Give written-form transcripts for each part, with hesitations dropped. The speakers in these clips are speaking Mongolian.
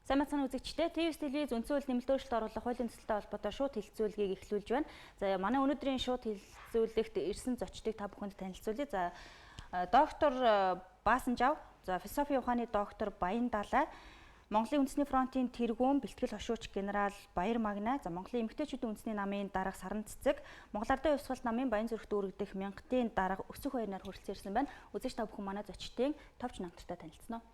Сайн мэцхан үзэгчдээ ТВ-с телевиз үндсэн хууль нэмэлт өөрчлөлт оруулах хуулийн төсөлтэй холбоотой шууд хэлэлцүүлгийг эхлүүлж байна. За манай өнөөдрийн шууд хэлэлцүүлэгт ирсэн зочдыг та бүхэнд танилцуулъя. За доктор Баасанжав, за философийн ухааны доктор Баян Далай, Монголын үндэсний фронтын тэргүүн бэлтгэл хошууч генерал Баяр Магна, за Монголын эмэгтэйчүүдийн үндэсний намын дарга Саран Цэцэг, Монгол Ардын Хувьсгалт намын Баян зүрхт үүрэгдэх мянгатын дарга Өсөх Баярнаар хүрэлцэн ирсэн байна. Үзэгч та бүхэн манай зочдын товч намтартай танилцсан уу?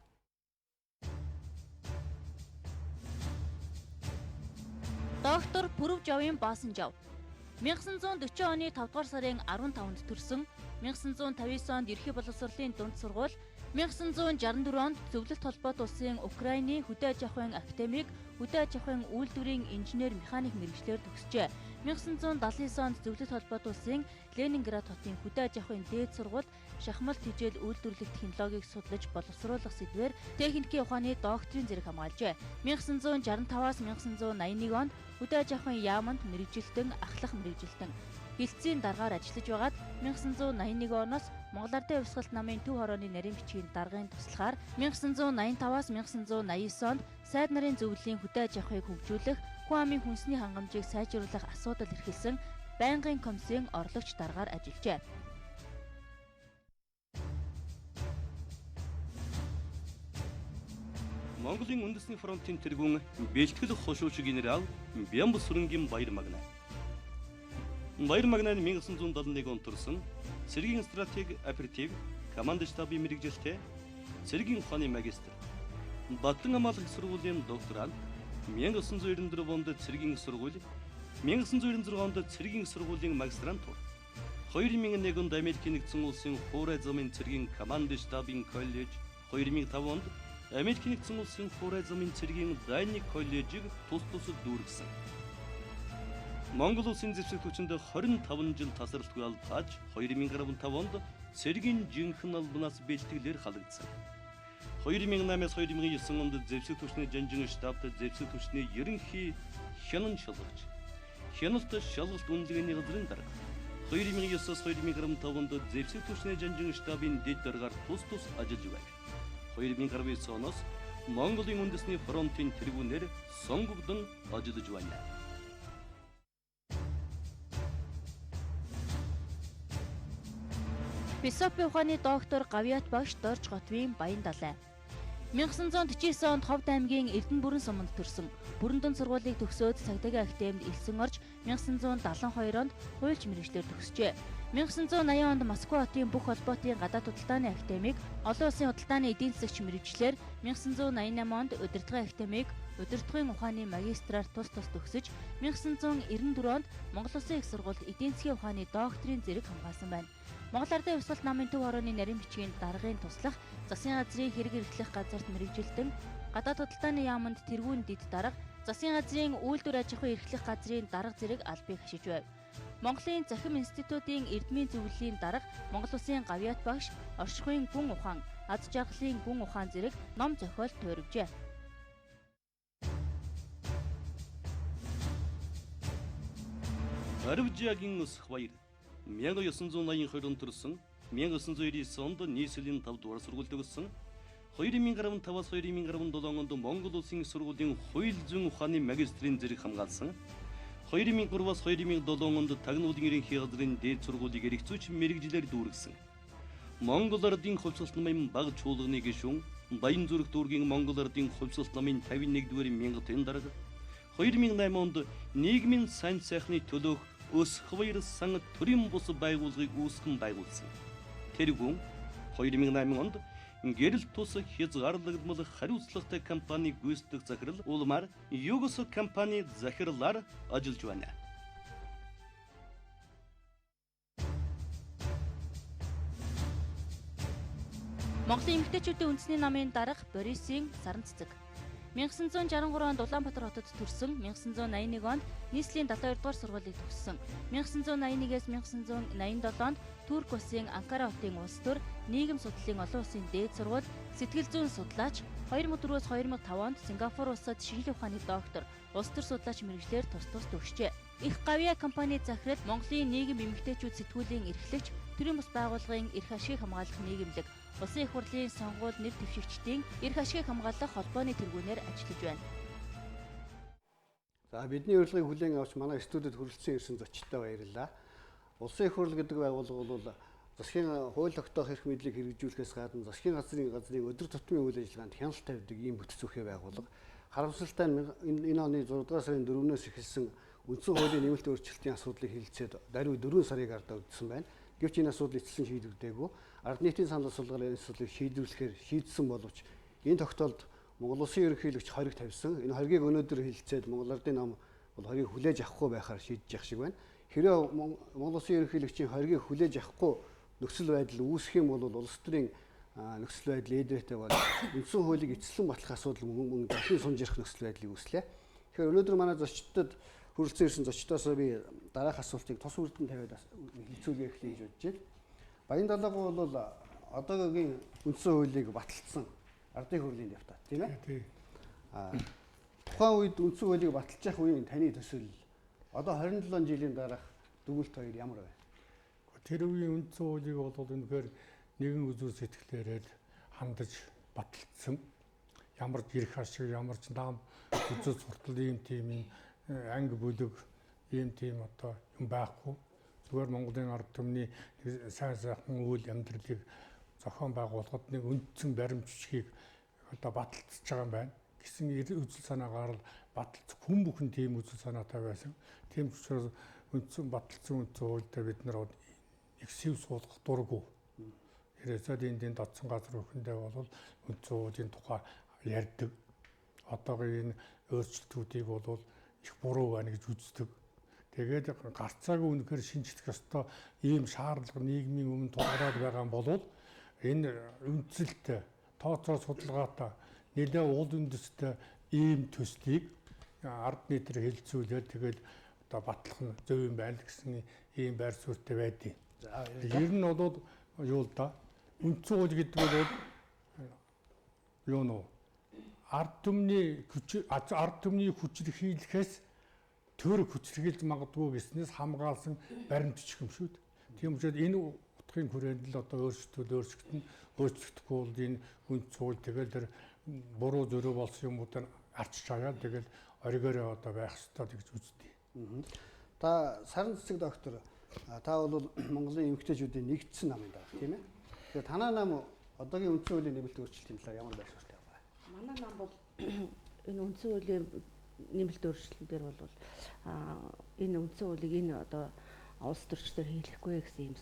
Доктор Пүрвжавын Баасанжав 1940 оны 5 дугаар сарын 15-нд төрсөн. 1959 онд Ерхий боловсролын дунд сургууль, 1964 онд Зөвлөлт холбоот улсын Украины хөдөө аж ахуйн академиг хөдөө аж ахуйн үйлдвэрийн инженер механик мэргэжлээр төгсжээ. 1979 онд Зөвлөлт холбоот улсын Ленинград хотын хөдөө аж ахуйн дээд сургуульд шахмалт хичээл үйлдвэрлэх технологиг судлаж боловсруулах сэдвээр техникийн ухааны докторийн зэрэг хамгаалжээ. 1965-аас 1981 онд хөдөө аж ахуйн яаманд мэргэжилтэн, ахлах мэргэжилтэн хилцээний даргаар ажиллаж байгаад 1981 оноос Монгол Ардын Хувьсгалт намын Төв хорооны нарийн бичгийн даргын туслахаар 1985-аас 1989 онд сайд нарын зөвлөлийн хөдөө аж ахуйг хөгжүүлэх, хүн амын хүнсний хангамжийг сайжруулах асуудал эрхэлсэн байнгын комиссийн орлогч даргаар ажиллажээ. Монголын үндэсний фронтын тэргүүн бэлтгэл хошууч генерал Бямбсүрэнгийн Баяр Магна. Баяр Магна 1971 онд төрсөн. Цэргийн стратеги оператив команд штабын мэргэжилтэй, цэргийн ухааны магистр. Баттан хамгаалах сургуулийн докторант. 1994 онд цэргийн сургууль, 1996 онд цэргийн сургуулийн магистрант. 2001 онд Америкийн нэгдсэн улсын хуурай замын цэргийн команд штабын коллеж, 2005 онд Америкийн нэгдсэн улсын хуурай замын цэргийн дайны коллежийг тус тусад дүүргэсэн. Монгол улсын зэвсэг түвшинд 25 жил тасралтгүй албааж 2015 онд цэргийн жинхэнэ албанаас бэлтгэлээр халагдсан. 2008-аас 2009 онд зэвсэг түвшний жанжин штабт зэвсэг түвшний ерөнхий хянан шалгач, хяналт шалгалт үнэлгээний газрын дарга. 2009-аас 2015 онд зэвсэг түвшний жанжин штабын дэд даргаар тус ажиллаж байна. 2019 оноос Монголын үндэсний фронтын тэргүүнээр сонгогдсон ажиллаж байна. Философийн ухааны доктор Гавьяат багш Дорж Готвын Баян Далай 1949 онд Ховд аймгийн Эрдэнэ бүрэн суманд төрсөн. Бүрэн дунд сургуулийг төгсөөд Цагдаагийн академид элсэн орж 1972 онд хуульч мэргэжлээр төгсжээ. 1980 онд Москва хотын бүх холбоотын гадаад худалдааны академиг, олон улсын худалдааны эдийн засагч мэргэжлэр 1988 онд удирдлагын академиг удирдлагын ухааны магистраар тус төгсөж 1994 онд Монгол Улсын их сургуульд эдийн засгийн ухааны докторийн зэрэг хамгаалсан байна. Монгол Ардын Хувьсгалт намын Төв хорооны нарийн бичгийн даргын туслах, засгийн газрын хэрэг эрхлэх газарт мэргэжилтэн, гадаад худалдааны яаманд тэргүүн дэд дарга, засгийн газрын үйлдвэр аж ахуйн эрхлэх газрын дарга зэрэг албыг хашиж байв. Монголын Захим институтын эрдмийн зөвлөлийн дарга, Монгол Улсын Гавьяат багш, оршихуйн гүн ухаан, аз жаргалын гүн ухаан зэрэг ном зохиол туурвжээ. Арвжаагийн Өсөх Баяр 1982 онд төрсөн. 1999 онд нийслэлийн 5 дугаар сургуульд төгссөн. 2015-аас 2017 онд Монгол Улсын сургуулийн хууль зүйн ухааны магистрийн зэрэг хамгаалсан. 2003-аас 2007 онд Тагнуулын ерөнхий газрын дээд сургуулийг эрхцүүч мэргэжлээр дүүргэсэн. Монгол Ардын Хувьсгалт намын баг чуулганы гишүүн, Баян зүрх дүүргийн Монгол Ардын Хувьсгалт намын 51-р мянгатын дарга. 2008 онд нийгмийн сайн сайхны төлөөх Өсөх Баяр сан төрийн бус байгууллагыг үүсгэн байгуулсан. Тэргүүн 2008 онд гэрэл тус хязгаарлагдмал хариуцлагатай компани гүйцэтгэх захирал улмаар Югос компани захирлаар ажиллаж байна. Монголын эмэгтэйчүүдийн үндэсний намын дарга Борисын Саран Цэцэг 1963 онд Улаанбаатар хотод төрсөн. 1981 онд нийслэлийн 72 дугаар сургуулийг төгссөн. 1981-ээс 1987 онд Турк улсын Анкара хотын улс төр нийгэм судлалын олон улсын дээд сургууль сэтгэл зүйн судлаач, 2004-өөс 2005 онд Сингапур улсад шинжлэх ухааны доктор, улс төр судлаач мэргэжлэр тус төгсжээ. Их Гавьяа компани захирал, Монголын нийгэм эмэгтэйчүүд сэтгүүлийн эрхлэгч, төрийн бас байгууллагын эрх ашиг хамгаалах нийгэмлэг, Улсын их хурлын сонгуул нэр дэвшигчдийн эрх ашиг хамгаалах холбооны тэргүүнээр ажиллаж байна. За бидний урилгыг хүлээн авч манай студид хүрэлцэн ирсэн зочдтой баярлалаа. Улсын их хурл гэдэг байгууллага бол засгийн хууль тогтоох эрх мэдлийг хэрэгжүүлэхээс гадна засгийн газрын өдөр тутмын үйл ажиллагаанд хяналт тавьдаг ийм бүтцөөхөө байгууллага. Харамсалтай нь энэ оны 6 дугаар сарын 4-өөс эхэлсэн үндсэн хуулийн нэмэлт өөрчлөлтийн асуудлыг хэлэлцээд даруй 4 сарыг ардаа үдсэн байна. Гэвч энэ асуудал эцэслэн шийдэгдээгүй. Ард нийтийн санал асуулгаар энэ асуудлыг шийдвэрлэхээр шийдсэн боловч энэ тогтоолд Монгол Улсын ерөнхийлөгч хориг тавьсан. Энэ хоригийг өнөөдөр хэлэлцээд Монгол Ардын ном бол хорийг хүлээж авахгүй байхаар шийдэж явах шиг байна. Хэрэв Монгол Улсын ерөнхийлөгчийн хоригийг хүлээж авахгүй нөхцөл байдал үүсэх юм бол улс төрийн нөхцөл байдал ээдрээтэй бол үндсэн хуулийг эцэслэн батлах асуудал мөн дахин сунжирах нөхцөл байдлыг үүслээ. Тэгэхээр өнөөдөр манай зочдод хүрэлцэн ирсэн зочдоос би дараах асуултыг тус үрдэн тавиад хэлцүүлгээ эхлэе гэж бодож байна. Баян далайгуу бол одоогийн үндсэн хуулийг баталсан ардын хурлын депутат тийм ээ. Тийм. Тухайн үед үндсэн хуулийг баталж явах үеийн таны төсөөлөл одоо 27 жилийн дараах дүгнэлт хоёр ямар вэ? Тэр үеийн үндсэн хуулийг бол үнэхээр нэгэн үзүүр сэтгэлээрээ хандаж баталсан. Ямар ч эрх ашиг, ямар ч нам үзэл суртал ийм тийм анги бүлэг ийм тийм одоо юм байхгүй. Зүгээр Монголын ард түмний сайн сайхан үйл амьдралыг зохион байгуулахад нэг үндсэн баримт бичгийг одоо баталцж байгаа юм байна. Гэсэн үзэл санаагаар л баталцах хүн бүхэн тийм үзэл санаатай байсан. Тийм учраас үндсэн баталсан үндсэн хуультай бид нар их сэв суулгах дурггүй. Ерөөсөө энэ додсон газар бүхэндээ бол үндсэн хуулийн тухай ярьдаг. Одоогийн энэ өөрчлөлтүүдийг бол их буруу байна гэж үздэг. Тэгээд гарцаагүй үнэхээр шинжлэх ёстой ийм шаардлага нийгмийн өмнө тулгараад байгаа юм бол энэ үндсэлтэй тооцоо судалгаатай нэлээд уул үндэстэй ийм төслийг ард нийтээр хэлэлцүүлээд тэгээд одоо батлах нь зөв юм байна гэсэн ийм байр суурьтай байдیں۔ Ер нь бол юу л да үндсэн хууль гэдэг бол юу нөө ард түмний хүчлэхийлэхээс төрөг хүчлэхийлж магадгүй гэснээс хамгаалсан баримт бичих юм шүү дээ. Тийм учраас энэ утгын хүрээнд л одоо өөрчлөгдөхгүй бол энэ үндсэн хууль тэгэл тэр буруу зөрөө болсон юмудаар арчиж аваад тэгэл оргиороо одоо байх ёстой гэж үздэг. Та саран цэцэг доктор та бол Монголын эмэгтэйчүүдийн нэгдсэн намын дарга тийм ээ. Тэгэхээр танаа нам одоогийн үндсэн хуулийн нэмэлт өөрчлөлтийн талаар ямар байр суурьтай байна? Манай нам бол энэ үндсэн хуулийн нэмэлт өөрчлөлтөөр бол энэ үндсэн хуулийг энэ одоо улс төрчдөр хийлэхгүй гэсэн юм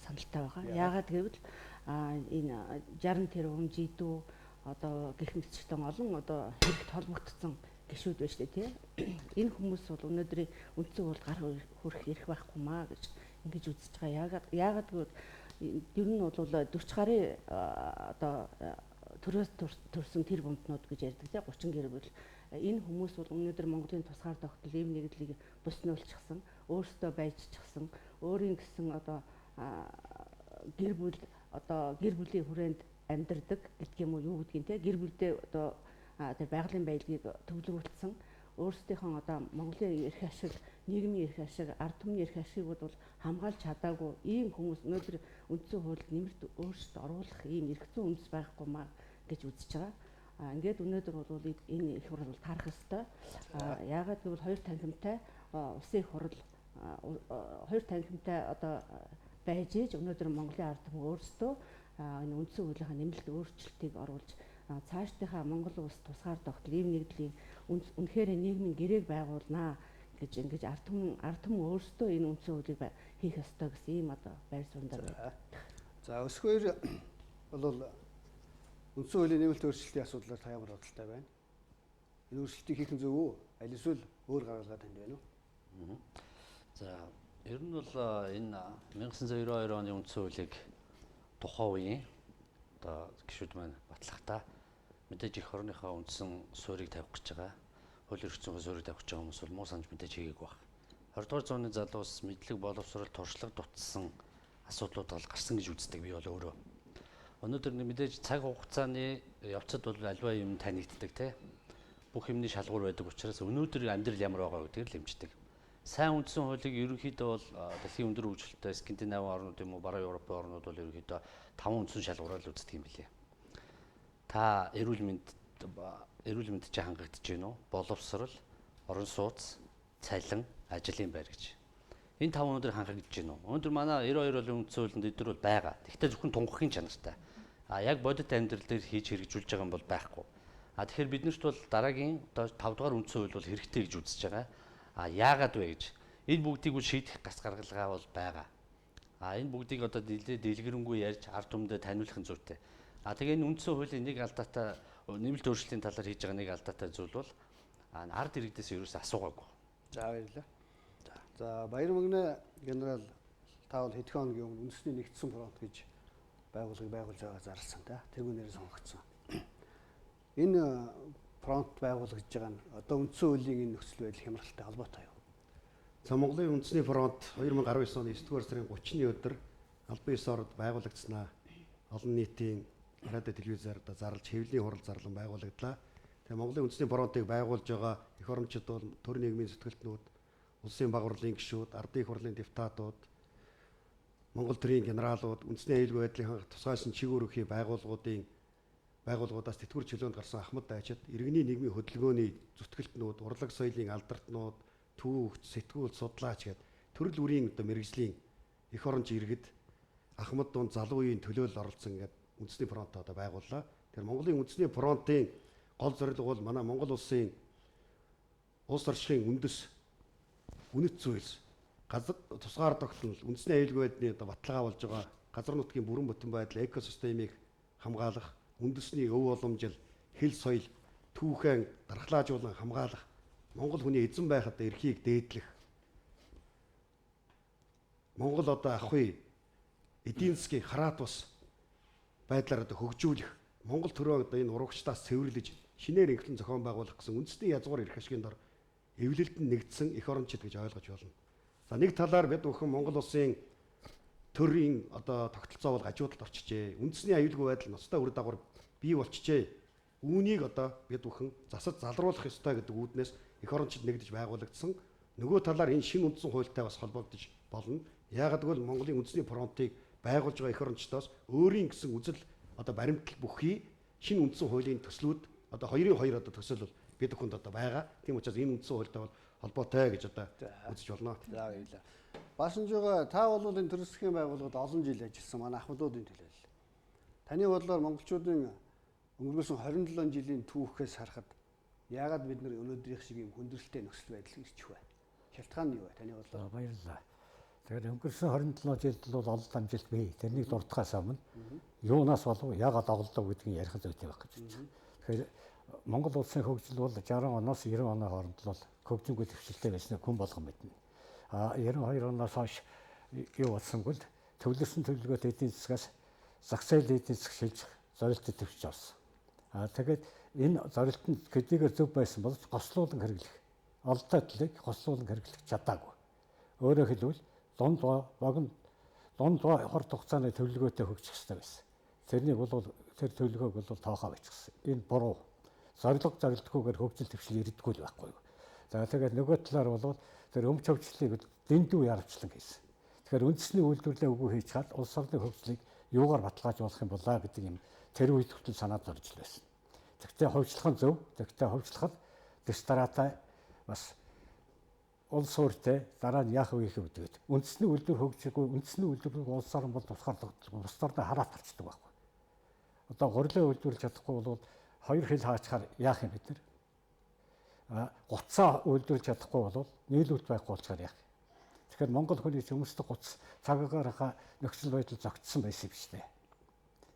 саналтай байгаа. Яагаад гэвэл энэ 60 тэрбум жидүү одоо гэх мэтчтэн олон одоо хэрэгт холбогдсон гишүүд байна шүү дээ тийм. Энэ хүмүүс бол өнөөдрийн үндсэн хуульд гар хүрэх эрх байхгүй маа гэж ингэж үзэж байгаа. Яагаад гэвэл ер нь бол 40 гаруй одоо төрөөс төрсэн тэр бомтнууд гэж ярьдаг тийм 30 гэр бүл. Энэ хүмүүс бол өнөөдөр Монголын тусгаар тогтол ийм нэгдлийг буснуулчихсан, өөрсдөө байжчихсан, өөрийн гэсэн одоо гэр бүлийн хүрээнд амьдардаг гэдэг юм уу юу гэдгийг те гэр бүлдээ одоо тэр байгалийн баялагийг төвлөрүүлсэн өөрсдийнхөө одоо Монголын эрх ашиг, нийгмийн эрх ашиг, ард түмний эрх ашигыг бол хамгаалж чадаагүй ийм хүмүүс өнөөдөр үндсэн хуульд нэмэлт өөрчлөлт оруулах ийм эрх зүйн үндэс байхгүй маа гэж үзэж байгаа. Ингээд өнөөдөр бол энэ их хурл тарах ёстой. Яагаад гэвэл хоёр танхимтай улсын их хурл хоёр танхимтай одоо байж ээж өнөөдөр Монголын ард түмэн өөрсдөө энэ үндсэн хуулийнхаа нэмэлт өөрчлөлтийг оруулж цаашдынхаа Монгол улс тусгаар тогтол ийм нэгдлийн үнэхээр нийгмийн гэрээг байгуулнаа гэж ингэж ард түмэн өөрсдөө энэ үндсэн хуулийг хийх ёстой гэсэн ийм одоо байр суурьтай байна. За өсгөр бол үндсэн хуулийн нэмэлт өөрчлөлтийн асуудлаар та ямар бодолтой байна? Энэ өөрчлөлтийг хийх нь зөв үү? Аль эсвэл өөр гаргалгаа танд байна уу? За ер нь бол энэ 1992 оны үндсэн хуулийг тухайн үеийн одоо гишүүд маань батлахдаа мэдээж их орныхоо үндсэн суурийг тавих гэж байгаа. Хууль эрх зүйн суурийг тавих гэж байгаа хүмүүс бол муу санаж мэдээж хийгээг баг. 20 дугаар зууны залуус мэдлэг боловсрол туршлага дутсан асуудлууд бол гарсан гэж үздэг би бол өөрөө. Өнөөдөр мэдээж цаг хугацааны явцад бол альва юм танигддаг те. Бүх юмний шалгуур байдаг учраас өнөөдөр амьдрал ямар байгаа гэдгийг л хэмждэг. сайн үндсэн хуулийг ерөнхийдөө бол дэлхийн өндөр хөгжилтэй Скандинавын орнууд юм уу, баруун Европын орнууд бол ерөнхийдөө 5 үндсэн шалгуугаар л үздэг юм билээ. Та эрүүл мэнд чи хангагдаж байна уу? Боловсрол, орон сууц, цалин, ажлын байр гэж. Энэ 5 өндөр хангагдаж байна уу? Өндөр манай 92 оны үндсэн хуулинд эдгээр бол байгаа. Тэгвэл зөвхөн тунхагийн чанартай. Яг бодит амьдрал дээр хийж хэрэгжүүлж байгаа юм бол байхгүй. Тэгэхээр биднэрт бол дараагийн одоо 5 дугаар үндсэн хууль бол хэрэгтэй гэж үзэж байгаа. Яагаад вэ гэж. Энэ бүгдийг бол шийдэх гас гаргалгаа бол байгаа. Энэ бүгдийг одоо дэлгэрэнгүй ярьж ард түмэндээ таниулах зүйтэй. Тэгээ энэ үндсэн хуулийн нэг алдаатай нэмэлт өөрчлөлтийн талаар хийж байгаа нэг алдаатай зүйл бол ард иргэдээс ерөөс асуугаагүй. За баярлалаа. За Баярмагна генерал та бол хэдхэн хоногийн өмнө үндэсний нэгдсэн фронт гэж байгууллагыг байгуулж байгаа зарласан та. Тэргүүнээр сонгогдсон. Энэ фронт байгуулагдж байгаа нь одоо үндсэн хуулийн энэ нөхцөл байдал хямралтай холбоотой юу? За Монголын үндэсний фронт 2019 оны 9-р сарын 30-ны өдөр албан ёс орд байгуулагдсанаа олон нийтийн радио телевизээр зарлж хэвлэлийн хурал зарлан байгуулагдлаа. Тэгээ Монголын үндэсний фронтыг байгуулж байгаа эх орончид бол төр нийгмийн сэтгэлтнүүд, улсын баг хурлын гишүүд, ардын их хурлын депутатууд, Монгол төрийн генералууд, үндэсний аюулгүй байдлын тусгайсан чиглэл өргөхийн байгууллагуудаас тэтгэвэр чөлөөнд гарсан ахмад дайчид, иргэний нийгмийн хөдөлгөөний зүтгэлтнүүд, урлаг соёлын алдарчнууд, түүх, сэтгүүл, судлаач гээд төрөл бүрийн одоо мэрэгжлийн эх оронч иргэд ахмад дунд залуу үеийн төлөөлөл оролцсон гэдэг үндэсний фронт одоо байгууллаа. Тэгэхээр Монголын үндэсний фронтын гол зорилго бол манай Монгол улсын улс орчхийн үнэт зүйлс тусгаар тогтнол үндэсний аюулгүй байдлын одоо баталгаа болж байгаа газар нутгийн бүрэн бүтэн байдал экосистемийг хамгаалах, үндэсний өв уламжил, хэл соёл, түүхэн дархлаажуулан хамгаалах, Монгол хүний эзэн байх одоо эрхийг дээдлэх, Монгол одоо ахуй эдийн засгийн хараат бус байдлаар одоо хөгжүүлэх, Монгол төрөө одоо энэ урагчдаас цэвэрлэж шинээр инхлэн зохион байгуулах гэсэн үндэсний язгуур эрх ашигын дор эвлэлтэнд нэгдсэн эх орончид гэж ойлгож болно. За нэг талаар бид бүхэн Монгол улсын төрийн одоо тогтолцоо бол гажуудалд орчжээ. Үндэсний аюулгүй байдал ноцтой үр дагавар бий болчихжээ. Үүнийг одоо бид бүхэн засаж залруулах ёстой гэдэг үүднээс эх орончид нэгдэж байгуулагдсан. Нөгөө талаар энэ шинэ үндсэн хуультай бас холбогдож болно. Яагаад гэвэл Монголын үндэсний фронтыг байгуулж байгаа эх орончдоос өөрийн гэсэн үзэл одоо баримтлал бүхий шинэ үндсэн хуулийн төслүүд одоо 2-2 одоо төсөл бол бид бүхэнд одоо байгаа. Тийм учраас энэ үндсэн хуультай бол холбоотой гэж одоо үзэж болно. За баярлалаа. Баашинжуга та бол энэ төрийн засгийн байгууллагад олон жил ажилласан манай ахмадуудын төлөөлөл. Таны бодлоор монголчуудын өнгөрсөн 27 жилийн түүхээс харахад яагаад бид нар өнөөдрийнх шиг юм хүндрэлтэй нөхцөл байдал ирчих вэ? Шалтгаан нь юу вэ таны бодлоор? Баярлалаа. Тэгэхээр өнгөрсөн 27 жилд бол олон амжилт бий. Тэрнийг дуртахаас өмнө юунаас болов яагаад оголдов гэдгийг ярих зүйтэй байх гэж байна. Тэгэхээр Монгол улсын хөгжил бол 60 оноос 90 оны хооронд бол хөгжингүй төвшөлтэй байсныг хүн болгон мэднэ. 92 оноос хойш юу болсонгүй л төвлөрсөн төлөвлөгөөт эдийн засгаас зах зээлийн эдийн засаг шилжих зорилттой төвчж авсан. Тэгээд энэ зорилтод хэдийгээр зөв байсан бол гослуулан хэрэглэх, олдтой төлөг гослуулан хэрэглэх чадаагүй. Өөрөөр хэлбэл дунд хорт хугацааны төлөвлөгөөтэй хөгжих хэрэгтэй байсан. Тэрнийг бол тэр төлөвлөгөөг бол тоохоо бичсэн. Энэ буруу. Зорилгогүйгээр хөгжил төвшил ирдэггүй л байхгүй юу. За тэгээд нөгөө талаар бол тэр өмч хөгжлийг дэндүү яарвчлан хийсэн. Тэгэхээр үндэсний үйлдвэрлэлээ үгүй хийж чад улс орны хөгжлийг юугаар баталгаажуулах юм болоо гэдэг юм тэр үед хүртэл санаад зорж байсан. Тэгвэл хөгжлөх нь зөв. Тэгвэл хөгжлөх нь дэс дараатай бас улс суурьтай дараа нь яах вэ гэдэг. Үндэсний үйлдвэр хөгжихгүй, үндэсний үйлдвэрийг улс орн бол тусгаар улс орны хараат гарчдаг байхгүй. Одоо гурилан үйлдвэрлэж чадахгүй бол хоёр хил хаачаар яах юм бид нар? Гуцаа үйлдвэрлэж чадахгүй бол нийлүүлэлт байхгүй болчихоор яах. Тэгэхээр Монгол хүний өмсдөг гуц цагаагаар нөхцөл байдал зогтсон байсан биз дээ.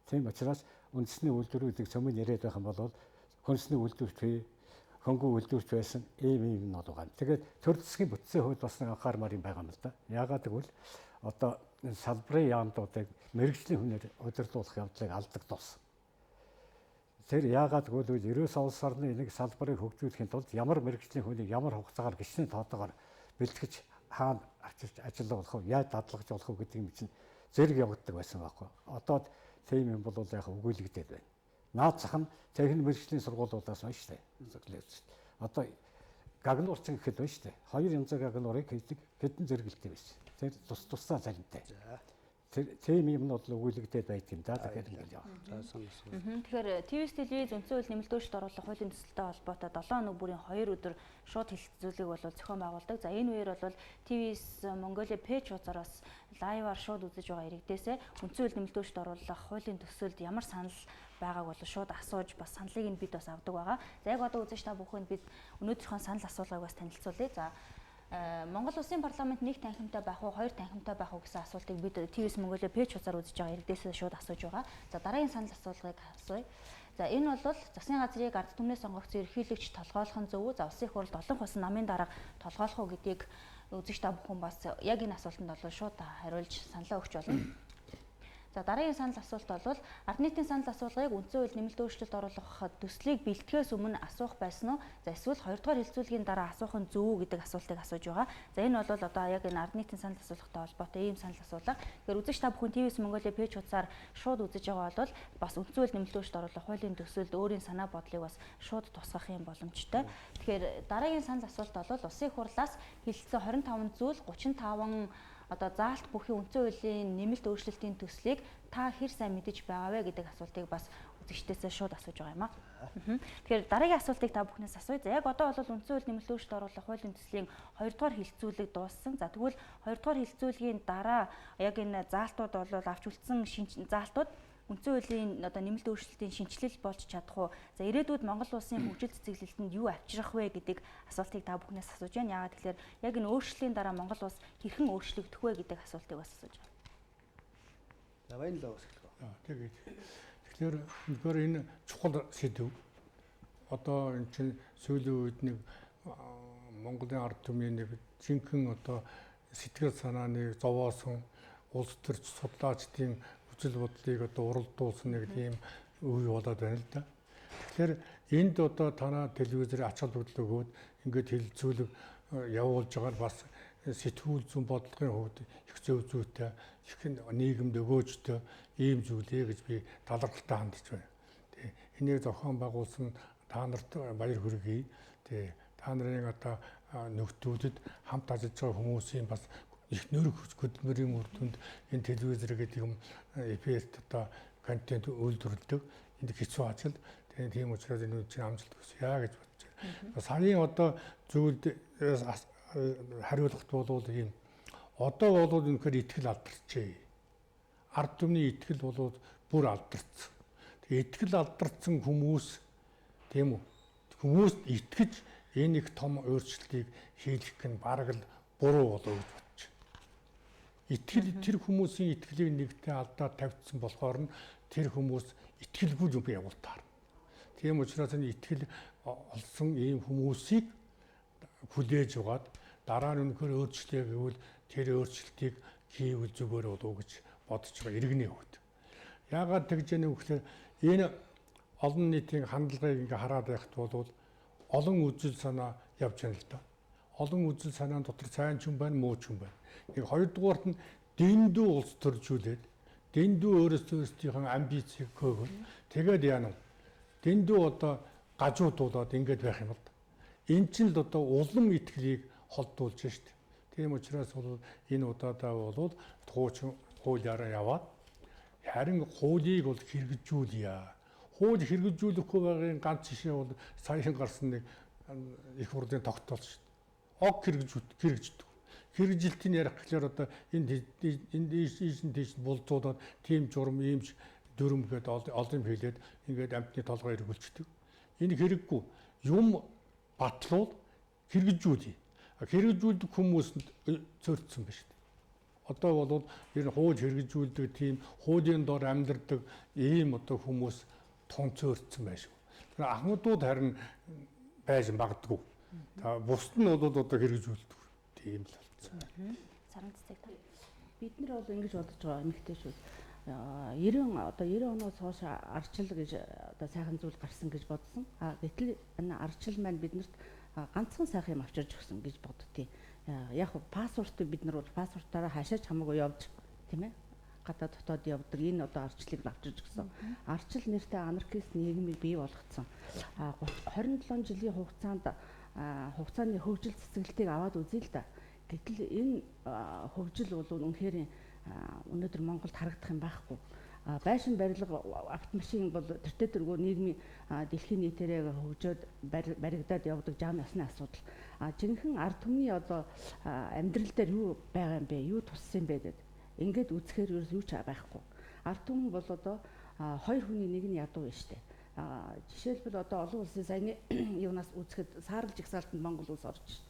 Тийм учраас үндэсний үйлдвэрүүдийг цөмөн яриад байх юм бол хүнсний үйлдвэрч бий, хөнгөн үйлдвэрч байсан ийм нод байгаа. Тэгээд төр засгийн бүтцийн хувьд бас нэг анхаармаар юм байгаа юм л да. Яагаад гэвэл одоо энэ салбарын яамдуудыг мэрэгжлийн хүнээр удирдуулах явдлыг алдагдуулсан. Тэр яагаад гэвэл ерөөс улс орны нэг салбарыг хөгжүүлэхийн тулд ямар мэрэгжлийн хүнийг ямар хугацаагаар гисний тоотоогоор бэлтгэж хаана авчирч ажиллах болох вэ? Яаж дадлгаж болох вэ гэдэг юм чинь зэрэг явагддаг байсан байхгүй. Одоо тийм юм бол яг өгүүлэгдээд байна. Наад зах нь техник мэрэгжлийн сургуулиудаас байна шүү дээ. Одоо гагнуурчин гэхэд байна шүү дээ. Хоёр янзын гагнуурыг хийдэг хэдэн зэрэгэлтэй байсан. Тэр тусдаа цалинтай. Тийм юм нь бол өгүүлэгдээд байдаг юм да. Тэгэхээр ингэж яваа. Тэгэхээр ТV-с телевиз үндсэн хууль нэмэлтөөрөлт оруулах хуулийн төсөлтэй холбоотой 7 хоног бүрийн 2 өдөр шууд хэлэлцүүлэг бол зохион байгуулдаг. За энэ үеэр бол ТV-с Mongolia пэйж хуудасараас лайваар шууд үзэж байгаа иргэдээсээ үндсэн хууль нэмэлтөөрөлт оруулах хуулийн төсөлд ямар санал байгааг бол шууд асууж бас саналыг нь бид бас авдаг байгаа. За яг одоо үзэж та бүхэнд бид өнөөдрийнхөө санал асуулгыг бас танилцуулъя. За Монгол Улсын парламент нэг танхимтай байх уу, хоёр танхимтай байх уу гэсэн асуултыг бид ТV-с Mongolia пэйж хуудасаар үзэж байгаа иргэдээсээ шууд асууж байгаа. За дараагийн санал асуулгыг асууя. За энэ бол засгийн газрыг ард түмнээс сонгогдсон ерөнхийлөгч толгойлох нь зөв үү? За улсын их хурлд олон хусан намын дарга толгойлох уу гэдгийг үзэж та бүхэн бас яг энэ асуултанд бол шууд хариулж саналаа өгч болно. За дараагийн санал асуулт бол ард нийтийн санал асуулгыг үндсэн хууль нэмэлт өөрчлөлт оруулах төслийг бэлтгэхээс өмнө асуух байсан уу? За эсвэл хоёрдугаар хэлцүүлгийн дараа асуух нь зөв үү гэдэг асуултыг асууж байгаа. За энэ бол одоо яг энэ ард нийтийн санал асуулгатай холбоотой ийм санал асуулга. Тэгэхээр үзэж та бүхэн ТV-с Mongolia пэйж хуудасаар шууд үзэж байгаа бол бас үндсэн хууль нэмэлт өөрчлөлт оруулах хуулийн төсөлд өөрийн санаа бодлыг бас шууд тусгах юм боломжтой. Тэгэхээр дараагийн санал асуулт бол улсын их хурлаас хэлэлцсэн 25 зүйл 35 одоо заалт бүхий үндсэн хуулийн нэмэлт өөрчлөлтийн төслийг та хэр сайн мэдэж байгаа вэ гэдэг асуултыг бас үзэгчдээсээ шууд асууж байгаа юм аа. Тэгэхээр дараагийн асуултыг та бүхнээс асууя. За яг одоо бол үндсэн хууль нэмэлт өөрчлөлт оруулах хуулийн төслийн 2 дугаар хэлэлцүүлэг дууссан. За тэгвэл 2 дугаар хэлэлцүүлгийн дараа яг энэ заалтууд бол авч үлдсэн заалтууд үндсэн хуулийн одоо нэмэлт өөрчлөлтийн шинжилэл болж чадах уу? За ирээдүйд Монгол улсын хөгжил цэцэглэлтэнд юу авчрах вэ гэдэг асуултыг та бүхнээс асууж байна. Яагаад тэгэхээр яг энэ өөрчлөлийн дараа Монгол улс хэрхэн өөрчлөгдөх вэ гэдэг асуултыг бас асууж байна. За баярлалаа өсгөлөө. Тэгээд тэгэхээр өнөөдөр энэ чухал сэдв. Одоо энэ чинь сүүлийн үед нэг Монголын ард түмний нэг жинхэнэ одоо сэтгэл санааны зовоосон улс төрч судлаачдын үзэл бодлыг одоо уралдуулсан нэг тийм үе болоод байна л да. Тэгэхээр энд одоо танаа телевизээр ач холбогдол өгөөд ингээд хэлэлцүүлэг явуулж байгаа нь бас сэтгүүл зүйн бодлогын хувьд их зөв зүйтэй их нийгэмд өгөөжтэй ийм зүйлээ гэж би талархалтай хандж байна. Тэгээ энийг зохион байгуулсан та нарт баяр хүргэе. Тэгээ та нарын одоо нөхдүүдэд хамт ажиллаж байгаа хүмүүсийн бас их нөр хөдөлмөрийн үр дүнд энэ телевизэр гэдэг юм эффект одоо контент үйлдвэрлэдэг энд хэцүү ажил. Тэгээ тийм учраас энэ үеийн амжилт хүсье гэж бодож байна. Сарын одоо зүйлд хариулахт бол ийм одоо бол үнэхээр итгэл алдарчээ. Ард түмний итгэл бол бүр алдарсан. Тэгээ итгэл алдарсан хүмүүс тийм үү? Хүмүүст итгэж энэ их том өөрчлөлтийг хийх нь бараг л буруу болов гэж бодож байна. Итгэл тэр хүмүүсийн итгэлийг нэгтэй алдаад тавьчихсан болохоор нь тэр хүмүүс итгэлгүй юм явуултаар. Тийм учраас энэ итгэл олсон ийм хүмүүсийг хүлээж угаад дараа нь өнөхөр өөрчлөлөө гэвэл тэр өөрчлөлтийг хийвэл зүгээр болов гэж бодож байгаа иргэний хувьд. Яагаад тэгж яах вэ гэхээр энэ олон нийтийн хандлагыг ингээ хараад байхад бол олон үзэл санаа явж байна л да. Олон үзэл санааны дотор сайн ч юм байна, муу ч юм байна. Нэг хоёрдугаарт нь дэндүү улс төржүүлээд дэндүү өөрсдийнхөө амбицийг хөөгөл тэгээд яана дэндүү одоо гажуудуулаад ингэж байх юм л да. Энэ чинь л одоо улам итгэлийг холдуулж шít. Тийм учраас бол энэ удаадаа бол хуучин хуулиараа яваад харин хуулийг бол хэрэгжүүлье. Хууль хэрэгжүүлэхгүй байгын ганц жишээ бол саяхан гарсан нэг их хурлын тогтоол шít. Og хэрэгждэг. Хэрэгжилтийн ярих гэхээр одоо энэ тийш булдуулаад тийм журам иймж дүрм гэдэг олон хэлээд ингээд амтны толгой эргүүлчихдэг. Энэ хэрэггүй. Юм батлуул хэрэгжүүлье. Хэрэгжүүлдэг хүмүүст цөөрцсөн байна шүү дээ. Одоо бол энэ хууль хэрэгжүүлдэг тийм хуулийн дор амьдардаг ийм одоо хүмүүс тун цөөрцсөн байна шүү. Тэр ахмадууд харин байж магадгүй. Та бусд нь бол одоо хэрэгжүүлдэг. Тийм л болсон. Саран цэцэг та. Бид нар бол ингэж бодож байгаа эмэгтэйчүүд 90 оноос хойш арчил гэж одоо сайхан зүйл гарсан гэж бодсон. Гэтэл энэ арчил маань биднэрт ганцхан сайхан юм авчирж өгсөн гэж боддتي. Яг паспортыг бид нар бол паспортаараа хаашаач хамаагүй явж тийм ээ гадаад дотоод явдаг энэ одоо арчлыг авчирж өгсөн. Арчил нэртэй анархист нийгмийг бий болгоцсон. 27 жилийн хугацаанд хугацааны хөгжил цэцгэлтийг аваад үзье л да. Гэтэл энэ хөгжил бол үнэхээр өнөөдөр Монголд харагдах юм байхгүй. Байшин барилга автомашин бол тэртээ нийгмийн дэлхийн нийтээрээ хөгжөөд баригдаад явдаг жам ясны асуудал. Жинхэнэ ард түмний одоо амьдрал дээр юу байгаа юм бэ? Юу туссан юм бэ гэдэг. Ингээд үзэхээр юу ч байхгүй. Ард түмэн бол одоо хоёр хүний нэг нь ядуу байна шүү дээ. Жишээлбэл одоо олон улсын саяны юунаас үзэхэд саарл жигсаалтанд Монгол улс орж шүү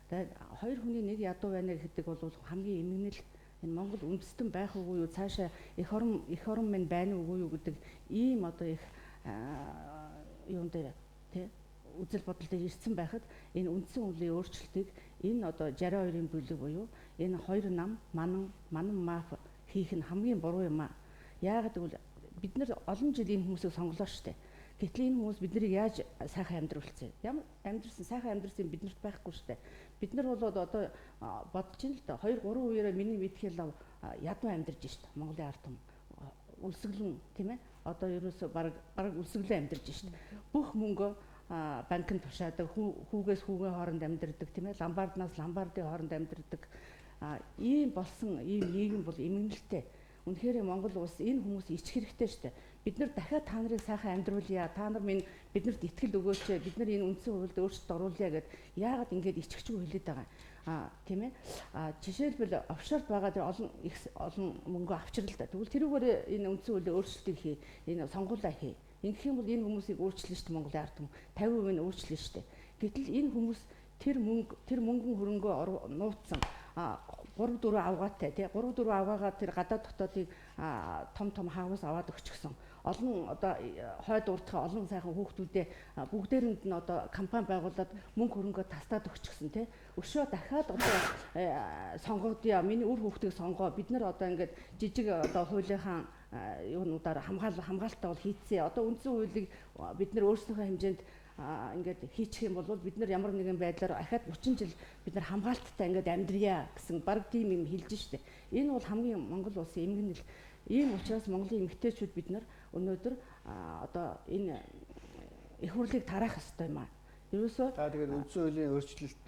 дээ. Тэгээд хоёр хүний нэг ядуу байна гэдэг бол хамгийн эмгэнэл энэ Монгол үндэстэн байх үгүй юу, цаашаа эх орон минь байна үгүй юу гэдэг ийм одоо их юун дээр тий үзэл бодол дээр ирсэн байхад энэ үндсэн хуулийн өөрчлөлтийг энэ одоо 62-ын бүлэг буюу энэ хоёр нам манан маф хийх нь хамгийн буруу юм аа. Яагаад гэвэл бид нар олон жил энэ хүмүүсийг сонголоо штэ. Гэтэл энэ хүмүүс биднийг яаж сайхан амьдруулсан? Ямар амьдрсан сайхан амьдрсан биднэрт байхгүй штэ. Бид нар бол одоо бодож ин л да 2 3 үеэрээ миний мэдхийл ядуу амьдарч штэ. Монголын ард түмэн үлсгэлэн тийм ээ. Одоо ерөөсө баг үлсгэлэн амьдарч штэ. Бүх мөнгөө банкнд тушаадаг, хүүгээс хүүгийн хооронд амьдардаг тийм ээ. Ламбарднаас ламбардын хооронд амьдардаг. Ийм болсон ийм нийгэм бол эмгэнэлтэй. Үнэхээр Монгол улс энэ хүмүүс ичих хэрэгтэй шүү дээ. Бид нар дахиад та нарыг сайхан амьдруулъя. Та нар биднэрт итгэл өгөөч. Бид нар энэ үндсэн хуульд өөрчлөлт оруулъя гэд яагаад ингэж ичгчгүй хэлээд байгаа. Тийм ээ. Жишээлбэл офшорд байгаа тэр олон мөнгө авчралтай. Тэгвэл тэрүүгээр энэ үндсэн хуулийн өөрчлөлтийг хий. Энэ сонгуулаа хий. Ингэх юм бол энэ хүмүүсийг өөрчлөн шүү дээ Монголын ард түмэн 50% нь өөрчлөн шүү дээ. Гэтэл энэ хүмүүс тэр мөнгөн хөрөнгөө нууцсан 3-4 авгаатай тий 3-4 авгаагаа тэр гадаад дотоодыг том хаагаас аваад өгчихсөн. Олон одоо хойд урдхаа олон сайхан хүүхдүүдээ бүгдээрэнд нь одоо компани байгуулад мөнгө хөрөнгөө тастаад өгчихсөн тий. Өшөө дахиад одоо сонгогдъё. Миний үр хүүхдийг сонгоо. Бид нар одоо ингээд жижиг одоо хуулийнхаа юунуудаар хамгаалалтаа бол хийцээ. Одоо үндсэн хуулийг бид нар өөрсдийнхөө хэмжээнд ингээд хийчих юм бол бид нар ямар нэгэн байдлаар ахаад 30 жил бид нар хамгаалттай ингээд амьдрья гэсэн баг тийм юм хэлж штэ. Энэ бол хамгийн Монгол улсын эмгэнэл. Ийм учраас Монголын эмэгтэйчүүд бид нар өнөөдөр одоо энэ их хурлыг тараах ёстой юм аа. Ерөөсөө тэгээд үндсэн хуулийн өөрчлөлт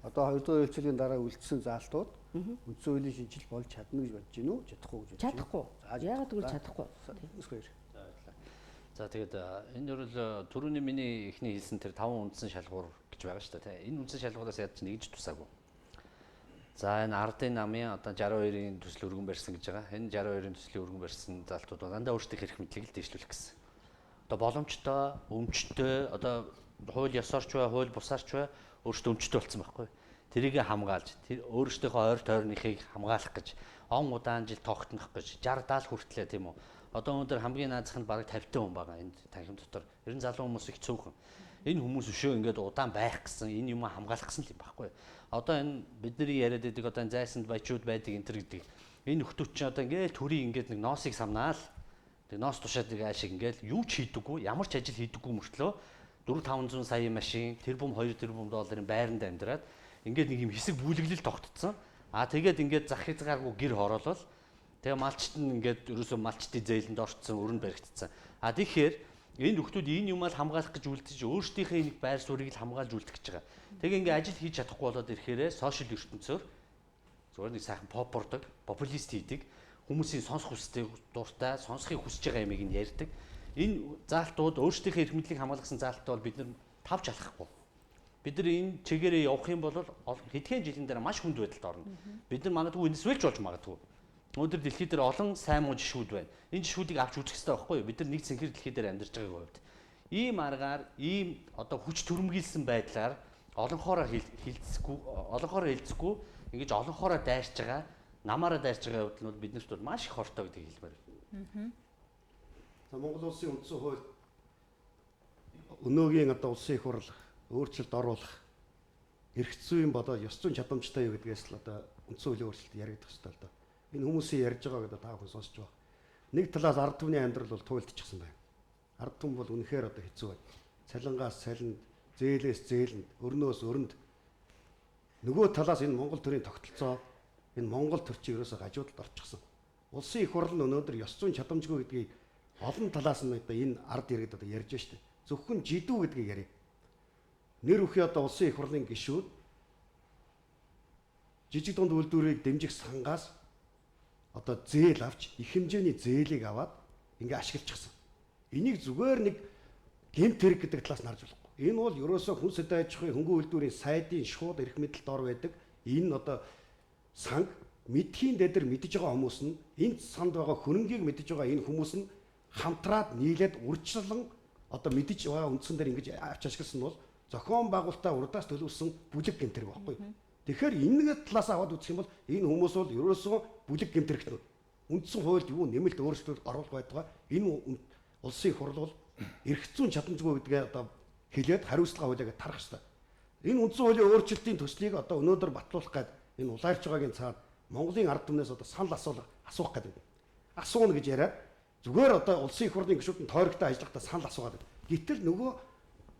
одоо 2 дугаар үйлчлэлийн дараа үлдсэн заалтууд үндсэн хуулийн шинжил болж чадна гэж бодож гинүү? Чадахгүй гэж бодож байна. Чадахгүй. Яагаад гэвэл чадахгүй. За тэгээд энэ бол түрүүний миний эхний хэлсэн тэр 5 үндсэн шалгуур гэж байгаа шүү дээ. Энэ үндсэн шалгуураас ядч нэгж тусаагүй. За энэ ардын намын одоо 62-ын төсөл өргөн барьсан гэж байгаа. Энэ 62-ын төслийн өргөн барьсан залтууд дандаа өөрсдийнх эрх мэдлийг л дэвшлүүлэх гэсэн. Одоо боломжтой, өмчтэй, одоо хууль ёсоорч бай, хууль бусаарч бай өөрсдөө өмчтэй болсон байхгүй. Тэрийг хамгаалж, тэр өөрсдийнхөө ойр тойрныхыг хамгаалах гэж он удаан жил тогтнох гэж 60-70 хүртлээ тийм үү. Одоо өнөөдөр хамгийн наазах нь бараг 50 хүн байгаа энд танхим дотор. Ер нь залуу хүмүүс их цөөхөн. Энэ хүмүүс өшөө ингээд удаан байх гэсэн, энэ юм хамгаалах гэсэн л юм байхгүй. Одоо энэ бидний яриад байдаг одоо зайсанд баячууд байдаг энэ төр гэдэг. Энэ нөхдүүд чинь одоо ингээд төрийн ингээд нэг ноосыг самнаал. Тэг ноос тушаад нэг аашиг ингээд юу ч хийдэггүй, ямар ч ажил хийдэггүй мөртлөө 4-500 сая машин, тэрбум 2 тэрбум долларын байранд амьдраад ингээд нэг юм хэсэг бүлэглэл тогтцсон. Тэгээд ингээд зах хязгааргүй гэр хороолол. Тэгээ малчт нь ингээд ерөөсөө малчтын зээлэнд орцсон, өрөнд баригдсан. Тэгэхээр энэ нөхдүүд энэ юмаа хамгаалах гэж үлдэж өөрсдийнхээ нэг байр суурийг л хамгаалж үлдэх гэж байгаа. Тэгээ ингээд ажил хийж чадахгүй болоод ирэхээр сошиал ертөнцөөр зөвхөн нэг сайхан попордог, популист хийдэг, хүмүүсийн сонсох хүсдэг, дуртай, сонсохыг хүсэж байгаа юмыг нь ярьдаг. Энэ заалтууд өөрсдийнхээ эрх мэдлийг хамгаалсан заалтууд бол бид нар тавч алахгүй. Бид нар энэ чигээрээ явах юм бол хэдхэн жилийн дараа маш хүнд байдалд орно. Бид нар магадгүй энэс вэлж болж магадгүй. Өнөөдөр дэлхий дээр олон сайн муу жишүүд байна. Энэ жишүүдийг авч үзэх хэрэгтэй байхгүй юу? Бид нар нэг цэнхэр дэлхий дээр амьдарч байгаа хувьд. Ийм аргаар, ийм одоо хүч төрөмгийлсэн байдлаар олонхоороо хэлцэхгүй, ингэж олонхоороо дайрч байгаа, намаараа дайрч байгаа хувьд нь биднэрт бол маш их хортой гэдгийг хэлмээр байна. За Монгол улсын үндсэн хууль өнөөгийн одоо улсын их хурл өөрчлөлт оруулах эрх зүйн бодоод ёс зүйн чадамжтай юу гэдгээс л одоо үндсэн хуулийн өөрчлөлт яригдах хэрэгтэй л да. Энэ хүмүүсийн ярьж байгаа гэдэг та бүхэн сонсож байгаа. Нэг талаас ард түмний амьдрал бол туйлдчихсан байна. Ард түмэн бол үнэхээр одоо хэцүү байна. Цалингаас цалинд, зээлээс зээлэнд, өрнөөс өрөнд. Нөгөө талаас энэ Монгол төрийн тогтолцоо, энэ Монгол төрчийн ерөөсөө гажуудалд орчихсон. Улсын их хурл нь өнөөдөр ёс зүйн чадамжгүй гэдгийг олон талаас нь одоо энэ ард иргэд одоо ярьж байна шүү дээ. Зөвхөн жидүү гэдгийг ярив. нэр бүхий одоо улсын их хурлын гишүүд жижиг дунд үйлдвэрийг дэмжих сангаас одоо зээл авч их хэмжээний зээлийг аваад ингээ ашиглчихсан. Энийг зүгээр нэг гэмт хэрэг гэдэг талаас нь харж болохгүй. Энэ бол ерөөсөө хүн сэдв аж ахуйн хөнгөн үйлдвэрийн сайдын шууд эрх мэдэлд ор байдаг. Энэ нь одоо санг мэдхийн дэдэр мэдж байгаа хүмүүс нь энэ санд байгаа хөрөнгийг мэдж байгаа энэ хүмүүс нь хамтраад нийлээд урьдчилан одоо мэдж байгаа үндсэн дээр ингэж авч ашигласан нь бол зохион байгуулалтаа урдаас төлөвлөсөн бүлэг гэмт хэрэг байхгүй. Тэгэхээр энэ талаас аваад үзэх юм бол энэ хүмүүс бол ерөөсөө бүлэг гэмт хэрэгтнүүд. Үндсэн хуульд юу нэмэлт өөрчлөлт оруулах байдаг. Энэ улсын их хурл бол эрх зүйн чадамжгүй гэдгээ одоо хэлээд хариуцлага хуулиагаа тарах хэрэгтэй. Энэ үндсэн хуулийн өөрчлөлтийн төслийг одоо өнөөдөр батлуулах гээд энэ улаарч байгаагийн цаад Монголын ард түмнээс одоо санал асуух гэдэг. Асууна гэж яриад зүгээр одоо улсын их хурлын гишүүд нь тойрогтой ажиллахдаа санал асуугаад. Гэтэл нөгөө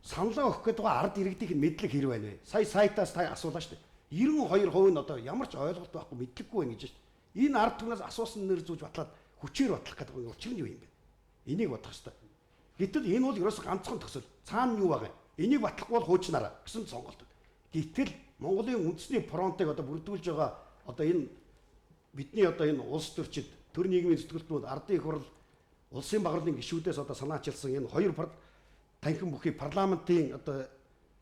саналаа өгөх гэдэг байгаа ард иргэдийн мэдлэг хэрэг байна вэ? Сая сайтаас та асуулаа шүү дээ. 92% нь одоо ямар ч ойлголт байхгүй мэдлэггүй байна гэж шүү дээ. Энэ ард түмнээс асуусан нэр зүүж батлаад хүчээр батлах гэдэг нь учир нь юу юм бэ? Энийг бодох хэрэгтэй. Гэтэл энэ бол ерөөсө ганцхан төсөл. Цаана юу байгаа юм? Энийг батлахгүй бол хуучнараа гэсэн сонголт. Гэтэл Монголын үндэсний фронтыг одоо бүрдүүлж байгаа одоо энэ бидний одоо энэ улс төрчид төр нийгмийн зүтгэлтнүүд ардын их хурл улсын багрлын гишүүдээс одоо санаачилсан энэ хоёр танхим бүхий парламентын одоо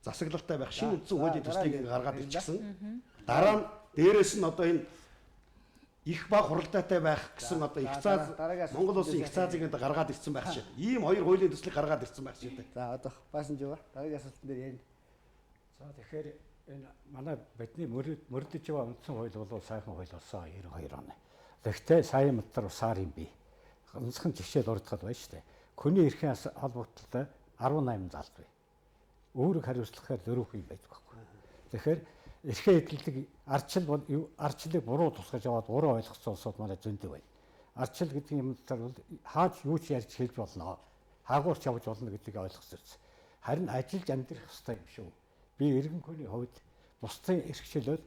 засаглалтай байх шинэ үндсэн хуулийн төслийг гаргаад ирчихсэн. Дараа нь дээрэс нь одоо энэ их баг хуралдаатай байх гэсэн одоо их цааз Монгол улсын их цаазыг гаргаад ирсэн байх шиг. Ийм хоёр хуулийн төслийг гаргаад ирсэн байх шиг. За одоо баасан жива. Дараагийн асуултан дээр ярина. За тэгэхээр энэ манай бидний мөрдөж байгаа үндсэн хууль бол сайхан хууль болсон 92 он. Тэгэхдээ сая мэтэр усаар юм би. Ганцхан жишээл урдгал байна шүү дээ. Хүний эрхийн холбогдлолтой 18 залбай. Өөрөг хариуцлагаар 4 хүн байдаг байхгүй. Тэгэхээр эрхээ эдэлдэг ардчлалыг буруу тусгаж аваад буруу ойлгосон улсууд манай зөндөө байна. Ардчлал гэдэг юм бол хааж юу ч ярьж хэлж болно. Хаагуурч явж болно гэдгийг ойлгосон. Харин ажиллаж амьдрах хэрэгтэй юм шүү. Би иргэн хүний хувьд бусдын эрхчлөлөд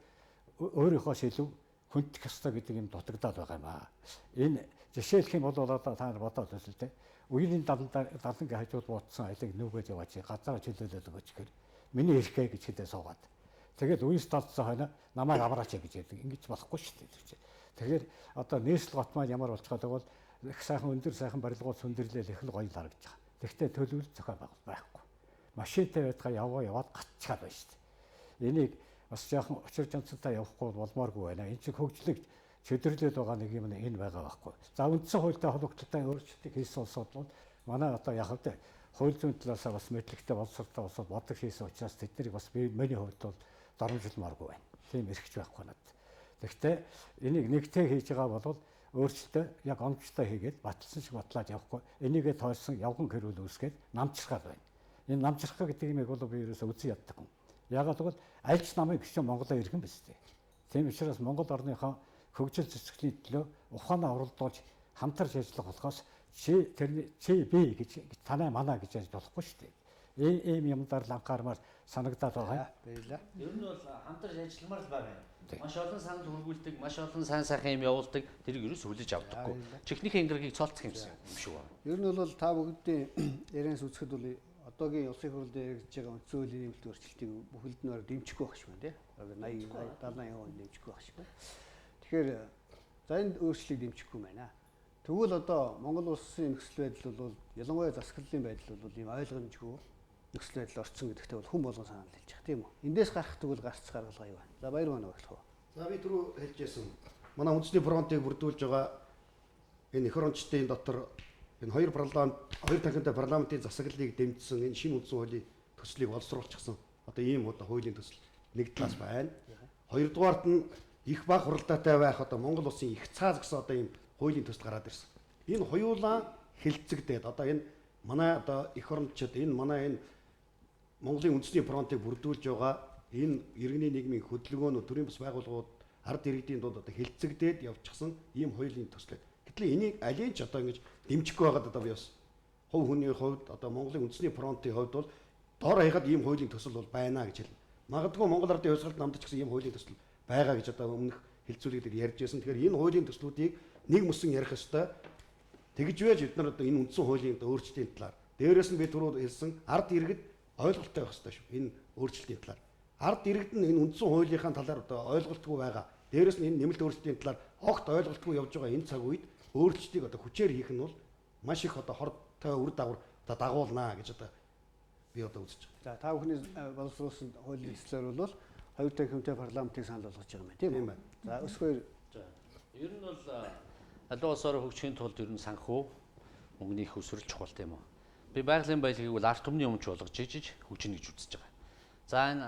өөрийнхөө илүү хүндэх ёстой гэдэг юм дутагдаад байгаа юм аа. Энэ жишээлх юм бол одоо та нар бодоод үзэл тэ. Үеийн далангийн хажууд буутсан айлыг нүгэд яваач газар чөлөөлөл өгөөч гэр. Миний эрхээ гэж хэлээ суугаад. Тэгээд үеэс талцсан хойно намайг авраач гэж ярьдаг. Ингэж болохгүй шүү дээ. Тэгэхээр одоо нийслэл гот маань ямар болж байгаа бол их сайхан өндөр сайхан барилгууд сүндэрлэл их л гоё харагдаж байгаа. Тэгвэл төлөвлөлт зохион байгуулалт байхгүй. Машинтай байдгаа яваад гатчихад байна шүү дээ. Энийг бас яахан учир жанцтай явахгүй болмооргүй байна. Энэ чинь хөгжлөг чөдөрлөд байгаа нэг юм энэ байгаа байхгүй. За үндсэн хуультай холбогдлолтой өөрчлөлтийг хийсэн улсууд бол манай одоо яг хэвээр хууль зүйн талаас бас мэдлэгтэй боловсролтой улсууд бодог хийсэн учраас тэднийг бас миний хувьд бол доромжилмааргүй байна. Тийм эрхч байхгүй надад. Тэгэхдээ энийг нэгтэй хийж байгаа бол өөрчлөлтөө яг оновчтой хийгээд баталсан шиг батлаад явахгүй. Энийгээ тойрсон явган хэрүүл үүсгээд намчрахад байна. Энэ намчрах гэдэг юм бол би ерөөсөө үзэн яддаг юм. Ягаад гэвэл аль ч намыг гişэн Монголоо иргэн биз дээ. Тийм учраас Монгол орныхоо хөгжил цэцгэлийн төлөө ухаанаа уралдуулж хамтарч ажиллах болохоос чи би гэж танай манаа гэж ярьж болохгүй шүү дээ. Ийм юмдаар л анхаармаар санагдаад байгаа. Баярлалаа. Ер нь бол хамтарч ажилламаар л байгаа юм. Маш олон санал хүргүүлдэг, маш олон сайн сайхан юм явуулдаг. Тэрийг ерөөс хүлээж авдаггүй. Чихнийхээ ингаргийг цолцох юмсан юм шүү. Ер нь бол та бүгдийн ярианаас үзэхэд бол одоогийн улсын хурлд яригдж байгаа үндсэн хуулийн нэмэлт өөрчлөлтийг бүхэлд нь дэмжихгүй байх шиг байна тий. 80-70% дэмжихгүй байх шиг байна. Тэгэхээр за энэ өөрчлөлийг дэмжихгүй байна. Тэгвэл одоо Монгол улсын нөхцөл байдал бол ялангуяа засаглалын байдал бол ийм ойлгомжгүй нөхцөл байдал орцсон гэдэгтээ бол хүн болгон санал хэлж байгаа тийм үү. Эндээс гарах тэгвэл гарц гаргалгаа юу байна. За баяр байна баглах уу. За би түрүү хэлжсэн. Манай үндэсний фронтыг бүрдүүлж байгаа энэ эх орончдын дотор энэ хоёр танхимтай парламентын засаглалыг дэмжсэн энэ шинэ үндсэн хуулийн төслийг боловсруулчихсан. Одоо ийм одоо хуулийн төсөл нэг талаас байна. Хоёрдугаарт нь их баг хуралдаатай байх одоо Монгол улсын их цааз гэсэн одоо ийм хуулийн төсөл гараад ирсэн. Энэ хоёулаа хэлцэгдээд одоо энэ манай одоо эх орончид энэ манай энэ Монголын үндэсний фронтыг бүрдүүлж байгаа энэ иргэний нийгмийн хөдөлгөөнүүд төрийн бас байгууллагууд ард иргэдийн дунд одоо хэлцэгдээд явчихсан ийм хуулийн төслүүд. Гэтэл энийг аль ч одоо ингэж дэмжихгүй байгаад одоо би бас хувь хүний хувьд одоо Монголын үндэсний фронтын хувьд бол дор хаягаад ийм хуулийн төсөл бол байна гэж хэлнэ. Магадгүй Монгол Ардын хувьсгалд намдч гэсэн ийм хуулийн төсөл байгаа гэж одоо өмнөх хэлцүүлэгдэр ярьж байсан. Тэгэхээр энэ хуулийн төслүүдийг нэг мөсөн ярих ёстой. Тэгж байж бид нар одоо энэ үндсэн хуулийн өөрчлөлтийн талаар дээрээс нь би түрүү хэлсэн ард иргэд ойлголттой байх хэрэгтэй шүү. Энэ өөрчлөлтийн талаар. Ард иргэд нь энэ үндсэн хуулийнхаа талаар одоо ойлголтгүй байгаа. Дээрээс нь энэ нэмэлт өөрчлөлтийн талаар огт ойлголтгүй явж байгаа энэ цаг үед өөрчлөлтийг одоо хүчээр хийх нь бол маш их одоо хортой үр дагавар одоо дагуулнаа гэж одоо би одоо үзэж байгаа. За та бүхний боловсруулсан хуулийн эслэр бол хоёр танхимтай парламентыг санал болгож байгаа юм тийм үү? За өсгөө. Ер нь бол аливаа улсаараа хөгжихийн тулд ер нь санхүү мөнгөний их өсвөр чухал тийм үү. Би байгалийн баялагийг бол ард түмний өмч болгож ижиж хөгжинэ гэж үзэж байгаа. За энэ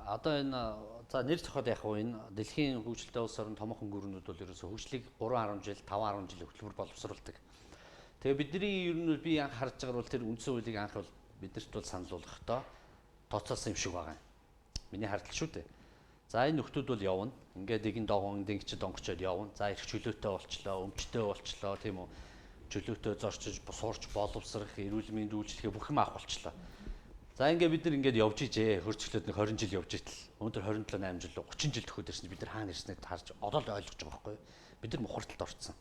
одоо энэ за нэр зохиол яг уу энэ дэлхийн хөгжилтэй улс орн томоохон гүрнүүд бол ерөөсөө хөгжлийг 3-10 жил 5-10 жил хөтөлбөр боловсруулдаг. Тэгээ бидний ер нь би анх харж байгаа бол тэр үндсэн хуулийг анх бол бидэрт бол санал болгохдоо тооцоолсон юм шиг байгаа юм. Миний хардл шүү дээ. За энэ нөхдүүд бол явна. Ингээд нэгэн догоон дэнгчд онгочоод явна. За их чөлөөтэй болчлоо, өмчтэй болчлоо тийм үү. Чөлөөтэй зорчиж, суурч боловсрох, эрүүл мэндийн үйлчлэгээ бүх юм авах болчлоо. За ингээд бид нар ингээд явж ижээ. Хөрчлөөд нэг 20 жил явж итэл. Өнөөдөр 27 8 жил 30 жил төхөд ирсэн. Бид нар хаана ирснээ харж одоо л ойлгож байгаа байхгүй юу? Бид нар мухарталд орсон.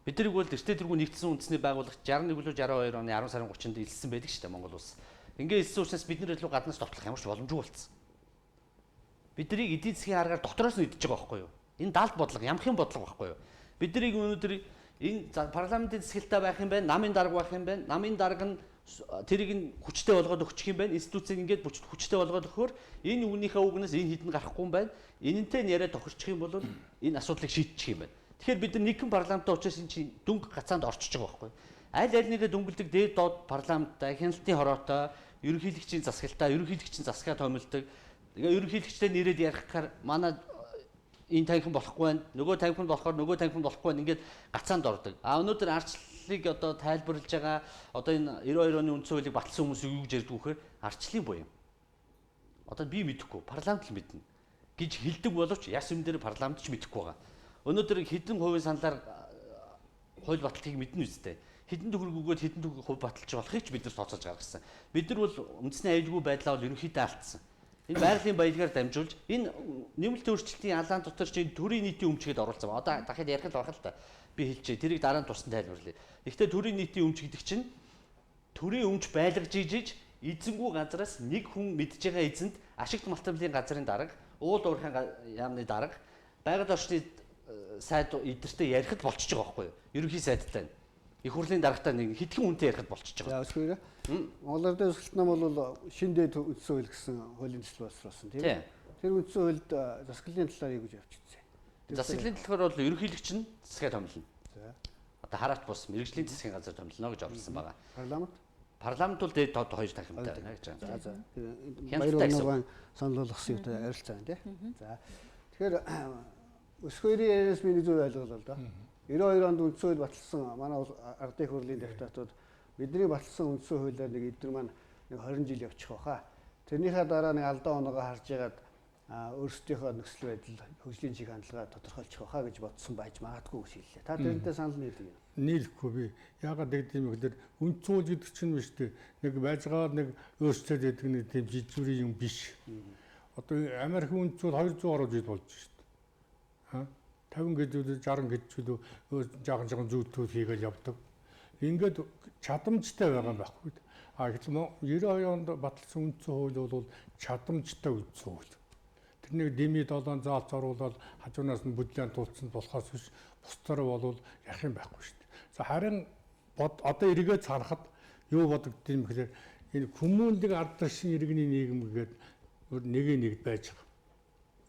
Биднийг бол эртний тэргүүн нэгдсэн үндэсний байгууллагт 61-62 оны 10 сарын 30-нд илсэн байдаг шүү дээ Монгол улс. Ингээд илсэн учраас бид нар илүү гаднаас товтлох ямар ч боломжгүй болсон. Биднийг эдийн засгийн аргаар дотроос нь идэж байгаа байхгүй юу? Энэ даалт бодлого, ямхын бодлого байхгүй юу? Биднийг өнөөдөр энэ парламентын засаглалтаа байх юм байна, намын дарга байх юм байна. Намын дарга нь тэрийг нь хүчтэй болгоод өгчих юм байна. Институцийг ингээд хүчтэй болгоод өгөхөөр энэ үүнийхээ үгнээс энэ хідэн гарахгүй юм байна. Энэнтэй яриа тохирчих юм бол энэ асуудлыг шийдчих юм байна. Тэгэхээр бид нар нэгэн парламентаа учраас энэ чинь дүнг гацаанд орчиж байгаа байхгүй юу? Аль аль нэрээ дүнгэлдэг дээд доод парламенттай, хяналтын хороотой, ерөнхийлөгчийн засаглалтаа, ерөнхийлөгчийн засгаа томилдог. Ерөнхийлөгчтэй нэрээд ярихаар манай энэ танхим болохгүй байна. Нөгөө танхим болохоор нөгөө танхим болохгүй байна. Ингээд гацаанд ордог. Өнөөдөр арчлалыг одоо тайлбарлаж байгаа одоо энэ 92 оны үндсэн хуулийг баталсан хүмүүс юу гэж ярьдаг вөхөр арчлалын буян. Одоо би мэдэхгүй, парламент л мэднэ гэж хэлдэг боловч яс юм дээр парламент ч мэдэхгүй байгаа. Өнөөдөр хэдэн хувийн саналаар хууль баталтыг мэднэ үстэй. Хэдэн төгрөг өгөөд хэдэн төгрөг хувь баталж болохыг ч бид нар тооцоолж гаргасан. Бид нар бол үндэсний аюулгүй байдлаа бол ерөнхийдөө алдсан. Энэ байгалийн баялагаар дамжуулж энэ нэмэлт өөрчлөлтийн алаан дотор чинь төрийн нийтийн өмчгээд оруулсан ба. Одоо дахиад ярих л байх л та. Би хэлчихье. Тэрийг дараа нь тусдан тайлбарлая. Гэхдээ төрийн нийтийн өмч гэдэг чинь төрийн өмч байлгаж ижиж эзэнгүй газраас нэг хүн мэдж байгаа эзэнд ашигт малтмлын газрын дарга, уул уурхайн яамны дарга, байгаль орчны сайд эдэртэй ярихд болчихж байгаа байхгүй юу? Ерөнхий сайдтай. Их хурлын даргатай нэг хэдхэн хүнтэй ярихд болчихж байгаа. Яаскүйрэ. Монголын өсөлт нам бол шиндээ үндсэн хууль гэсэн хуулийн төсөл боловсруулсан тийм үү? Тэр үндсэн хуульд засаглалын талаар юу гэж явчихсан. Засаглалын талаар бол ерөнхийлөгч нь засгаа томилно. За. Одоо хараач бус мэрэгжлийн засгийн газар томилно гэж оруулсан байгаа. Парламент? Парламент бол дээд доод хоёр танхимтай байна гэж байна. За. Баяр унагаан санал болгосон юм арилцаа байна тийм. За. Тэгэхээр өсгөөний яриас миний зөв ойлголоо л да. 92 онд үндсэн хууль баталсан манай ардын хурлын депутатууд бидний баталсан үндсэн хуулиар нэг эдгээр маань нэг 20 жил явчих واخа. Тэрнийхээ дараа нэг алдаа оноогоо харж ягаад өөрсдийнхөө нөхцөл байдал хөгжлийн чиг хандлага тодорхойлчих واخа гэж бодсон байж магадгүй гэж хэллээ. Та тэрнтэй санал нийлдэг юм. Нийлэхгүй би. Ягаад гэдэг юм гэхээр үндсэн хууль гэдэг чинь биш үү? Нэг байцаагаар нэг өөрчлөлт гэдэг нэг тийм жижигүүрийн юм биш. Одоо Америкийн үндсэн хууль 200 гаруй жил болж шүү дээ. 50 гэжүүд 60 гэжүүд жаахан зүйтлүүд хийгээл явдаг. Ингээд чадамжтай байгаа юм байхгүй. Гэтэл 92 онд баталсан үндсэн хууль бол чадамжтай үндсэн хууль. Тэрнийг дэмий 7 заалц оруулаад хажуунаас нь бүдлээн тулцсан болохоос биш бусдаараа бол ярих юм байхгүй шүү дээ. За харин одоо эргээд царахад юу бодогдсон юм гэхээр энэ хүмүүнлэг ард түмний иргэний нийгэм гэдэг нэг байж байгаа.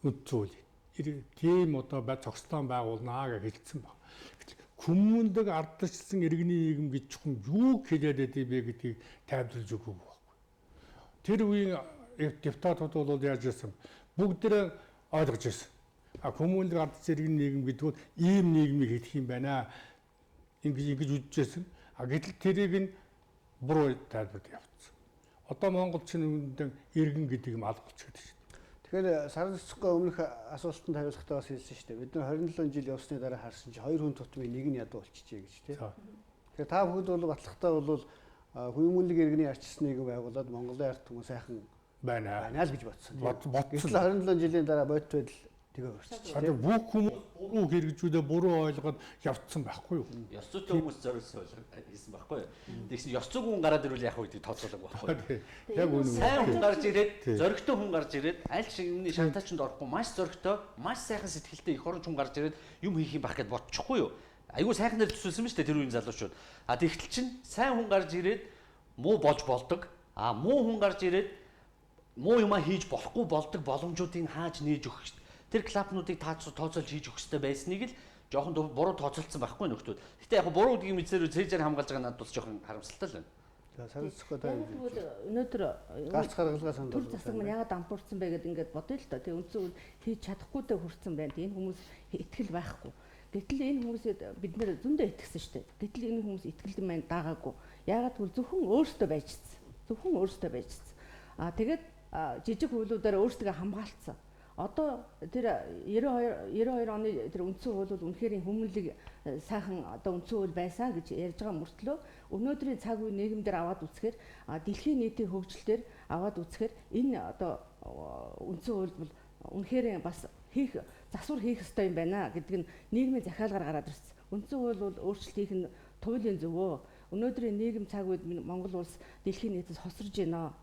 Үндсэн хууль. Тийм одоо зохистой байгуулнаа гэж хэлсэн баг. Хүмүүнлэг ардчилсан иргэний нийгэм гэж чухам юу хэлээд байдгийг бэ гэдгийг тайлбарлаж өгөх байхгүй. Тэр үеийн депутатууд бол яаж ирсэн бүгдээ ойлгож ирсэн. Хүмүүнлэг ардчилсан иргэний нийгэм гэдэг нь ийм нийгмийг хэлэх юм байна. Ингэж үзчихсэн. Гэтэл тэрийг нь буруу тайлбарлаж явуулсан. Одоо монголчин үндэн иргэн гэдэг юм алгуулчихдаг шүү. Тэгэхээр сар цэцгүй өмнөх асуултанд хариулахдаа бас хэлсэн шүү дээ. Бид нар 27 жил явсны дараа харсан чи хоёр хүн тутмын нэг нь ядуу болчихжээ гэж тийм. Тэгэхээр та бүхэд бол батлагтаа бол хүмүүнлэг иргэний арчилсан нийгэм байгуулад Монголын ард түмэн сайхан байна л гэж бодсон. Гэтэл 27 жилийн дараа бодит байдал Тэгээ өөрчилж. Одоо бүх хүмүүс буруу хэрэгжүүлээ буруу ойлгоод явцсан байхгүй юу? Ёс зүйтэй хүмүүс зориулсан хийсэн байхгүй юу? Тэгсэн ёс зүйн хүн гараад ирвэл яах вэ гэдэг тооцоолог байхгүй юу? Яг үнэн. Сайн хүн гарч ирээд, зоригтой хүн гарч ирээд, аль шигний шантаачнд орохгүй маш зоригтой, маш сайхан сэтгэлтэй эх оронч хүн гарч ирээд юм хийх юм байх гэд бодчихгүй юу? Айгуу сайхнаар төсөөлсөн мэт тэр үеийн залуучууд. А тэгтэл чинь сайн хүн гарч ирээд муу болж болдог. А муу хүн гарч ирээд муу юмаа хийж болохгүй болдог боломжуудыг хааж нээж өгөх шүү дээ. Тэр клапнуудыг тооцоолж хийж өгөх хэрэгтэй байсныг л жоохон буруу тооцоолцсон байхгүй нөхдүүд. Гэтэ яг буруу гэдгийг мэдсээр цээжээр хамгаалж байгаа надад бас жоохон харамсалтай л байна. За санацхгүй таа. Өнөөдөр галц гаргалгаа санд төр засаг маань яагаад дампуурсан бэ гэдээ ингээд бодъё л доо. Тэгээ үндсэн хийж чадахгүйдээ хүрсэн байна. Энэ хүмүүс итгэл байхгүй. Гэтэл энэ хүмүүсэд бид нэр зөндөө итгэсэн шүү дээ. Гэтэл энэ хүмүүс итгэлд маань даагаагүй. Яагаад гэвэл зөвхөн өөртөө байжсэн. Зөвхөн өөртөө байжсэн. Тэгээд жижиг хуулиудаар өөрсдөө хамгаалцсан. Одоо тэр 92 оны тэр үндсэн хууль бол үнэхээр хүмүүнлэг сайхан одоо үндсэн хууль байсан гэж ярьж байгаа мөртлөө өнөөдрийн цаг үе нийгэмдэр аваад үзэхээр дэлхийн нийтийн хөгжилтөөр аваад үзэхээр энэ одоо үндсэн хууль бол үнэхээр бас засвар хийх ёстой юм байна гэдэг нь нийгмийн захиалгаар гараад ирсэн. Үндсэн хууль бол өөрчлөлт хийх нь туйлын зөвөө. Өнөөдрийн нийгэм цаг үед Монгол улс дэлхийн нийтэд хосорж байна.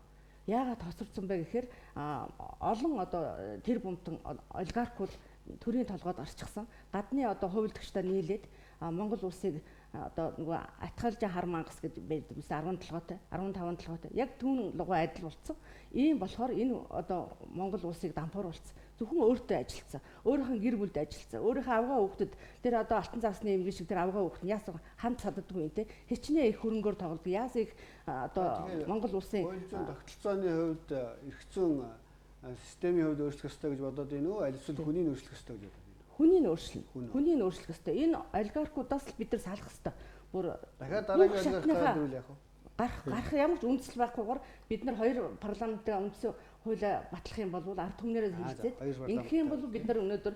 Яагаад тосорсон бэ гэхээр олон одоо тэр бумтан олигаркууд төрийн толгойд гарчихсан. Гадны одоо хувилдагчдаа нийлээд Монгол улсыг одоо нөгөө атгалжаа хар мангас гэж байдаг үс 17 толгойтой 15 толгойтой яг түүн лугуу адил болцсон. Ийм болохоор энэ одоо Монгол улсыг дампууруулсан. Зөвхөн өөртөө ажилласан. Өөрийнхөө гэр бүлд ажилласан. Өөрийнхөө авгаа хүүхдэд тэр одоо алтан цасны эмгэн шиг тэр авгаа хүүхд яасан хамт саддаггүй юм те. Хичнээн их хөрөнгөөр тоглодог. Яасан их одоо Монгол улсын хууль зүйн тогтолцооны хувьд эрх зүйн системийн хувьд өөрчлөх ёстой гэж бодоод байна уу? Аль эсвэл хүнийг өөрчлөх ёстой гэж бодоод байна уу? Хүнийг өөрчлөн. Хүнийг өөрчлөх ёстой. Энэ олигаркуудаас л бид нар салах ёстой. Бүр дахиад дараагийн олигарк гараад ирвэл яах вэ? Гарах ямар ч үндэслэл байхгүйгээр бид нар хоёр парламентын үндсэн хуулиа батлах юм бол ард түмнээрээ хэлцээд ингэх юм бол бид нар өнөөдөр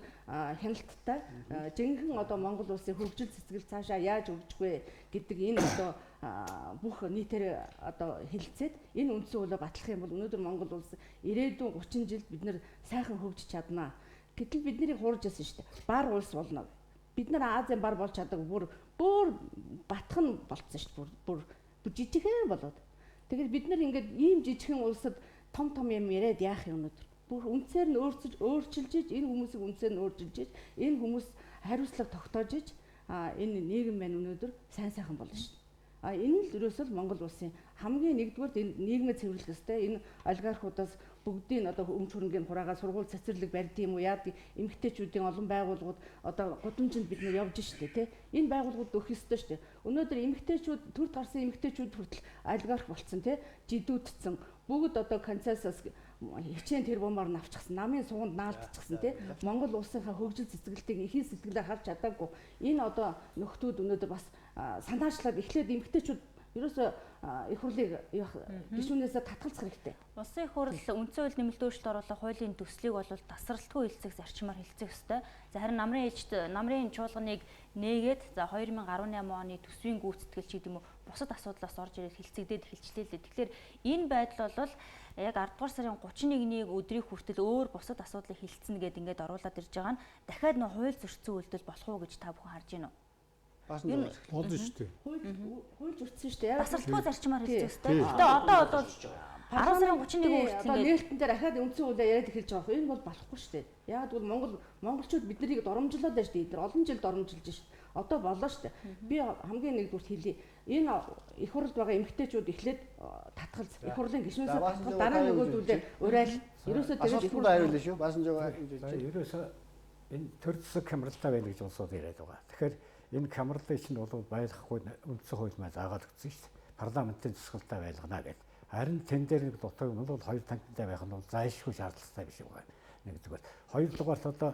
хяналттай жинхэнэ одоо Монгол улсын хөгжил цэцгэл цаашаа яаж өргөж вэ гэдэг энэ одоо бүх нийтээр одоо хэлцээд энэ үндсэн хуулиа батлах юм бол өнөөдөр Монгол улс ирээдүйн 30 жилд бид нар сайхан хөгжиж чаднаа. Гэтэл бид нарыг хуурж яасан шүү дээ. Бар улс болно. Бид нар Азийн бар болж чаддаг бүр батхан болцсон шүү дээ. Бүр жижигхэн болоод. Тэгэхээр бид нар ингээд ийм жижигхэн улсад том юм яриад яах юм өнөөдөр. Бүх үндсээр нь өөрчилж иж энэ хүмүүсийг үндсээр нь өөрчилж иж энэ хүмүүс хариуцлага тогтоож иж энэ нийгэм маань өнөөдөр сайхан болно шүү дээ. Энэ л ерөөсөө Монгол улсын хамгийн нэгдүгээр энэ нийгмээ цэвэрлэх ёстой. Энэ олигархуудаас бүгдийн одоо өмч хөрөнгийн хураагаа сургууль цэцэрлэг барьд юм уу яадаг эмэгтэйчүүдийн олон байгууллагууд одоо гудамжинд бид нар явж штэ тий. Энэ байгууллагууд өгөх ёстой штэ. Өнөөдөр эмэгтэйчүүд төр гарсан эмэгтэйчүүд хүртэл олигарх болцсон тий. Жидүүдцэн бүгд одоо консенсус хичээн тэр бомоор навчсан намын суунд наалдчихсан тий. Монгол улсынхаа хөгжил цэцгэлтийг ихийн сэтгэлээр харж чадаагүй. Энэ одоо нөхдүүд өнөөдөр бас санаачлаад эхлээд эмэгтэйчүүд ерөөсөө их хурлыг гишүүнээсээ татгалзах хэрэгтэй. Улсын их хурл үндсэн хууль нэмэлт өөрчлөлт оруулах хуулийн төслийг бол тасралтгүй хэлцэх зарчмаар хэлцэх ёстой. За харин намрын чуулганыг нээгээд за 2018 оны төсвийн гүйцэтгэл ч гэдэг юм уу бусад асуудлаас орж ирээд хэлцэгдээд эхэлчлээ л дээ. Тэгэхээр энэ байдал бол яг 10 дугаар сарын 31-ний өдрийг хүртэл өөр бусад асуудлыг хэлцэнэ гэдээ ингээд оруулаад ирж байгаа нь дахиад нөө хууль зөрчсөн үйлдэл болох уу гэж та бүхэн харж байна уу? Болно шүү дээ. Хууль зөрчсөн шүү дээ. Тасралтгүй зарчмаар хэлцэх ёстой. Гэтэ одоо бол 10 сарын 31-ний хүртэл ингээд нээлтэн дээр ахаад үндсэн хуулиар яриад эхэлж байгаа. Энэ бол болохгүй шүү дээ. Яг бол монголчууд бид нарыг доромжлоод байна шүү дээ. Эдгээр олон жил доромжилж шүү дээ. Одоо болоо шүү дээ. Би хамгийн нэгдүгürt хэлье. Энэ их хурлд байгаа эмэгтэйчүүд эхлээд татгалз. Их хурлын гишүүнээс татгал дараа нөгөөдүүлээ уриал. Ерөөсөө тэгээд их хурл аюул шүү. Баасан жоо ерөөсөө энэ төр засаг хямралтай байна гэж улсууд яриад байгаа. Тэгэхээр энэ хямралыг чинь бол байлгахгүй үндсэн хууль маань заагаад өгсөн шүү дээ. Парламентын засгалтай байлгана гэдэг. Харин тэн дээр нэг дутаг нь бол хоёр танхимтай байх нь бол зайлшгүй шаардлагатай биш юм байна. Нэгдүгээр. Хоёрдугаарт одоо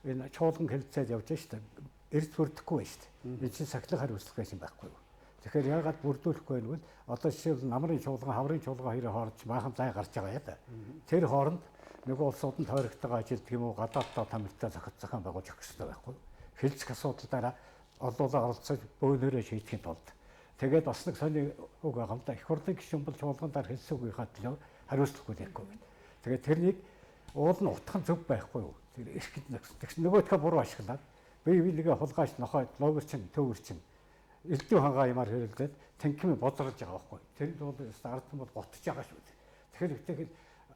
энэ чуулган хэлцээд явж шүү дээ. Эрс бүрдэхгүй байна шүү дээ. Энэ чинь сахилах хариуцлага байсан байхгүй юу? Тэгэхээр яагаад бүрдүүлэхгүй вэ гэвэл одоо жишээл намрын чуулган, хаврын чуулган хоёрын хооронд баахан зай гарч байгаа яа да. Тэр хооронд нөгөө улсуудад тойрогтойгоо ажилтдаг юм уу гадаадтай тамиртай зохион байгуулж өгөх хэрэгтэй байхгүй юу? Хэлцэх асуудалдаараа олуулаа оролцож бөөнөрөө шийдэхин тулд тэгээд бас нэг сони үг байгаа юм да. Их хурлын гишүүн бол чуулгандаар хэлсэн үгийнхаа төлөө хариуцлагагүй байхгүй. Тэгээд тэрнийг уул нь утгах нь зөв байхгүй юу? тэгсэн нөгөөдхөө буруу ашиглаад бие биенийгээ хулгайч нохойд логерчин төвөрчин элдв хангаа юмар хэрэлдээд танхим бодролж байгаа байхгүй. Тэр нь бол ард түмэн бол готж байгаа шүү дээ. Тэгэхээр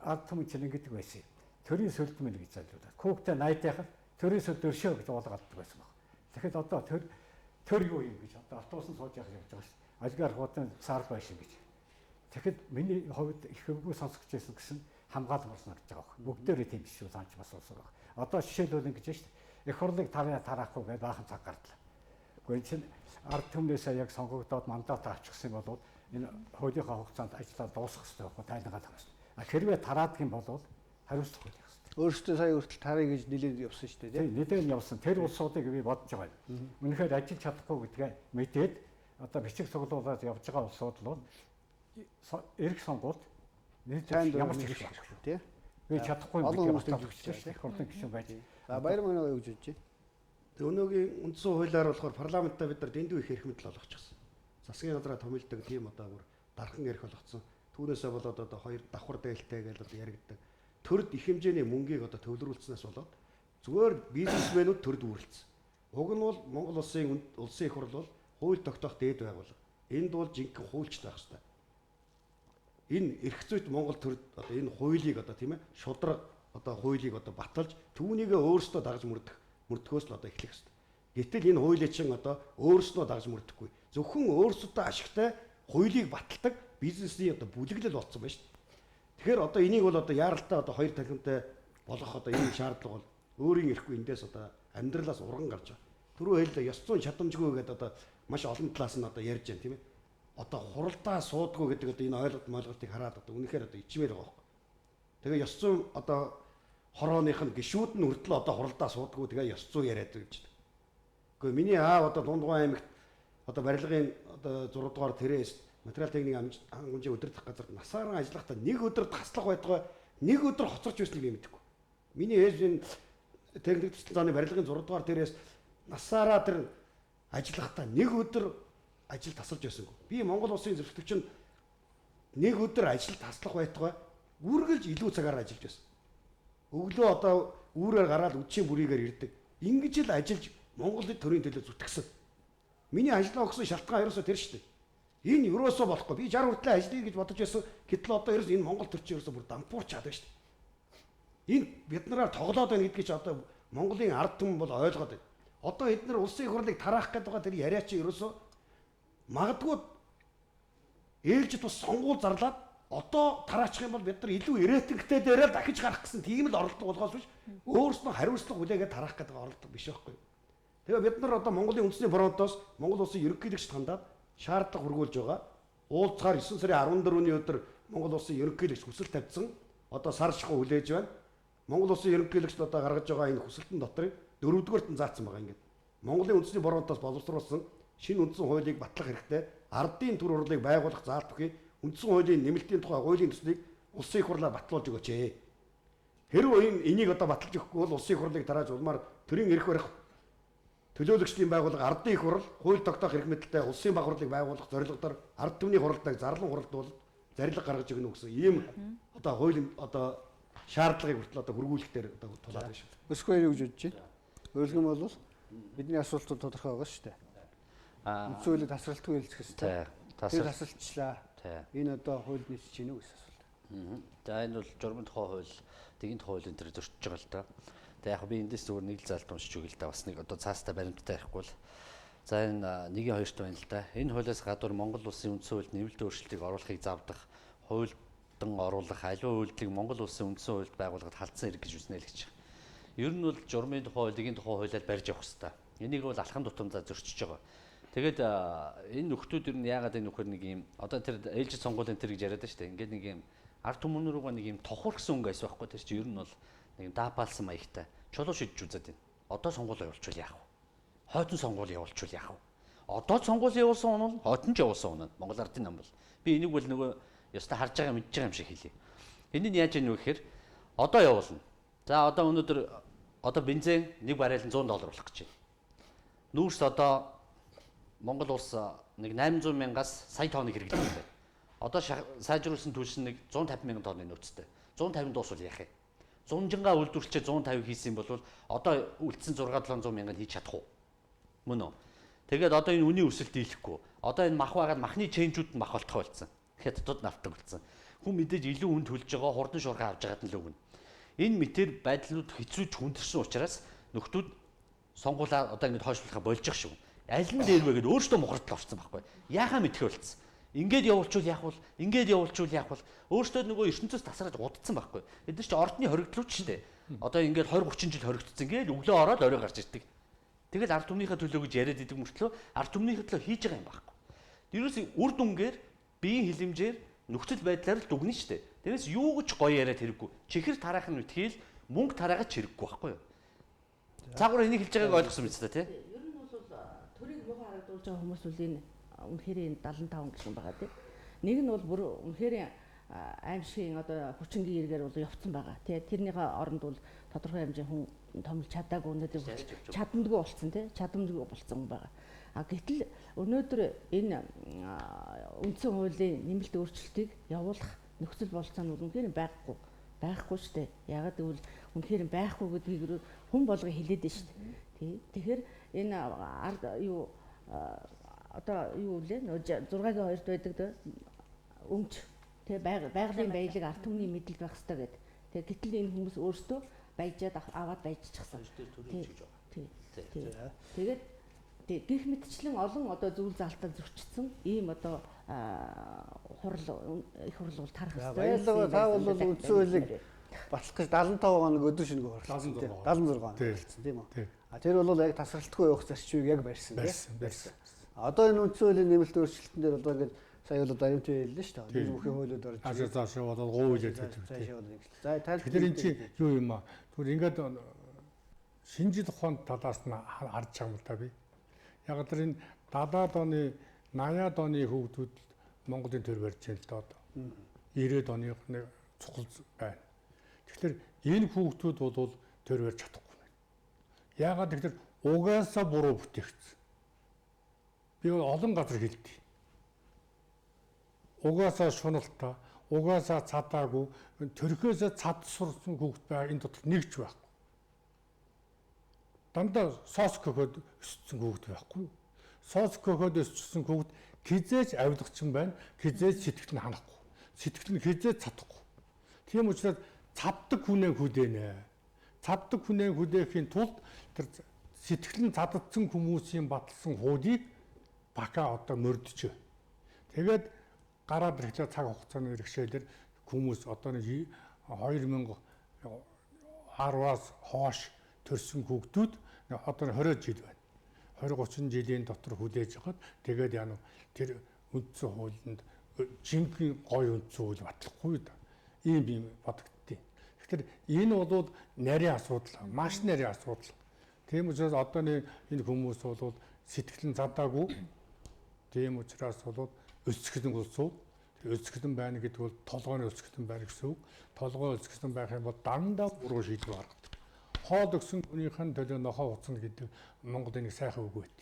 ард түмэн чинь ингэдэг байсан юм. Төрийн сүлд мэн гэж залуулаад. Хүүхдээ 80 яхад төрийн сүлд өршөө гэж уулгадаг байсан баг. Тэгэхэд одоо төр юу юм гэж одоо автобусан сууж явж байгаа шүү. Олигархуудын цаар байшин гэж. Тэгэхэд миний хувьд их өвгөө сонсгож байсан гэсэн хамгаалал болсон гэж байгаа байхгүй. Бүгдээрээ тийм биш шүү санаж бас болсон байгаа. Одоо жишээлбэл ингэж шүү дээ. Их хурлыг тараахгүй гэж баахан цаг гардлаа. Гэхдээ чинь ард түмнээсээ яг сонгогдоод мандат авчихсан бол энэ хуулийнхаа хугацаанд ажиллаа дуусгах хэрэгтэй байхгүй тайлгаал хамаас. Хэрвээ тараадаг юм бол хариуцлах байх хэрэгтэй. Өөрөөсөө сая хүртэл тарыг гэж нэлээд явсан шүү дээ. Тийм нэлээд явсан. Тэр улсуудыг би бодож байгаа юм. Үнэхээр ажиллаж чадахгүй гэдгээ мэдээд одоо бичиг цуглуулаад явж байгаа улсууд бол эрх сонгуульд нийт ямар ч хэрэг шүү дээ. Би чадахгүй юм гэж бодож байна шүү дээ. Хурлын гишүүн байж. За баяр мэнэ юу гэж бодож байна? Тэг өнөөгийн үндсэн хуулиар болохоор парламентаа бид нар дэндүү их эрх мэдэл олгочихсон. Засгийн газраа томилдог тийм одоо бүр дархан эрх олгоцсон. Түүнээсээ болоод одоо хоёр давхар дээлтэй гэж одоо яригддаг. Төрд их хэмжээний мөнгийг одоо төвлөрүүлснээс болоод зүгээр бизнесмэнүүд төрд үүрлцсэн. Уг нь бол Монгол улсын их хурл бол хууль тогтоох дээд байгууллага. Энд бол жинхэнэ хуульч байх хэрэгтэй. Энэ эрх зүйт Монгол төрд одоо энэ хуулийг одоо тийм ээ шудраг одоо хуулийг одоо баталж түүнийгээ өөрсдөө дагаж мөрдөхөөс л одоо эхлэх хэрэгтэй. Гэтэл энэ хуулийн чин одоо өөрсдөө дагаж мөрдөхгүй. Зөвхөн өөрсдөө ашигтай хуулийг баталдаг бизнесний одоо бүлэглэл болсон байна шүү дээ. Тэгэхээр одоо энийг бол одоо яаралтай одоо хоёр танхимтай болох одоо энэ шаардлага бол өөрийн эрэхгүй эндээс одоо амьдралаас урган гарч байгаа. Түрүү хэллээ ёс зүйн чадамжгүй гэдэг одоо маш олон талаас нь одоо ярьж байна тийм ээ. Одоо хуралдаа суудгүй гэдэг одоо энэ ойлголтыг хараад одоо үнэхээр одоо ичмээр байгаа байхгүй. Тэгээ ёс зүйн одоо хорооных нь гişүүд нь хүртэл одоо хуралдаа суудгүй тэгээ ёс зүй яриад гэж байна. Гэхдээ миний аав одоо Дундгуй аймагт одоо барилгын одоо 6 дугаар тэрээс материал техникийн хангамжийн удирдах газар насаараа ажиллахдаа нэг өдөр таслах байдгаа нэг өдөр хоцорч байсныг би мэдэхгүй. Миний ээж энэ техник төсөл зааны барилгын 6 дугаар тэрээс насаараа тэр ажиллахдаа нэг өдөр ажил тасалж байсангүй. Би Монгол улсын зөвлөлтөгч нь нэг өдөр ажил таслах байтугай үргэлж илүү цагаар ажиллаж байсан. Өглөө одоо үүрээр гараад үдшийн бүрийгээр ирдэг. Ингэж л ажиллаж Монгол төрийн төлөө зүтгэсэн. Миний ажиллаа өгсөн шалтгаан ерөөсөө тэр шүү дээ. Энэ ерөөсөө болохгүй. Би 60 хүртэл ажиллая гэж бодож байсан. Гэтэл одоо ерөөс энэ Монгол төрчин ерөөсөө бүр дампуурч чаддаг шүү дээ. Энэ бид нараар тоглоод байна гэдгийг чи одоо Монголын ард түмэн бол ойлгоод байна. Одоо эдгээр улсын их хурлыг тараах гэдэг байгаа тэр яриа чи ерөөсөө магадгүй ээлжид бас сонгуул зарлаад одоо тараачих юм бол бид нар илүү ирээтэнгтэй дээрээ дахиж гарах гэсэн тийм л оролдого болгоос биш өөрснөө хариуцлага хүлээгээд тараах гэдэг оролдого биш байхгүй. Тэгээ бид нар одоо Монголын үндэсний фронтоос Монгол улсын ерөнхийлөгчд хандаад шаардлага хүргүүлж байгаа. Уулзгаар 9 сарын 14-ний өдөр Монгол улсын ерөнхийлөгч хүсэл тавьсан. Одоо сар шихуу хүлээж байна. Монгол улсын ерөнхийлөгчд одоо гаргаж байгаа энэ хүсэлтэн дотрыг 4-р нь заасан байгаа ингээд. Монголын үндэсний фронтоос боловсруулсан шинэ үндсэн хуулийг батлах хэрэгтэй. Ардын төр хурлыг байгуулах заалт бүхий үндсэн хуулийн нэмэлтийн тухай хуулийн төслийг улсын их хурлаар батлуулж өгөөч. Хэрвээ энийг одоо баталж өгөхгүй бол улсын их хурлыг тарааж улмаар төрийн эрх барих төлөөлөгчдийн байгууллага ардын их хурл хууль тогтоох эрх мэдэлтэй улсын баг хурлыг байгуулах зорилгоор ард түмний хуралдааг зарлан хуралд бол зарилга гаргаж өгнө гэсэн ийм одоо хуулийн одоо шаардлагыг хүртэл одоо хөргүүлэх дээр одоо тулаад байна шүү. Өсгөө юу гэж бодож байна? Өөрөлдөн бол бидний асуултууд тодорхой байгаа шүү дээ. Үндсэн хуулийг тасралтгүй хэлцэх хэрэгтэй. Тэр тасалчлаа. Энэ одоо хууль нийс чинь үү гэсэн асуулт. За энэ бол журмын тухай хууль, дэгийн тухай хуулийн дээр зөрчиж байгаа л да. Тэгээ яг би эндээс зүгээр нэг л залт уншиж өгье л да. Бас нэг одоо цаастай баримттай ярихгүй л. За энэ нэгийн хоёрт байна л да. Энэ хуулиас гадуур Монгол улсын үндсэн хуульд нэмэлт өөрчлөлтийг оруулахыг заавдах хуульдан оруулах аливаа үйлдэлийг Монгол улсын үндсэн хуульд байгууллагад халдсан хэрэг гэж үзнэ л гэж. Ер нь бол журмын тухай хууль, дэгийн тухай хуулиар барьж явах хэрэгтэй. Энийг бол алхам тутамдаа зөрчиж байгаа. Тэгээд энэ нөхдүүд ер нь яагаад энэ нөхөр нэг юм одоо тэр ээлжид сонгуулийн тэр гэж яриад байна шүү дээ. Ингээд нэг юм ард түмэн рүүгээ нэг юм тохур гэсэн үг айс байхгүй. Тэр чинь ер нь бол нэг юм даапаалсан маягтай чулуу шидэж үзээд байна. Одоо сонгуул явуулчвал яах вэ? Хойдон сонгуул явуулчвал яах вэ? Одоо сонгуул явуулсан хүн бол хойдон ч явуулсан хүн. Монгол ардын нам бол. Би энийг бол нөгөө ёстой харж байгаа мэдж байгаа юм шиг хэлье. Энийг яаж яах вэ гэхээр одоо явуулна. За одоо өнөөдөр одоо бензин нэг баррел нь $100 болох гэж байна. Нүүрс одоо Монгол улс нэг 800 мянгаас сая тоног хэрэглэж байна. Одоо сайжруулсан түлшин нэг 150 мянган тонны нөөцтэй. 150 дуусвал яах юм? 100-жингаа үйлдвэрлэлчээ 150 хийсэн бол одоо үлдсэн 6-700 мянган хийж чадах уу? Мөн үү? Тэгээд одоо энэ үнийн өсөлт дийлэхгүй. Одоо энэ мах байгаад махны чейнжүүд мах болтгоо болсон. Хятадууд нафтаг болсон. Хүн мэдээж илүү үн төлж байгаа хурдан шуурхай авч байгаад нь л өгнө. Энэ мэтэр байдлууд хэцүүж хүндэрсэн учраас нөхдүүд сонгуулаа одоо ингэж хойшлуулахаа болж байгаа шүү. Аль нь дээр вэ гэдээ өөрөөсөө мухардтал орсон байхгүй. Яахаа мэдхээ болцсон. Ингээд явуулчвал яах вэ? Ингээд явуулчвал яах вэ? Өөрөөсөө нөгөө ертөнцөөс тасараад удацсан байхгүй. Эдгээр чи ордны хоригдлууд ч шүү дээ. Одоо ингээд 20-30 жил хоригдсон. Ингээд өглөө ороод орой гарч ирдэг. Тэгэл ард түмнийхээ төлөө гэж яриад идэг мөртлөө ард түмнийхээ төлөө хийж байгаа юм байхгүй. Тэрээс үр дүнгээр биеийн хилэмжээр нөхцөл байдлаар л дүгнэн шүү дээ. Тэрээс юу гэж гоё яриад хэрэггүй. Чихэр тараах нь үтгээл мөнгө тараагаад хэрэггүй байхгүй юу? Цаагаараа энийг хэлж байгааг ойлгосон биз дээ тий? Ер нь бол төрийг муухай харагдуулж байгаа хүмүүс үл энэ үнэхээр энэ 75 гишүүн байгаа тий. Нэг нь бол бүр үнэхээр аимшигын одоо хүчингийн эргээр бол явцсан байгаа тий. Тэрнийхээ оронд бол тодорхой хэмжээ хүн томлж чадаагүй өнөөдөр чадамдгүй болсон тий. Чадамдгүй болсон байгаа. Гэтэл өнөөдөр энэ үндсэн хуулийн нэмэлт өөрчлөлтийг явуулах нөхцөл болцоо нь үнэхээр байхгүй шүү дээ. Ягаад гэвэл үнэхээр байхгүй гэдгийг хүн болго хэлээд байна шүү дээ. Тий. Тэгэхээр энэ юу одоо юу вэ? 6-гийн 2-т байдаг дөө өмч тий байгалийн баялаг ард түмний мэдэл байх хэрэгтэй гэдэг. Тэгээ гэтэл энэ хүмүүс өөрсдөө баяжаад аваад баяжчихсан. Тий. Тэгээд гих мэтчлэн олон одоо зүйл залтад зөрчсөн ийм одоо их хурл бол тарах хэрэгтэй. Баярлалаа. Та бол үндсэн хуулийг батлах гэж 75 хоног өдөр шингөө оролцсон. 76 хоног оролцсон тийм үү? Тэр бол яг тасралтгүй явах зарчмыг яг барьсан тийм. Одоо энэ үндсэн хуулийн нэмэлт өөрчлөлтөн дээр одоо ингээд сая бол аюулт хэллээ шүү дээ. Бүх хуулиуд орж Ашиг заашаа болоод гуйлээд байдаг. За тэгэхээр эн чинь юу юм аа? Тэгвэл ингээд шинжил ухааны талаас нь харж байгаа юм л да би. Яг л энэ 70-аад оны 80-аад оны хүүхдүүд Монголын төр барьж байна л да одоо. 90-аад оны цугал байна. Тэгэхээр энэ хүүхдүүд бол төр барьж чадахгүй байна. Яагаад тэгэхээр угаасаа буруу бүтээгдсэн. Би олон газар хэлдэг. Угаасаа шуналтай, угаасаа цадаагүй, төрхөөсөө цад сурсан хүүхд байгаа энэ дотор нэг ч байхгүй. Дандаа соос көхөд өссөн хүүхд байхгүй. Соос көхөд өссөн хүүхд хизээж авилгач юм байна, хизээж сэтгэл нь ханахгүй. Сэтгэл нь хизээж цадахгүй. Тийм учраас цаддаг хүнээ хүлээнэ. Цаддаг хүнээ хүлээхийн тулд тэр сэтгэл нь цаддсан хүмүүсийн баталсан хуудийг бака одоо мөрдөж. Тэгээд гараад ирэхдээ цаг хугацааны иргэшээлэр хүмүүс одоо нэг 2010-аас хойш төрсэн хүүхдүүд одоо 20 жил байна. 20-30 жилийн дотор хүлээж аваад тэгээд яа тэр үндсэн хуулинд жинхэнэ гой үндсэн хууль батлахгүй да. Ийм бодогдтыг. Тэгэхээр энэ бол нарийн асуудал, маш нарийн асуудал. Тийм учраас одоо энэ хүмүүс бол сэтгэл нь задаагүй. Тийм учраас бол өсгөлн улсууд өсгөлн байна гэдэг бол толгойн өсгөлн байна гэсэн үг. Толгой өсгөлн байх юм бол дандаа буруу шийдвэр гаргадаг. Хоол өгсөн хүнийхэн төлөө нохоо уцна гэдэг Монголын нэг сайхан үг байт.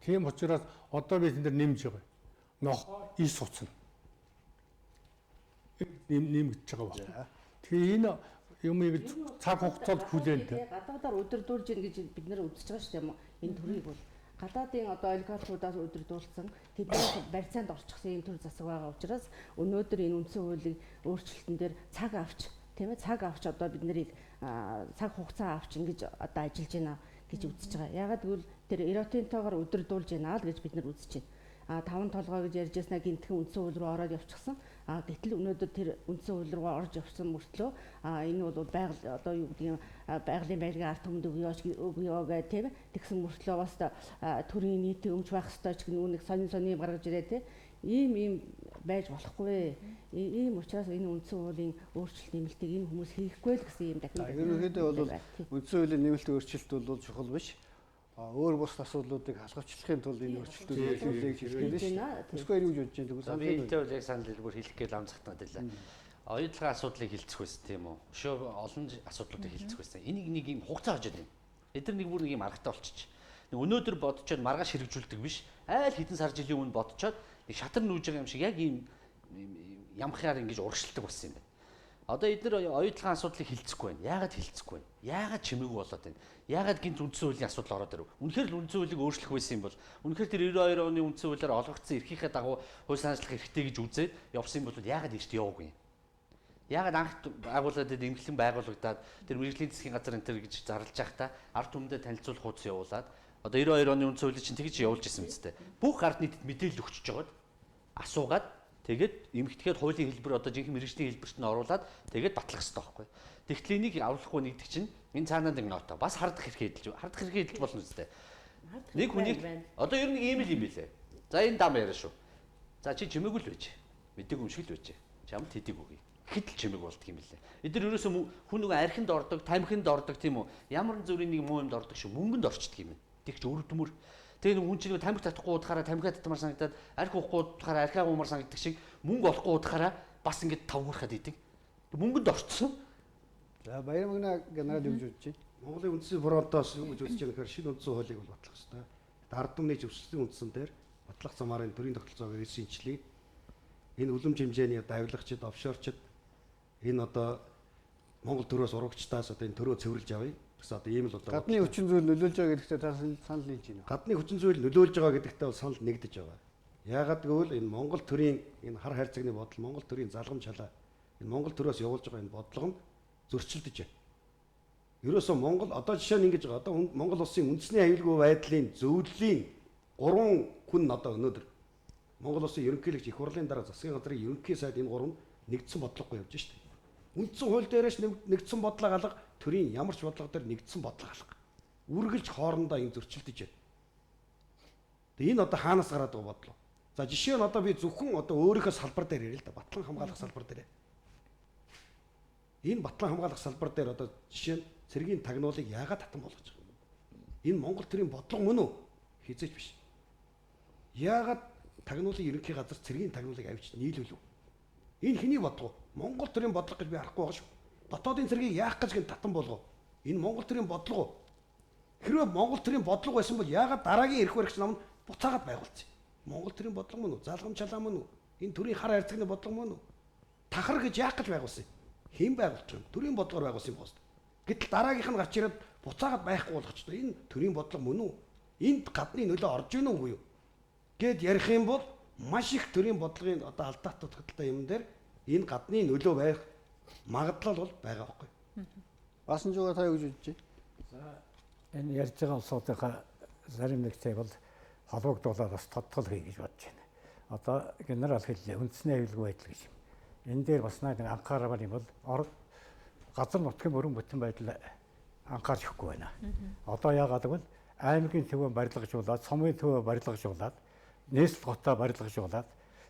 Тийм учраас одоо би тэнд нэмж байгаа. Нохоо ис уцна. Нэмэгдэж байгаа байна. Тэгэхээр энэ юмыг цаг хугацаанд хүлээнтэй. Гадаадаар удирдуулж ийн гэж бид нэр үзэж байгаа шүү дээ. Энэ төрийг бол гадаадын одоо олигархуудаас удирдуулсан тэдний барьцаанд орчихсон ийм төр засаг байгаа учраас өнөөдөр энэ үндсэн хуулийг өөрчлөлтөн дээр цаг авч тийм ээ цаг авч одоо бид нарыг цаг хугацаа авч ингэж одоо ажиллаж байна гэж үзэж байгаа. Ягаад гэвэл тэр эротентойгоор удирдуулж байна л гэж бид нар үзэж байна. 5 толгой гэж ярьж яснаа гинтхэн үндсэн хууль руу ороод явчихсан. Гэтэл өнөөдөр тэр үндсэн хууль руу орж явсан мөртлөө энэ бол байгаль одоо юу гэдэг юм байгалийн байлгийн ард түмэнд өгөө гэх тийм тэгсэн мөртлөө бас төрийн нийтийн өмч байх ёстой ч гэх нэг сонин юм гаргаж ирээ тийм ийм байж болохгүй. Ийм учраас энэ үндсэн хуулийн өөрчлөлт нэмэлтийг энэ хүмүүс хийхгүй л гэсэн юм дахин. Ерөнхийдөө бол үндсэн хуулийн нэмэлт өөрчлөлт бол чухал биш. Өөр бус асуудлуудыг халахчлахын тулд энэ өөрчлөлтүүдийг хийх хэрэгтэй. Тэсгээр юу гэж бодож байна? Би энэтэй бол яг санал хэлбэр хэлэх гээд амцхтаад байлаа. Оюутлогын асуудлыг хилцэх байсан тийм үү? Өшөө олон асуудлуудыг хилцэх байсан. Энийг нэг юм хугацаа хожоод байна. Эдгээр нэг бүр нэг юм аргатай болчих. Өнөөдөр бодцоод маргааш хэрэгжүүлдэг биш. Айл хэдэн сар жилийн өмнө бодцоод нэг шатар нүүж байгаа юм шиг яг ийм ямхаар ингэж урагшилдаг болсон юм байна. Одоо эдгээр оюутлын асуудлыг хилцэхгүй байна. Яагаад хилцэхгүй байна? Яагаад чимээгүй болоод байна? Яагаад гинт үндсэн хуулийн асуудал ороод ирв? Үнэхээр л үндсэн хуулийг өөрчлөх байсан юм бол үнэхээр тэр 92 оны үндсэн хуулиар олгогдсон эрхийнхээ дагуу хууль санаачлах хэрэгтэй гэж үзээд явсан юм бол яагаад эрт яваагүй юм? Яагаад анх байгууллагад эмхлэн байгуулагдаад тэр мэрэгжлийн засгийн газар энэ төр гэж зарлж байхдаа ард түмэндээ танилцуулах хуудас явуулаад одоо 92 оны үндсэн хуулийг чинь тэгж явуулж ирсэн мэт. Бүх ард нийтэд мэдээлэл өгч жагаад асуугаад тэгээд эмхтгэхэд хуулийн хэлбэр одоо жинхэнэ мэрэгжлийн хэлбэрт нь оруулаад тэгээд батлах хэрэгтэй байхгүй. Тэгтэл энийг аврахгүй нэгдэг чинь энэ цаанаа нэг ноото бас хардах хэрэгтэй хэдэлж болно үстэй. Нэг хүнийг одоо ер нь ийм л юм билээ. За энэ дам яриа шүү. За чи чимээгүй л байж. Мэдээг юм шиг л байж. Чамд хэдийг өгье. Хэд л чимээг болдго юм бэлээ. Эдгээр ерөөсөө хүн нөгөө архинд ордог, тамхинд ордог тийм үү? Ямар зүрийн нэг муу юмд ордог шүү. Мөнгөнд орчдөг юм. Тэгч өрөвдмөр. Тэгээ хүн чинь тамхи татахгүй удахаараа тамхи татмаар санагдаад архи уухгүй удахаараа архиа уумар санагддаг шиг мөнгө олохгүй удахаараа бас ингэж тавхархаад идэг. Мөнгөнд орцсон. За Баярмагна генерал юу гэж бодож байна? Монголын үндсийн фронтоос юу гэж үзэж байгаа гэхээр шинэ үндсэн хуулийг бол батлах хэрэгтэй. Ард түмний зөвшөөрлийн үндсэн дээр батлах замаар төрийн тогтолцоог эсэнчлээ. Энэ үлэмж хэмжээний авиалагчид, офшорчид энэ одоо Монгол төрөөс урагчдаас одоо энэ төрөө цэвэрлж авъя. Гэсэн одоо ийм л одоо гадны хүчин зүйл нөлөөлж байгаа гэдэгтээ та санал нийлж байна. Гадны хүчин зүйл нөлөөлж байгаа гэдэгтээ бол санал нэгдэж байгаа. Яагаад гэвэл энэ Монгол төрийн энэ хар хайрцагны бодол, Монгол төрийн залгамж халаа энэ Монгол төрөөс явуулж байгаа энэ бодлого нь зөрчилдөж байна. Ерөөсөө Монгол одоо жишээ нь ингэж байгаа. Одоо Монгол улсын үндэсний аюулгүй байдлын зөвлөлийн 3 хүн одоо өнөөдөр Монгол улсын ерөнхийлөгч их хурлын дараа засгийн газрын ерөнхий сайд энэ 3 нэгдсэн бодлогогүй явж штэ. Үндсэн хууль дээрээс нэгдсэн бодлого алга, төрийн ямар ч бодлого дээр нэгдсэн бодлого алга. Үргэлж хоорондоо юм зөрчилдөж байна. Тэгээ энэ одоо хаанаас гараад байгаа бодлоо. За жишээ нь одоо би зөвхөн одоо өөрийнхөө салбар дээр ярил л да. Батлан хамгаалах салбар дээр. Энэ батлан хамгаалах салбар дээр одоо жишээ нь цэргийн тагнуулыг яагаад татан болгож байгаа юм? Энэ Монгол төрийн бодлого мөн үү? Хизээч биш. Яагаад тагнуулын ерөнхий газар цэргийн тагнуулыг авчиж нийлүүлв? Энэ хэний бодлого? Монгол төрийн бодлого гэж би харахгүй байгаа шүү. Дотоодын цэргийг яах гэж гэн татан болгов? Энэ Монгол төрийн бодлого. Хэрвээ Монгол төрийн бодлого байсан бол яагаад дараагийн эрх баригч нам нь буцаагаад байгуулсан? Монгол төрийн бодлого мөн үү? Залгамж чалаа мөн үү? Энэ төрийн хар хайрцагны бодлого мөн үү? Тахар гэж яах гэж байгуулсан? Хэн байгуулж байгаа юм? Төрийн бодлогоор байгуулсан юм байна. Гэтэл дараагийнх нь гарч ирээд буцаагаад байхгүй болгочихдоо. Энэ төрийн бодлого мөн үү? Энд гадны нөлөө орж ийн үгүй юу? Гэд ярих юм бол маш их төрийн бодлогын одоо алдаатай тогтолтой юм дээр энэ гадны нөлөө байх магадлал бол байгаа байхгүй. Баасан жугаа та юу гэж бодож байна? За энэ ярьж байгаа улсуудынхаа зарим нэгтэй бол холбогдуулаад бас тодтол хий гэж бодож байна. Одоо генерал хэллээ үндэсний аюулгүй байдал гэж юм. Энэ дээр бас нэг анхаарал юм бол газар нутгийн мөрөн бүтэн байдал анхаарч өгөхгүй байна. Одоо яагаад гэвэл аймгийн төвөө барилгажуулаад, сумын төвөө барилгажуулаад, нийслэл готоо барилгажуулаад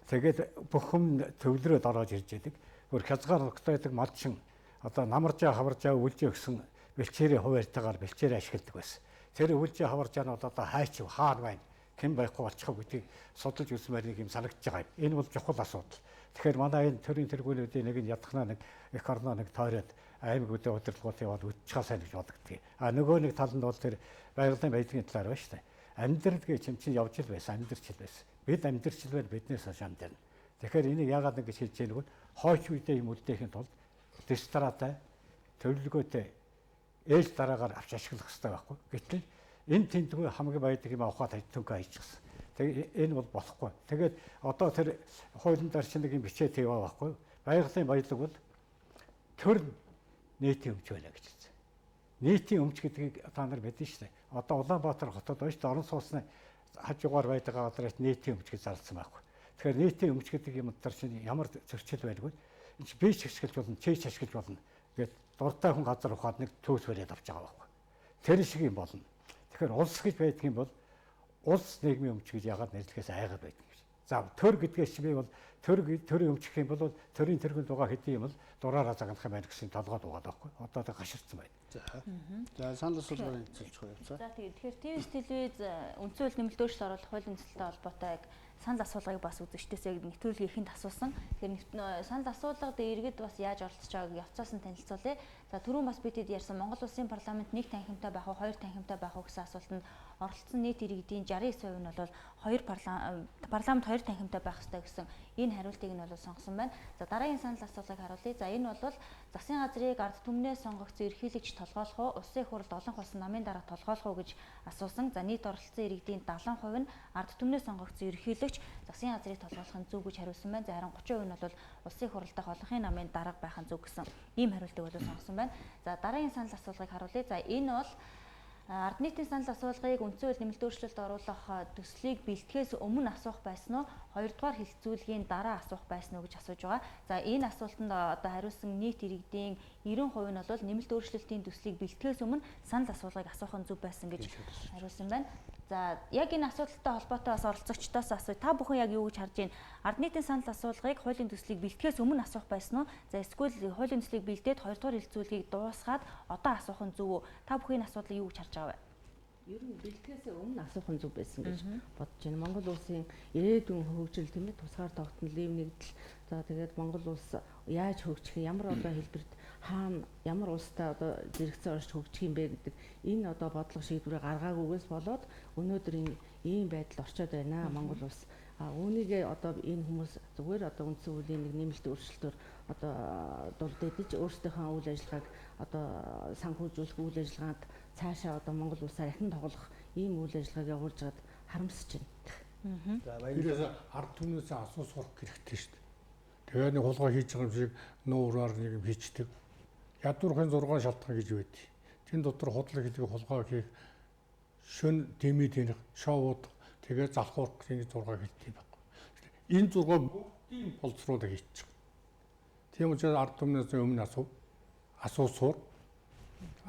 тэгээд бүх хүм төвлөрөөд ороод ирж байдаг. Гөр хязгаар ногтойдаг малчин одоо намаржаа хаваржаа үлжээ гэсэн бэлчээрийн хуваарьтайгаар бэлчээр ашигладаг байсан. Тэр үлжээ хаваржаа нь одоо хайч хаан байна. Хэн байхгүй болчих гэдгийг судалж үзмээр нэг юм санагдаж байгаа юм. Энэ бол чухал асуудал. Тэгэхээр манай энэ төрийн тэргүүлүүдийн нэг нь ядахнаа нэг их орноо нэг тойроод аймагуудын удирдлагууд яваад үдчихээ сайн гэж бодогдгийг. А нөгөө нэг талд нь бол тэр байгалийн байдлын талаар байна шүү дээ. Амьдрал гэж юм чинь явж ил байсан, амьдрч ил байсан. Бид амьдрч ил байл биднээс хойш амьдрна. Тэгэхээр энийг яагаад ингэж хэлж яах вэ? Хойч үедээ юм үлдээхийн тулд дистратай төлөвлөгөөтэй ээж дараагаар авч ашиглах хэрэгтэй байхгүй. Гэтэл энэ тэнцвэр хамгийн баядаг юм авахад төнкөө хийчихсэн. Тэгээ энэ бол болохгүй. Тэгээд одоо тэр хуулийн дарчин нэг юм бичээд яваа байхгүй. Байгалийн баялаг бол төр нийтийн өмч байна гэж хэлсэн. Нийтийн өмч гэдгийг та нар мэднэ шүү дээ. Одоо Улаанбаатар хотод байна шүү дээ. Орон сууцны хажуугаар байдаг газраас нийтийн өмч гэж зарласан байхгүй. Тэгэхээр нийтийн өмч гэдэг юм дээр чинь ямар зөрчил байдгүй. Энд би ч ашиглаж болно, чи ч ашиглаж болно. Гэт дуртай хүн газар ухаад нэг төөс бариад авч байгаа байхгүй. Тэр шиг юм болно. Тэгэхээр улс гэж байдаг юм бол улс нийгмийн өмч гэж яагаад нэрлэхээс айгаад байдаг юм. За төр гэдгээс чи би бол төрийн өмч гэх юм бол төрийн тэргүүн дугаа хэдий юм бол дураараа загнах юм байна гэсэн толгойд угаад байхгүй. Одоо тэг гаширсан байна. За санал асуулгын цэлж байгаа. За тэгэхээр ТВ-с телевиз үндсэн хууль нэмэлт өөрчлөлт оруулах хуулийн нөхцөлтэй холбоотой яг санал асуулгыг бас үзэгчдээс яг нэвтрүүлгийн ихэнд асуусан. Тэгэхээр санал асуулга дээр иргэд бас яаж оролцож байгааг явцаас нь танилцуулъя. За түрүүн бас бидэд ярьсан Монгол Улсын парламент 1 танхимтай байх уу, 2 танхимтай байх уу гэсэн асуултанд оролцсон нийт иргэдийн 69% нь бол парламент 2 танхимтай байх ёстой гэсэн Энэ хариултыг нь бол сонгосон байна. За дараагийн санал асуулгыг харуулъя. За энэ бол засгийн газрыг ард түмнээ сонгогдсон ерөнхийлөгч толгойлох уу, улсын их хурлд олон болсон намын дараа толгойлох уу гэж асуусан. За нийт оролцсон иргэдийн 70% нь ард түмнээ сонгогдсон ерөнхийлөгч засгийн газрыг толгойлох нь зөв гэж хариулсан байна. За харин 30% нь бол улсын их хурлд олонхын намын дарга байх нь зөв гэсэн ийм хариултыг бол сонгосон байна. За дараагийн санал асуулгыг харуулъя. За энэ бол ард нийтийн санал асуулгыг үндсэн хууль нэмэлт өөрчлөлт оруулах төслийг бэлтгэхээс өмнө асуух байсан уу? Хоёрдугаар хэлэлцүүлгийн дараа асуух байсан уу гэж асууж байгаа. За энэ асуултанд одоо хариулсан нийт иргэдийн 90% нь бол нэмэлт өөрчлөлтийн төслийг бэлтгэхээс өмнө санал асуулгыг асуух нь зөв байсан гэж хариулсан байна. За яг энэ асуудалтай холбоотой бас оролцогчдоос асууя. Та бүхэн яг юу гэж харж байна? Ард нийтийн санал асуулгыг хуулийн төслийг бэлтгэхээс өмнө асуух байсан уу? За эсвэл хуулийн төслийг бэлдээд хоёрдугаар хэлэлцүүлгийг дуусгаад одоо асуух нь зөв үү? Та бүхэн энэ асуудлыг юу гэж харж байгаа вэ? Ер нь бэлтгэхээс өмнө асуух нь зөв байсан гэж бодож байна. Монгол улсын ирээдүйн хөгжил тийм ээ тусгаар тогтнол, ив нэгдэл за тэгээд Монгол улс яаж хөгжих, ямар одоо хэлбэрт хаана ямар улстай одоо зэрэгцээ орж хөгжих юм бэ гэдэг энэ одоо бодлого шийдвэрээ гаргаагүйгээс болоод өнөөдөр ийм байдал орчод байна Монгол улс. Үүнийгээ одоо энэ хүмүүс зүгээр одоо үндсэн хуулийн нэг нэмэлт өөрчлөлтөөр одоо дурддаж өөрсдийнхөө үйл ажиллагааг одоо санхүүжүүлэх үйл ажиллагаанд цаашаа одоо Монгол улсаар ахин тоглох ийм үйл ажиллагааг явуулж байгаад харамсаж байна. За баярлалаа. Ард түмнээс асуу сурах хэрэгтэй шүү дээ. Тэгээд нэг хулгай хийж байгаа юм шиг нуураар нэг юм хийчдэг. Ядуурхын 6 шалтгаан гэж байдгийг. Тэн дотор худлаг гэдэг хулгай хийх, шөн дэмий тэнэх, шоуд тэгээд залхуур гэдэг 6 хэлтий байхгүй. Энэ 6 бүгдийн болцруудыг хийчих. Тийм учраас ард түмнээс өмнө асуу сур.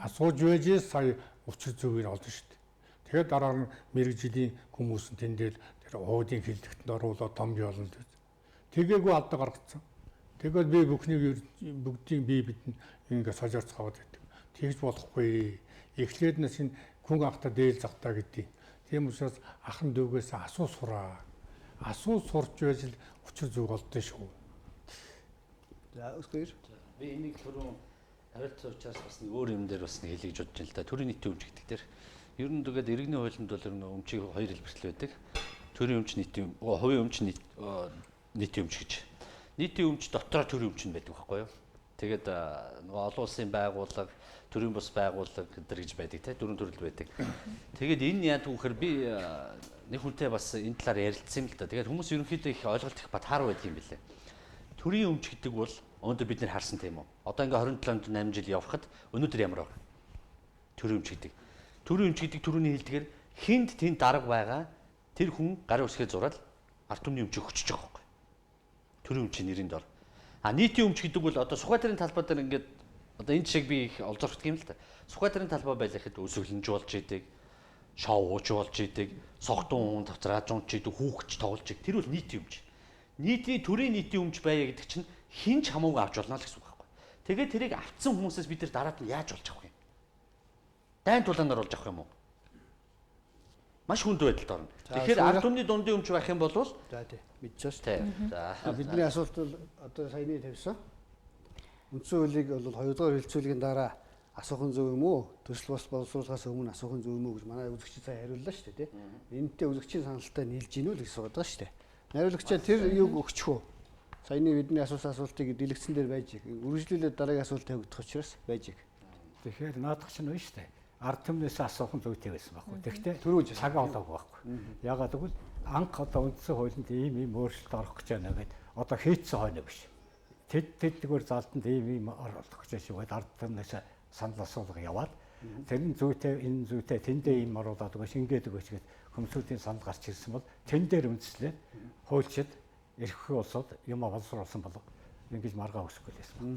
Асууж байжээ сая учир зөвөр олдсон шүү дээ. Тэгээд дараа нь мэрэгжлийн хүмүүс нь тэндэл тэр уудын хилдэгтэнд оруулаад том биолонд. Тэгээгүй алдаа гаргацсан. Тэгээд би бүгдийн бие бидэнд ингээ сожорч хаваад байдаг. Тэгж болохгүй. Эхлээд нас энэ хүн ахта дээл захтаа гэдэг. Тийм учраас ахан дүүгээс асуу сураа. Асуу сурч байж л учир зүг олдсон шүү. За өсгөр. Би энийг түрүүн харилцаа учраас бас нэг өөр юм дээр бас нэг хэлье гэж бодож байна л да. Төрийн нийтийн өмч гэдэг дээр ер нь тэгээд иргэний хуулинд бол ер нь өмчийг хоёр хэлбэртэл байдаг. Төрийн өмч, нийтийн хувийн өмч, нийтийн өмч гэж. Нийтийн өмч дотор төрийн өмч нь байдаг байхгүй юу? Тэгээд нөгөө олон улсын байгууллага, төрийн бус байгууллага гэдэр гэж байдаг те дөрвөн төрөл байдаг. Тэгээд энэ яадаг вэхээр би нэг хүнтэй бас энэ талаар ярилцсан юм л да. Тэгээд хүмүүс ерөнхийдөө их ойлголт их батаар байдаг юм билээ. Төрийн өмч гэдэг бол өнөөдөр бид нэр харсан тийм үү? Одоо ингээ 27-нд 8 жил явхад өнөөдөр ямар вэ? Төрийн өмч гэдэг. Төрийн өмч гэдэг төрөний хэлдгээр хинд тэнд дарга байгаа тэр хүн гарын үсгээ зураад ард түмний өмчийг өчөж байгаа байхгүй. Төрийн өмчийн нэрийн дор. Нийтийн өмч гэдэг бол одоо Сүхбаатарын талбай дээр ингээд одоо энэ жишээг би их олзорхдаг юм л да. Сүхбаатарын талбай байлаа гэхэд өсөглөнж болж идэг, шоу ууж болж идэг, согтун тавцрааж унж идэг, хүүхч тоглож идэг. Тэр бол нийтийн өмч. Төрийн нийтийн өмч байя гэдэг чинь хинч хамаагүй авч болно л гэсэн үг байхгүй. Тэгээд тэрийг авцсан хүмүүсээс бид нар дараад нь яаж болж авах юм? Дайн тулаанаар болж авах юм уу? Маш хүнд байдалд орно. Тэгэхээр ард түмний дундын өмч байх юм бол за тий мэдчихэж за бидний асуулт бол одоо саяны тавьсан. Үндсэн хуулийг бол 2 дугаар хэлэлцүүлгийн дараа асуух нь зөв юм уу? Төсөл бос боловсруулахаас өмнө асуух нь зөв юм уу гэж манай үзэгчид сая хариуллаа шүү дээ тий. Энэтэй үзэгчийн саналтай нийлж гинүү л гэж асууад байгаа шүү дээ. Найруулагчаа тэр юг өгчих үү? Саяны бидний асуултыг дэлгэцэн дээр байж иг. Үргэлжлүүлээд дараагийн асуулт тавигдах учраас байж иг. Тэгэхээр наадах чинь байна шүү дээ. Ард түмнээс асуух нь зүйтэй байсан байхгүй. Тэгэхдээ түрүү цагаа олоогүй байхгүй. Ягаад гэвэл анх одоо үндсэн хуулинд ийм өөрчлөлт орох гэж байна гэдэг одоо хийцсэн хойно биш. Тэдгээр залтанд ийм оруулах гэж шүүгээд ард түмнээс санал асуулга яваад тэр нь зүйтэй энэ зүйтэй тэндээ ийм оруулаад өгөөч ингээд өгөөч гэд хүмүүсийн санал гарч ирсэн бол тэн дээр үндэслээд хуульчид эрхлэх улсууд юм боловсруулсан болов ингэж маргаа өсөхгүй байсан.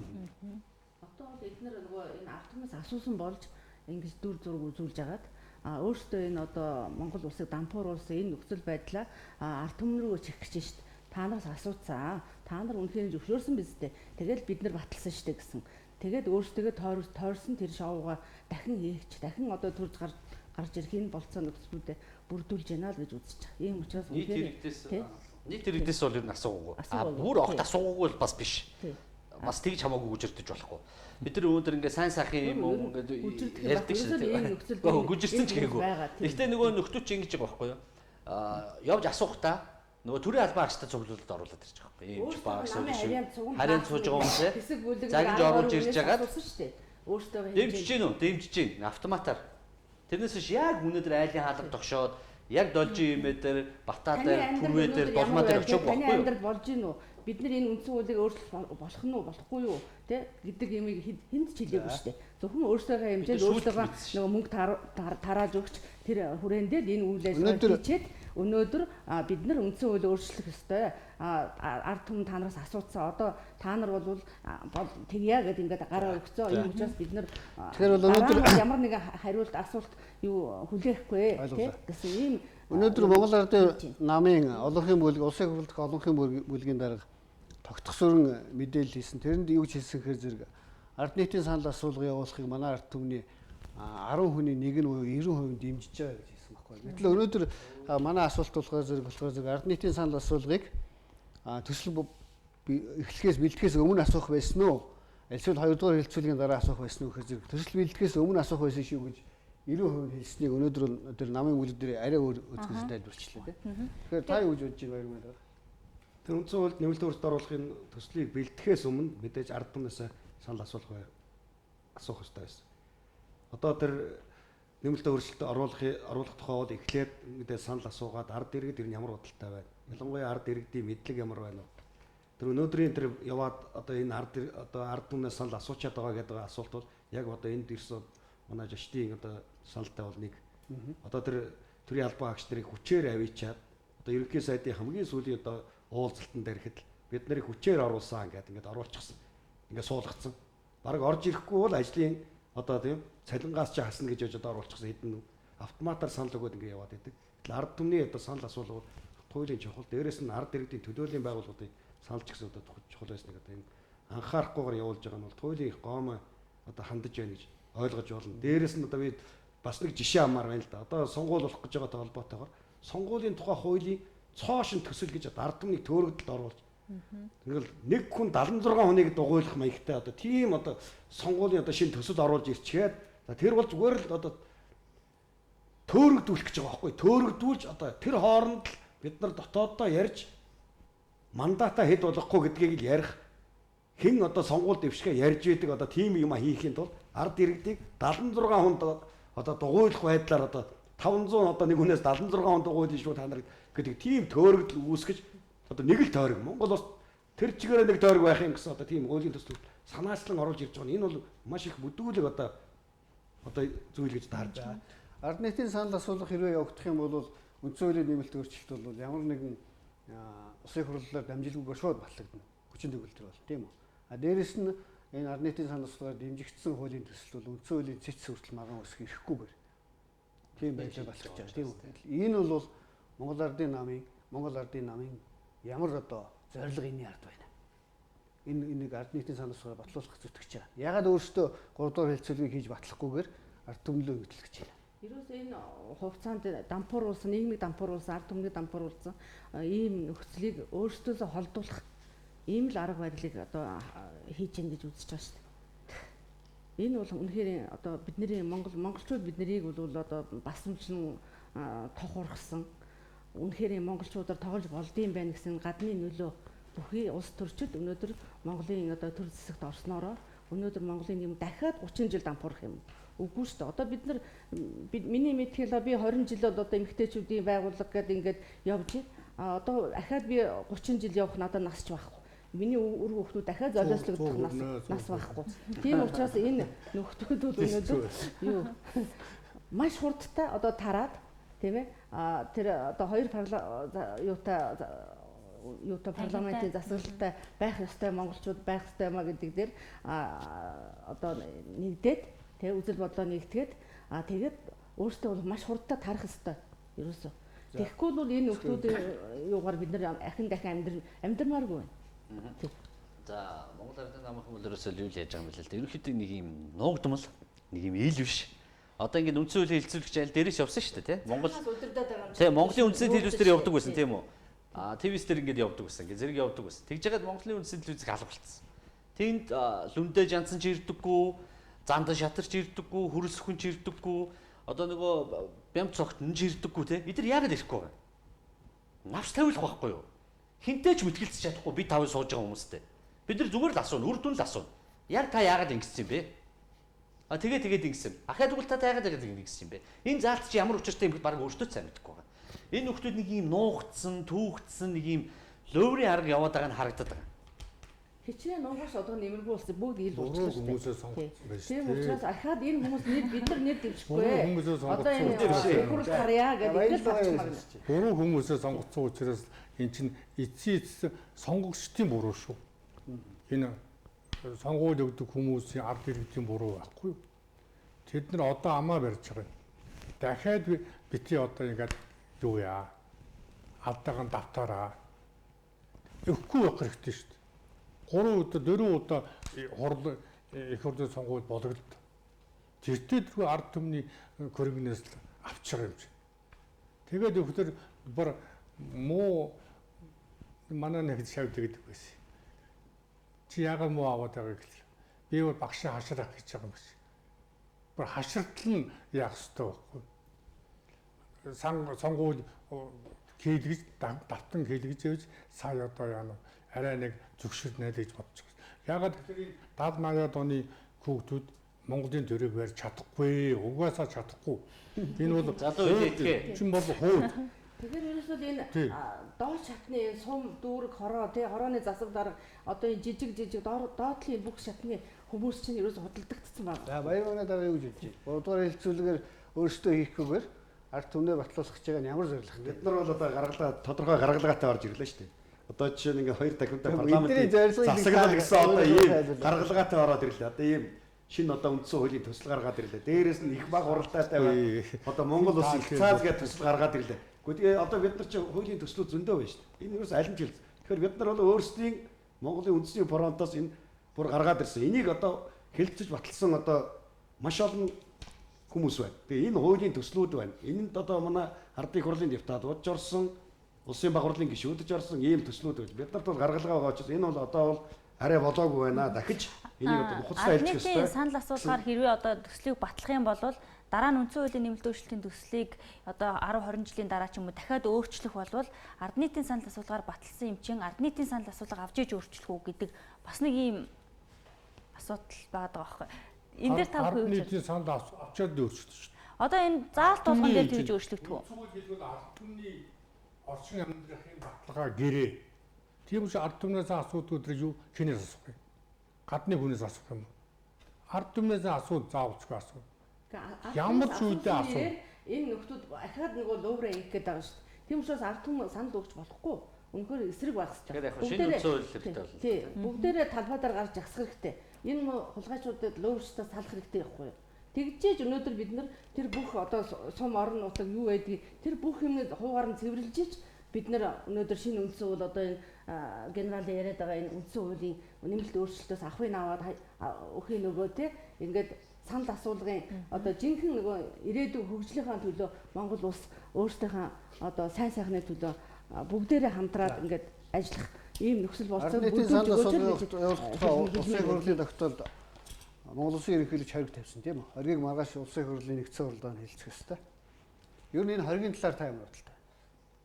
Одоо бол эдгээр нөгөө энэ ард түмнээс асуусан болж ингэж дүр зураг үзүүлж агаад өөртөө энэ одоо Монгол улсыг дампууруулсан энэ нөхцөл байдлаа ард түмэн рүү чих гэж шít. Та нараас асууцсан. Та нар үнэхээр зөвшөөрсөн биз дээ. Тэгэл бид нар баталсан шít гэсэн. Тэгээд өөртөө тойрсон тэр шоугаа дахин хийгч, дахин одоо төрж гарч ирэх энэ болцоо нөхцлүүдэд бүрдүүлж яана л гэж үзэж байгаа. Ийм учраас нийт иргэдээс бол ер нь асуугаагүй. Бүр огт асуугаагүй бол бас биш. Бас тэгж хамаагүй гүжирдэж болохгүй. Бид нар өнөөдөр ингээ сайн сайхан юм ингээд ярьдаг шүү дээ. Гүжирсэн ч гээгүй. Гэхдээ нөгөө нөхдөө чи ингэж байгаа байхгүй юу? Явж асуух та нөгөө төрийн албан агчтай цуглуулалд оруулаад ирж байгаа юм. Ийм багш харин сууж байгаа хүмүүс хэсэг бүлэг загинж оруулж ирж байгаад шүү дээ. Өөртөө дэмжиж гин үү? Дэмжиж гин автоматар. Тэрнээс биш яг өнөөдөр айлын хаалга тогшоод яг должин юмээ дээр батаа дээр түрвээ дээр долмаа дээр очиж таны байхгүй юу? амьдрал болж гин үү? Бид нар энэ үндсэн хуулийг өөрчлөх болох нь уу болохгүй юу тэ гэдэг юмыг хүнд ч хэлээгүй шүү дээ. Зөвхөн өөрсдөө хэмжээнд өөрсдөө нөгөө мөнгө тарааж өгч тэр хүрээндээ энэ үйл ажиллагаа хийчихэд өнөөдөр бид нар үндсэн хуулийг өөрчлөх ёстой. Ард түмэн та нараас асууцсан. Одоо та нар бол тэгье гэдэг ингээд гараа өгцөө. Энэ учраас бид нар тэгэхээр өнөөдөр ямар нэгэн хариулт асуулт юу хүлээхгүй тий гэсэн ийм өнөөдөр Монгол Ардын намын олонхын бүлэг улсын хурлдах олонхын бүлгийн дарга тогтгосурн мэдээлэл хийсэн. Тэрэнд юу гэж хэлсэн хэрэг зэрэг ард нийтийн санал асуулга явуулахыг манай ард түмний 10 хүний нэг нь буюу 90% дэмжиж байгаа гэж хэлсэн байхгүй. Гэтэл өнөөдөр манай асуулт болохоор зэрэг ард нийтийн санал асуулгыг төсөл эхлэхээс бэлтгэхээс өмнө асуух байсан уу? Эсвэл 2 дугаар хэлцүүлгийн дараа асуух байсан уу гэхээр зэрэг төсөл бэлтгэхээс өмнө асуух байсан шүү гэж 90% хэлснийг өнөөдөр тэр намын бүлэг дээр арай өөр үзэсгэлэн тайлбарчлаа тийм. Тэгэхээр та юу гэж бодож байна баяр. Тэр үндсэн хуульд нэмэлт өөрчлөлт оруулахын төслийг бэлтгэхээс өмнө мэдээж ард түмнээс санал асуух хэрэгтэй байсан. Одоо тэр нэмэлт өөрчлөлт оруулах тухай бол эхлээд мэдээж санал асуугаад ард иргэд ер нь ямар бодолтой байна. Ялангуяа ард иргэдийн мэдлэг ямар байна вэ? Тэр өнөөдрийн тэр яваад одоо энэ ард түмнээс санал асуучаад байгаа гэдэг асуулт бол яг одоо энд ирсэн манай жаштийн одоо саналтай бол нэг. Одоо тэр төрийн албан агч нарыг хүчээр авчиад одоо ерөнхий сайдын хамгийн сүүлийн одоо уулзалтан дээр ихэд бид нарыг хүчээр оруулсан ингээд оруулчихсан. Ингээд суулгацсан. Бараг орж ирэхгүй бол ажлын одоо тийм цалингаас ч хасна гэж одоо оруулчихсан хэдэн автоматар санал өгөөд ингээд яваад байдаг. Тэгэхээр ард түмний одоо санал асуулга хуулийн чухал. Дээрээс нь ард иргэдийн төлөөллийн байгууллагуудын саналч гэсэн одоо чухал байсныг одоо энэ анхаарахгүйгээр явуулж байгаа нь бол хуулийн гом одоо хандаж байна гэж ойлгож болно. Дээрээс нь одоо бид бас нэг жишээ амаар байна л да. Одоо сонгуул болох гэж байгаатай холбоотойгоор сонгуулийн тухай хуулийн цоошин төсөл гэж ард түмнийг төөрөгдөлд оруулж. Тэгэл нэг хүн 76 хүнийг дугуйлах маягтай одоо тийм одоо сонгуулийн одоо шинэ төсөл оруулж ирчгээд тэр бол зүгээр л одоо төөрөгдүүлэх гэж байгаа байхгүй. Төөрөгдүүлж одоо тэр хооронд бид нар дотооддоо ярьж мандата хэд болохгүй гэдгийг л ярих хэн одоо сонгуул дэвшгээ ярьж байдаг одоо тийм юм хийхийн тулд ард иргэдийг 76 хүнд одоо дугуйлах байдлаар одоо 500 одоо нэг хүнээс 76 хүнд дугуйлж шүү та нар гэдэг тийм төөрөгдөл үүсгэж одоо нэг л тойрог Монгол бас тэр чигээрээ нэг тойрог байх юм гэсэн одоо тийм хуулийн төсөл санаачлан оруулж ирж байгаа. Энэ бол маш их бүдүүлэг одоо зүйл гэж таарж байгаа. Ард нийтийн санал асуулга хэрвээ явагдах юм бол үндсэн хуулийн нэмэлт өөрчлөлт бол ямар нэгэн улсын хурлаар дамжуулгүйгээр шууд батлагдана. Хүчин төгөлдөр бол тийм үү. Дээрэс нь энэ ард нийтийн санал асуулгаар дэмжигдсэн хуулийн төсөл бол үндсэн хуулийн цэц хүртэл маган үсэх эрхгүйгээр тийм байдлаар батлагдж байгаа тийм үү. Энэ бол Монгол Ардын намын ямар одоо зорилго энэ ард байна. Энэ нэг ард нийтийн санал асуулгаар батлуулах зүтгэж байгаа. Ягаад өөрөөсөө 3 дугаар хэлцүүлгийг хийж батлахгүйгээр ард түмнлөө хөтлөж байна. Ерөөсөө энэ хугацаанд дампууруулсан, нийгмийг дампууруулсан, ард түмнийг дампууруулсан ийм нөхцөлийг өөрсдөөсөө холдуулах ийм л арга барилыг одоо хийж гин гэж үзэж байгаа шүү дээ. Энэ бол үнэхээр одоо бидний монголчууд биднийг бол одоо басамжин тохуурхсан. Үнэхээр монголчуудаар тоглож болдсон байх гэсэн гадны нөлөө бүхий улс төрчид өнөөдөр Монголын одоо төр зэсэгт орсноороо өнөөдөр Монголын нэм дахиад 30 жил дампуурах юм. Үгүй шүү дээ. Одоо бид миний мэдхээр би 20 жил одоо эмэгтэйчүүдийн байгууллага гэдэг ингээд явж одоо дахиад би 30 жил явах надад насч байхгүй. Миний үр хүүхдүүд дахиад золиослогдох нас байхгүй. Тийм учраас энэ нөхдөөдүүд өнөөдөр юу маш хурдтай одоо тараад тийм ээ тэр одоо хоёр юутай парламентын засаглалтай байх ёстой монголчууд байх ёстой маа гэдэг дээр одоо нэгдээд тэг үзэл бодлоо нэгтгээд тэгээд өөртөө бол маш хурдтай тарах ёстой ерөөсөө. Тэгэхгүй бол энэ нөхдүүдийн юугаар бид нар дахин амьдрмааргүй байна. За Монгол Ардын намынхан бол ерөөсөө юу л яаж байгаа юм бэ л да. Ерөнхийдөө нэг юм нуугдмал, нэг юм ил биш. Одоо ингээд үндсэн хуулийн хэлцүүлэгч айл дээрээс явсан шүү дээ, тий? Монголын үндсэн хэлбэрс дээр явдаг байсан тийм үү? ТВ-с дээр ингээд явдаг байсан. Ингээд зэрэг явдаг байсан. Тэгж яагаад Монголын үндсэн телевизийг алгуулсан. Тэнд лүндэ жанцсан ч ирдэггүй, зандан шатарч ирдэггүй, хөрөлсөхөн ч ирдэггүй, одоо нөгөө бямц цогт нь ч ирдэггүй, тий? Эдгээр яагаад ирэхгүй вэ? Навч тавиулах байхгүй юу? Хинтэй ч мэтгэлцэж чадахгүй бид тавыг сууж байгаа хүмүүстэй. Бид нар зүгээр л асууна, үр дүн л асууна. Яг та яагаад ингэсэн юм бэ? Тэгээд ингэсэн. Ахаад үгүй та яагаад ингэсэн юм бэ? Энэ заалт чи ямар учиртай юм бэ? Бараг өөртөө сайн мэдэхгүй байгаа. Энэ хүмүүс нэг юм нуугдсан, түүхтсэн нэг юм лөврийн арга яваад байгаа нь харагдаад байгаа. Хичнээн нугаш одоо нэмэргүй болсон бүгд ил Буруу болчихсон. хүмүүсээ сонгоцсон байж Тийм тээ. учраас ахаад энэ хүмүүс бид нар нэг дэвшгүй. Буруу хүмүүсээ Одоо энэ сонгоцсон. хурал харьяа гэдэг л болчихмаар. Буруу хүмүүсээ сонгоцсон учраас эн чинь эцсийн сонгогчдын буруу шүү. Энэ сонгуул өгдөг хүмүүсийн ард иргэдийн буруу байхгүй юу? Тэд нар одоо амаа барьж байгаа юм. Дахиад бити одоо ингээд юу яа? Алдаагаан давтаараа. Өгөхгүй байх хэрэгтэй шүү дээ. 3 удаа 4 удаа хурал их хурлын сонгуульд бологдсон. Тэртээ тэргүй ард түмний көргнээс л авч байгаа юм чинь. Тэгээд өгөхдөр бүр муу манай нэг шавд гэдэг байсан. Чи яагаад муу аваад байгаа гэхэл би бүр багшаа хашрах гэж байгаа юм биш. Бүр хаширтал нь яах ёстой байхгүй. Сонгуул хийлгэж давтан хийлгэж явж сая одоо яана арай нэг зөвшөөрнө гэж бодож байгаа. Ягаад гэхээр 70-80-аад оны хүүхдүүд Монголын төрийг барьж чадахгүй, угаасаа чадахгүй. Энэ бол залуу хэлээ. чинь бол хууль. Тэгэхээр ерөөсөө энэ доош шатны энэ сум дүүрэг хороо тий хорооны засаг дарга одоо энэ жижиг доотлын бүх шатны хүмүүс чинь ерөөсөө худалдагдсан байна. За баяр манай дараа юу гэж хэлж байна? 3 дугаар хэлцүүлгээр өөрсдөө хийхгүйгээр ард түмнээ батлуулах гэж байгаа нь ямар зорилго вэ? Бид нар бол одоо гаргалгаа тодорхой гаргалгаатай орж ирлээ шүү дээ. Одоо жишээ нь ингээ 2 дахиндаа парламентын Бидний зорилгыг засаглал гэсэн одоо ийм хэлбэл. гаргалгаатай ороод ирлээ. Одоо ийм шинэ одоо үндсэн хуулийн төсөл гаргаад ирлээ. Дээрээс нь их баг уралдаатай байна. Одоо Монгол улс их цааз гэдэг төсөл гаргаад ирлээ. Гэхдээ одоо бид нар чинь хуулийн төслүүд зөндөө байна шүү дээ. Энэ юус аль нь ч хэл. Тэгэхээр бид нар бол өөрсдийн Монголын үндэсний фронтоос энэ бүр гаргаад ирсэн. Энийг одоо хэлцэж баталсан одоо маш олон хүмүүс байна. Тэгээ энэ хуулийн төслүүд байна. Энэнд одоо манай ардын хурлын депутатууд орсон, улсын баг хурлын гишүүдж орсон ийм төслүүд байна. Бид нарт бол гаргалгаа байгаа учраас энэ бол одоо бол арай болоогүй байна. Дахиж энийг одоо ухацтай хэлчих ёстой. Санал асуулгаар хэрвээ одоо төслийг батлах юм бол дараа нь үндсэн хуулийн нэмэлт өөрчлөлтийн төслийг одоо 10 20 жилийн дараа ч юм уу дахиад өөрчлөх болвол ард нийтийн санал асуулгаар баталсан юм чин ард нийтийн санал асуулга авч иж өөрчлөх үү гэдэг бас нэг ийм асуудал байгаа байхгүй. Энэ дээр тав ард нийтийн санал авчаад өөрчлөлт шүү дээ. Одоо энэ заалт тулган дээр тэгж өөрчлөгдөх үү? Үндсгүй хэлбэл ард түмний орчин амьдралын баталгаа гэрээ. Тийм учраас ард түмнээс асуудаг өдрөө юу хинээс асуух юм? Гадны хүнээс асуух юм уу? Ард түмнээс асууд заавалчгүй асуу. Ямар ч үедээ асуу. Энэ нөхдүүд ахаад нөгөө лөврөө ингэх гээд байгаа шүү дээ. Тийм учраас ард түмэн санал өгч болохгүй. Үнэхээр эсрэг багсаж Тэгэхээр яг шинэ үндсэн хууль хэрэгтэй болно. Тий. Бүгдээрээ талбайдаар гарч ахсах хэрэгтэй. Энэ хулгайчуудад лөврчтөө салах хэрэгтэй байхгүй юу? Тэгжээж өнөөдөр бид нар тэр бүх одоо сум орон нутаг юу байдгийг тэр бүх юмны хуугаар нь цэвэрлжиж бид нар өнөөдөр шинэ үндсэн хууль одоо энэ генерал яриад байгаа энэ үндсэн хуулийн нэмэлт өөрчлөлтөөс авахыг аваад өхийн нөгөө те ингээд санал асуулгын одоо жинхэнэ нөгөө ирээдүйн хөгжлийнхаа төлөө Монгол улс өөрсдийнхээ одоо сайн сайхны төлөө бүгдээрээ хамтраад ингээд ажиллах ийм нөхцөл болцоог санал асуулгыг явуулах улсын хурлын тогтоолд Монгол улсын ерөнхийлөгч хориг тавьсан тийм үү? Хоригийг маргааш улсын хурлын нэгдсэн хурлаар хэлцэх ёстой. Ер нь энэ хоригийн талаар та ямар бодолтой?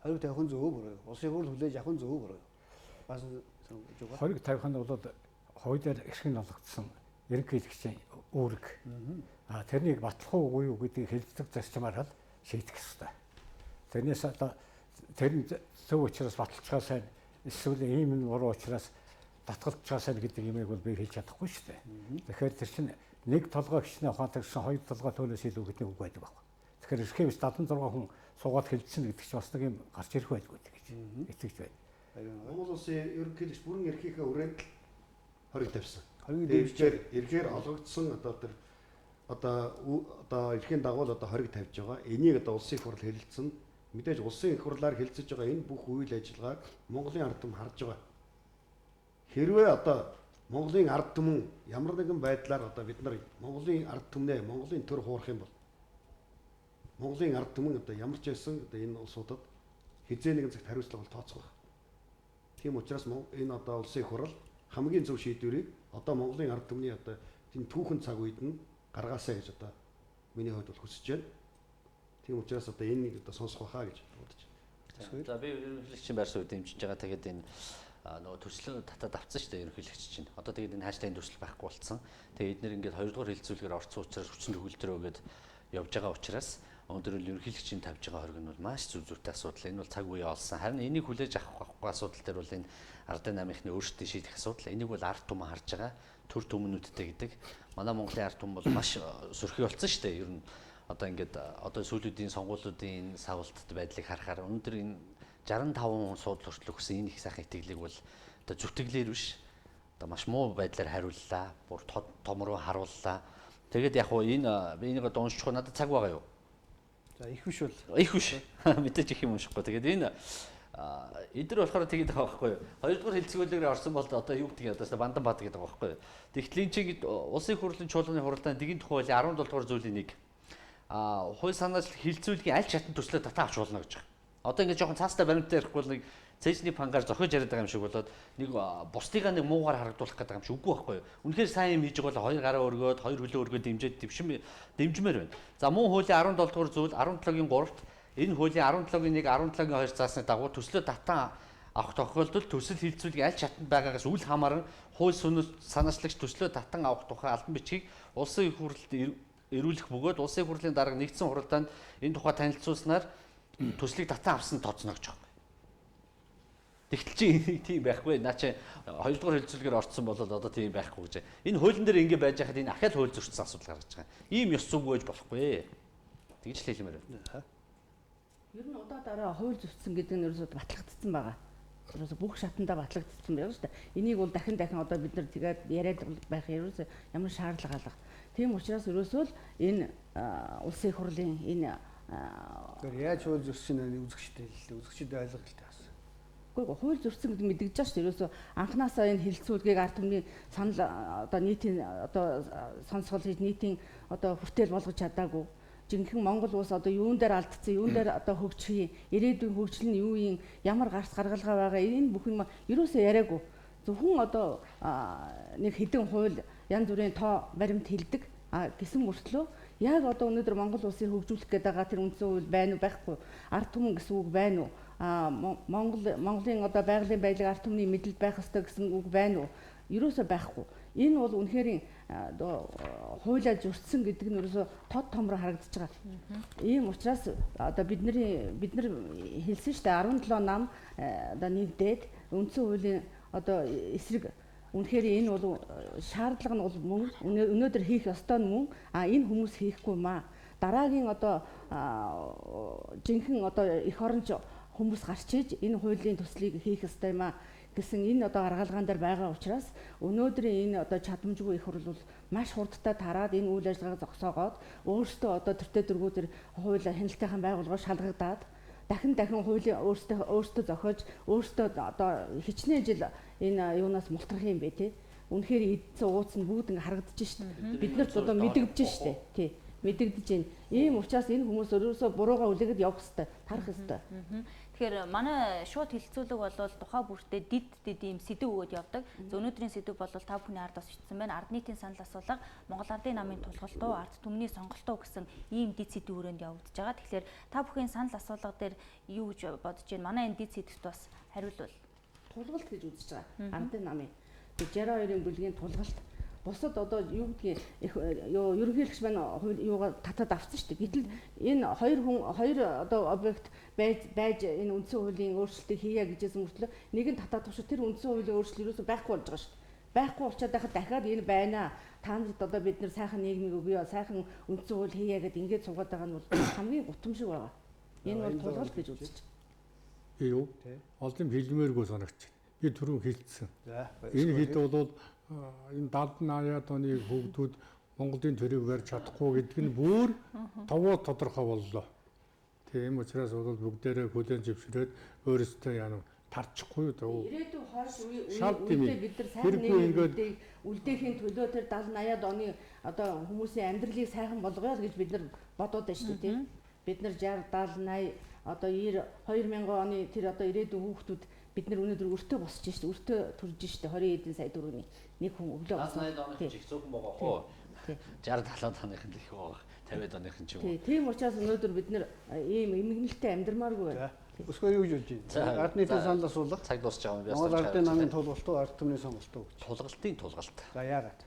Хориг тавих нь зөв буруу юу? Улсын хурл хүлээж авах нь зөв буруу юу? Бас зөв. Хориг тавих нь бол хуулиар эрхэн олгогдсон ерөнхийлөгчийн үүрэг. Тэрнийг батлах уугүй юу гэдгийг хэлцдэг зарчмаар л шийдэх ёстой. Тэрнээс одоо тэр зөв учраас баталцгаа сайн эсвэл ийм нь буруу учраас татгалзгаа сайн гэдэг юмыг бол би хэлж чадахгүй шүү дээ. Тэгэхээр тэр чинь нэг толгой гिचний ухаантайгсан хоёр толгой төлөөс илүү гэдэг үг байдаг байхгүй. Тэгэхээр эрхэмс 76 хүн суугаад хэлсэн гэдэг чинь бас нэг юм гарч ирэх байлгүй гэж итгэж байна. Монгол улсын ерөнхийлөгч бүрэн эрхийнхээ хүрээнд хориг тавьсан. Хориг дэвшээр эрхээр олгогдсон одоо эрхийн дагуу одоо хориг тавьж байгаа. Энийг одоо улсын их хурл хэлэлцэн мэдээж улсын их хурлаар хэлэлцэж байгаа энэ бүх үйл ажиллагааг Монголын ард түмэн харж байгаа. Хэрвээ одоо Монголын ард түмэн ямар нэгэн байдлаар одоо бид нар Монголын ард түмнээ Монголын төр хуурах юм бол Монголын ард түмэн одоо ямар ч байсан одоо энэ улсуудад хизээ нэгэн цагт хариуцлага бол тооцох байх. Тийм учраас энэ одоо улсын их хурл хамгийн зөв шийдвэрийг одоо Монголын ард түмний одоо энэ түүхэн цаг үед нь гаргаасаа гэж одоо миний хувьд бол хүсэж байна. Тийм учраас одоо энийг одоо сонсох байхаа гэж бодож байна. За би ерөнхийлөгчийн байр суурь дэмжиж байгаа. Тэгээд энэ нөгөө төслөө татаад авцсан шүү дээ ерөнхийлөгч чинь. Одоо тэгээд энэ хааштай энэ төсөл байхгүй болцсон. Тэгээд эдгээр ингээд 2 дугаар хилцүүлгээр орцсон учраас хүчин төгөлдрөө гээд явж байгаа учраас өнөөдөр ерөнхийлөгчийн тавьж байгаа хориг нь бол маш зүг зүйтэй асуудал. Энэ бол цаг үеэ олсон. Харин энийг хүлээж авах байхгүй асуудал дээр бол энэ ардын намынхны өөрсдийн шийдэх асуудал. Энийг бол ард түмэн харж байгаа. Төр түмнүүдтэй гэдэг. Манай Монголын ард түмэн бол маш сөрхий болсон шүү дээ. Ер нь одоо ингээд одоо сүүлийн сонгуулиудын савлтд байдлыг харахаар өнөөдөр энэ 65% суудлал хүртэл өгсөн энэ их сайхан итгэлийг бол одоо зүтгэлээр биш одоо маш муу байдлаар хариуллаа. Бүр том руу харууллаа. Тэгээд яг хуу энэ би энийг одоо уншиж байгаа надад цаг байгаа юу? За их биш бол. Их биш. Мэдээж их юм уншихгүй. Тэгээд энэ эдгээр болохоор тэгээд байгаа байхгүй юу? 2 дугаар хэлцүүлгээр орсон бол одоо юу гэдэг одоо бандан бад гэдэг байгаа байхгүй юу? Тэгтлийн чиг улсын хурлын чуулганы хуралдааны дэгэн тухай 17 дугаар зүйлийн нэг хууль санаачл хилцүүлгийн аль шатны төслөө татаа авч болно гэж байгаа. Одоо ингээд жоохон цаастай баримттай ярихгүй бол нэг цэжний пангаар зохиож яриад байгаа юм шиг болоод нэг бусдыгаа нэг муугаар харагдуулах гэдэг юм шиг үгүй байхгүй юу? Үнэхээр сайн юм хийж байгаа бол 2 гараа өргөөд 2 хөлөө өргөөд дэмжиж дэмжмээр байна. За мөн хуулийн 17 дугаар зүйл 17-гийн 3-т энэ хуулийн 17-гийн 1 17-гийн 2 заасны дагуу төслөө татаа авах тохиолдолд төсөл хилцүүлгийн аль шатнд байгаагаас үл хамааран хууль санаачлагч төслөө татан авах тухай албан бичгийг улсын хурлд эрүүлэх бөгөөд улсын хурлын дарга нэгдсэн хуралдаанд энэ тухай танилцуулснаар төслийг татан авсан тооцно гэж байгаа. Тэгтэл чи тийм байхгүй. Наа чи 2 дугаар хэлцүүлгээр орцсон бол одоо тийм байхгүй гэж. Энэ хуулийн дээр ингэ байж хахад энэ ахаал хууль зөрчсөн асуудал гаргаж байгаа. Ийм ёс зүггүй байж болохгүй. Тэгж л хэлмээр байна. Ер нь удаа дараа хууль зөрчсөн гэдэг нь ерөөсөд батлагдсан байгаа. Ерөөсө бүх шатандаа батлагдсан байна шүү дээ. Энийг бол дахин одоо бид нар тэгээд яриад байх ерөөсө ямар шаардлага алга. Тийм учраас ерөөсөө л энэ улсын хурлын энэ яаж хууль зөрчсөн нь үзэгчдэд ойлголттой бас. Гэхдээ хууль зөрчсөн гэдэг мэдэгдэж байгаа шүү дээ. Ерөөсөө анханасаа энэ хилцүүлгийг ард түмний санал одоо нийтийн одоо сонсгол хийж нийтийн одоо хүртэл болгож чадаагүй. Жинхэнэ Монгол улс одоо юун дээр алдсан, юун дээр одоо хөгжих, ирээдүйн хөгжил нь юу юм, ямар гарц гаргалгаа байгаа энэ бүх юм ерөөсөө яриаггүй. Зөвхөн одоо нэг хэдэн хууль янз бүрийн тоо баримт хэлдэг гэсэн мөртлөө яг одоо өнөөдөр Монгол улсыг хөгжүүлэх гэдэг байгаа тэр үндсэн хууль байна уу байхгүй ард түмэн гэсэн үг байна уу Монголын одоо байгалийн байдлыг ард түмний мэдлэл байх ёстой гэсэн үг байна уу ерөөсөө байхгүй энэ бол үнэхээр хуулиа зөрчсөн гэдэг нь ерөөсөө тод томроо харагдаж байгаа. Ийм учраас одоо бид нар хэлсэн шүү дээ 17 нам одоо нэгдээд үндсэн хуулийн одоо эсрэг үнэхээр энэ бол шаардлага нь бол мөн өнөөдөр хийх ёстой нь мөн энэ хүмүүс хийхгүй маа. Дараагийн одоо жинхэнэ одоо эх оронч хүмүүс гарч иж энэ хуулийн төслийг хийх ёстой юм аа гэсэн энэ одоо аргалгаан дээр байгаа учраас өнөөдрийн энэ одоо чадамжгүй их хурл бол маш хурдтай тараад энэ үйл ажиллагааг зогсоогоод өөрсдөө одоо төртөө дөрвүүдэр хууль хяналтынхаа байгууллагаар шалгагдаад дахин хуулийн өөрсдөө зохиож өөрсдөө одоо хичнээн жил энэ юунаас мултрах юм бэ те үнэхээр эдсэн ууцсан бүгд ингэ харагдаж шít бид нарт одоо мэдэгдэж шít тий мэдэгдэж байна ийм учраас энэ хүмүүс өөрөөсөө бурууга үлээгээд явах хэрэгтэй тарах хэрэгтэй. Тэгэхээр манай шууд хилцүүлэг бол тухай бүртээ дид ийм сэдв өгөөд явдаг. Өнөөдрийн сэдв бол та бүхний ард бас бичсэн байна. Ард нийтийн санал асуулга, Монгол Ардын намын тулгалтуу, ард түмний сонголтоо гэсэн ийм дид сэдв өрөөнд явагдаж байгаа. Тэгэхээр та бүхэн санал асуулга дээр юу гэж бодож байна? Манай энэ дид сэдвт бас хариулвал тулгалт гэж үзэж байгаа. Ардын намын 62-ын бүлгийн тулгалт бусад одоо юу гэдгийг ерөнхийлөгч байна юугаа татаад авсан шүү дээ. Гэтэл энэ хоёр одоо объект байж энэ үндсэн хуулийн өөрчлөлтийг хийя гэжсэн мөртлөө нэг нь татаад тушаа тэр үндсэн хуулийн өөрчлөлт юусоо байхгүй болж байгаа шүү дээ. Байхгүй болчиход байхад дахиад энэ байна. Та нарт одоо бид нар сайхан нийгмийг өгье, сайхан үндсэн хууль хийя гэд ингээд суугаад байгаа нь бол хамгийн гутамшиг байгаа. Энэ бол тулгалт гэж үзэж байна. Юу? Олон хэлмээргүй санагч. Би түрүү хэлсэн. Энэ хэд бол энэ 70-80-аад оны хүүхдүүд Монголын төрийг барьж чадахгүй гэдэг нь бүр товоо тодорхой боллоо. Тийм учраас бол бүгдээрээ хүлээн зөвшөөрөөд өөрсдөө яана тарчихгүй юу. Ирээдүйн хойш үедээ бид нар сайхан нийгмийг үлдээхийн төлөө тэр 70-80-аад оны одоо хүмүүсийн амьдралыг сайхан болгоё гэж бид нар бодоод байна шүү дээ тийм. Бид нар 60 70 80 одоо 2000 оны тэр одоо ирээдүйн хүүхдүүд бид нар өнөөдөр өртөө босч шүү дээ. Өртөө төрж шүү дээ 20 эдийн сая төгрөгийн нэг хүн өглөө болсон. 80 оных ч их зөвхөн байгаа хоо. 60 70 оных нь их байгаа. 50 оных нь ч юм уу. Тийм учраас өнөөдөр бид нар ийм эмгэнэлтэй амьдрмааргүй байна. Өсгөө юу гэж байна? Ард нийтийн санал асуулга. Цаг дуусч байгаа юм би. Монгол ардын намын тулгалт уу, ард түмний сонголт уу гэж. Тулгалтын тулгалт. За яагаад?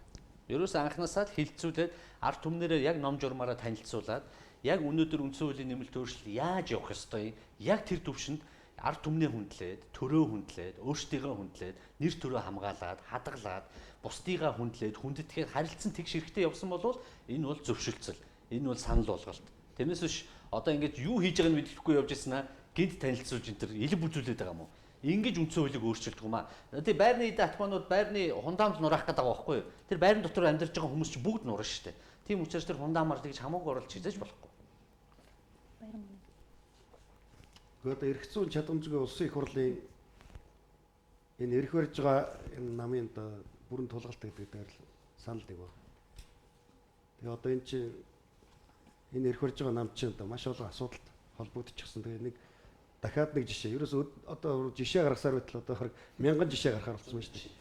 Ерөөсөө анхнаасаа л хилцүүлээд ард түмнэрээ яг ном журмаараа танилцуулаад яг өнөөдөр үндсэн хуулийн нэмэлт өөрчлөлт яаж явах ёстой юм? Яг тэр төвшөнд ард түмнээ хүндлээд, төрөө хүндлээд, өөрсдийгөө хүндлээд, нэр төрөө хамгаалаад, хадгалаад, бусдыгаа хүндлээд, хүндэтгээд харилцан тэгш хэрэгтэй явсан бол энэ бол зөвшөлтсөл. Энэ бол санал болголт. Тэрнээс биш одоо ингэж юу хийж байгааг нь мэдэхгүй явж ирсэн аа гинт танилцуулж энэ төр илэг бүзүүлээд байгаа юм уу? Ингэж үндсэн хуулийг өөрчилдөг юм аа. Тэгээ байрны датманууд байрны хундаамд нураах гэдэг байгаа байхгүй юу? Тэр байрны дотор амьдарч байгаа хүмүүс чинь бүгд нурна шүү дээ. Тийм учраас тэр хундаамаар тэгж хамаагүй оруулж хийж болохгүй. Гэхдээ эрх зүйн чадамжгүй улсын их хурлын энэ эрх барьж байгаа энэ намын бүрэн тулгалт гэдэг дээр л санал нэг байна. Тэгээ одоо энэ чинь энэ эрх барьж байгаа нам чинь маш олон асуудалд холбогдчихсан. Тэгээ нэг дахиад нэг жишээ. Ерөөсөө одоо жишээ гаргасаар байтал одоо 1000 жишээ гаргахаар болсон байна шүү дээ.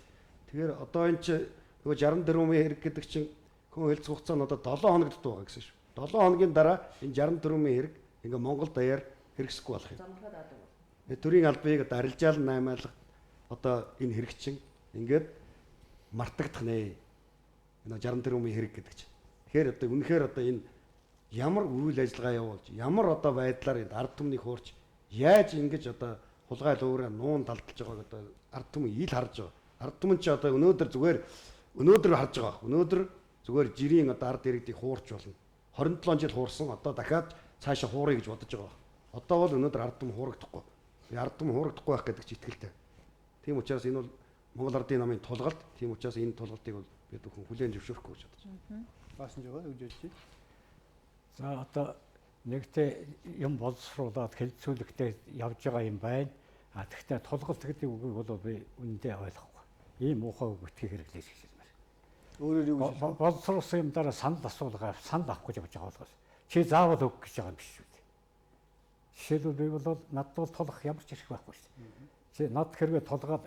Тэгэхээр одоо энэ чинь нөгөө 64 хэрэг гэдэг чинь хүн хэлц хугацаа нь одоо 7 хоногт байгаа гэсэн шүү. 7 хоногийн дараа энэ 64 хэрэг ингээ Монгол даяар хэрэгсэхгүй болох юм. Төрийн албыг одоо арилжаал 8 айлга одоо энэ хэрэг чинь ингээд мартагдах нэ. Энэ 64 хэрэг гэдэг чинь. Тэгэхээр одоо үнэхээр одоо энэ ямар үйл ажиллагаа явуулж, ямар одоо байдлаар энэ ард түмнийг хуурч яаж ингэж одоо хулгай луураа нуун талдалж байгааг одоо ард түмэн ил харж байгаа. Ард түмэн чи одоо өнөөдөр харж байгаа. Өнөөдөр зүгээр жирийн одоо ард иргэдийг хуурч болно. 27 жил хуурсан одоо дахиад цаашаа хуурыг гэж бодож байгаа. Одоо бол өнөөдөр ард түмэн хуурагдахгүй. Ард түмэн хуурагдахгүй байх гэдэг чи итгэлтэй. Тийм учраас энэ бол Монгол ардын намын тулгалт. Тийм учраас энэ тулгалтыг бол бид бүхэн хүлээн зөвшөөрөхгүй гэж бодож байна. Баасан жоо юу гэж байна? За одоо нэгтээ юм боловсруулаад хэлцүүлэхдээ явж байгаа юм байна. Тэгэхдээ тулгалт гэдэг үгийг бол би үнэндээ ойлгохгүй. Ийм муухай үг битгий хэрэглэж хэлмээр. Өөрөөр юу гэж боловсруулсан юм дараа санал асуулгаа санал авах гэж явж байгаа болохоос чи заавал өг гэж байгаа юм биш үү? Жишээлбэл би бол надад бол тулах ямар ч хэрэг байхгүй шүү дээ. Чи над хэрвээ тулгаад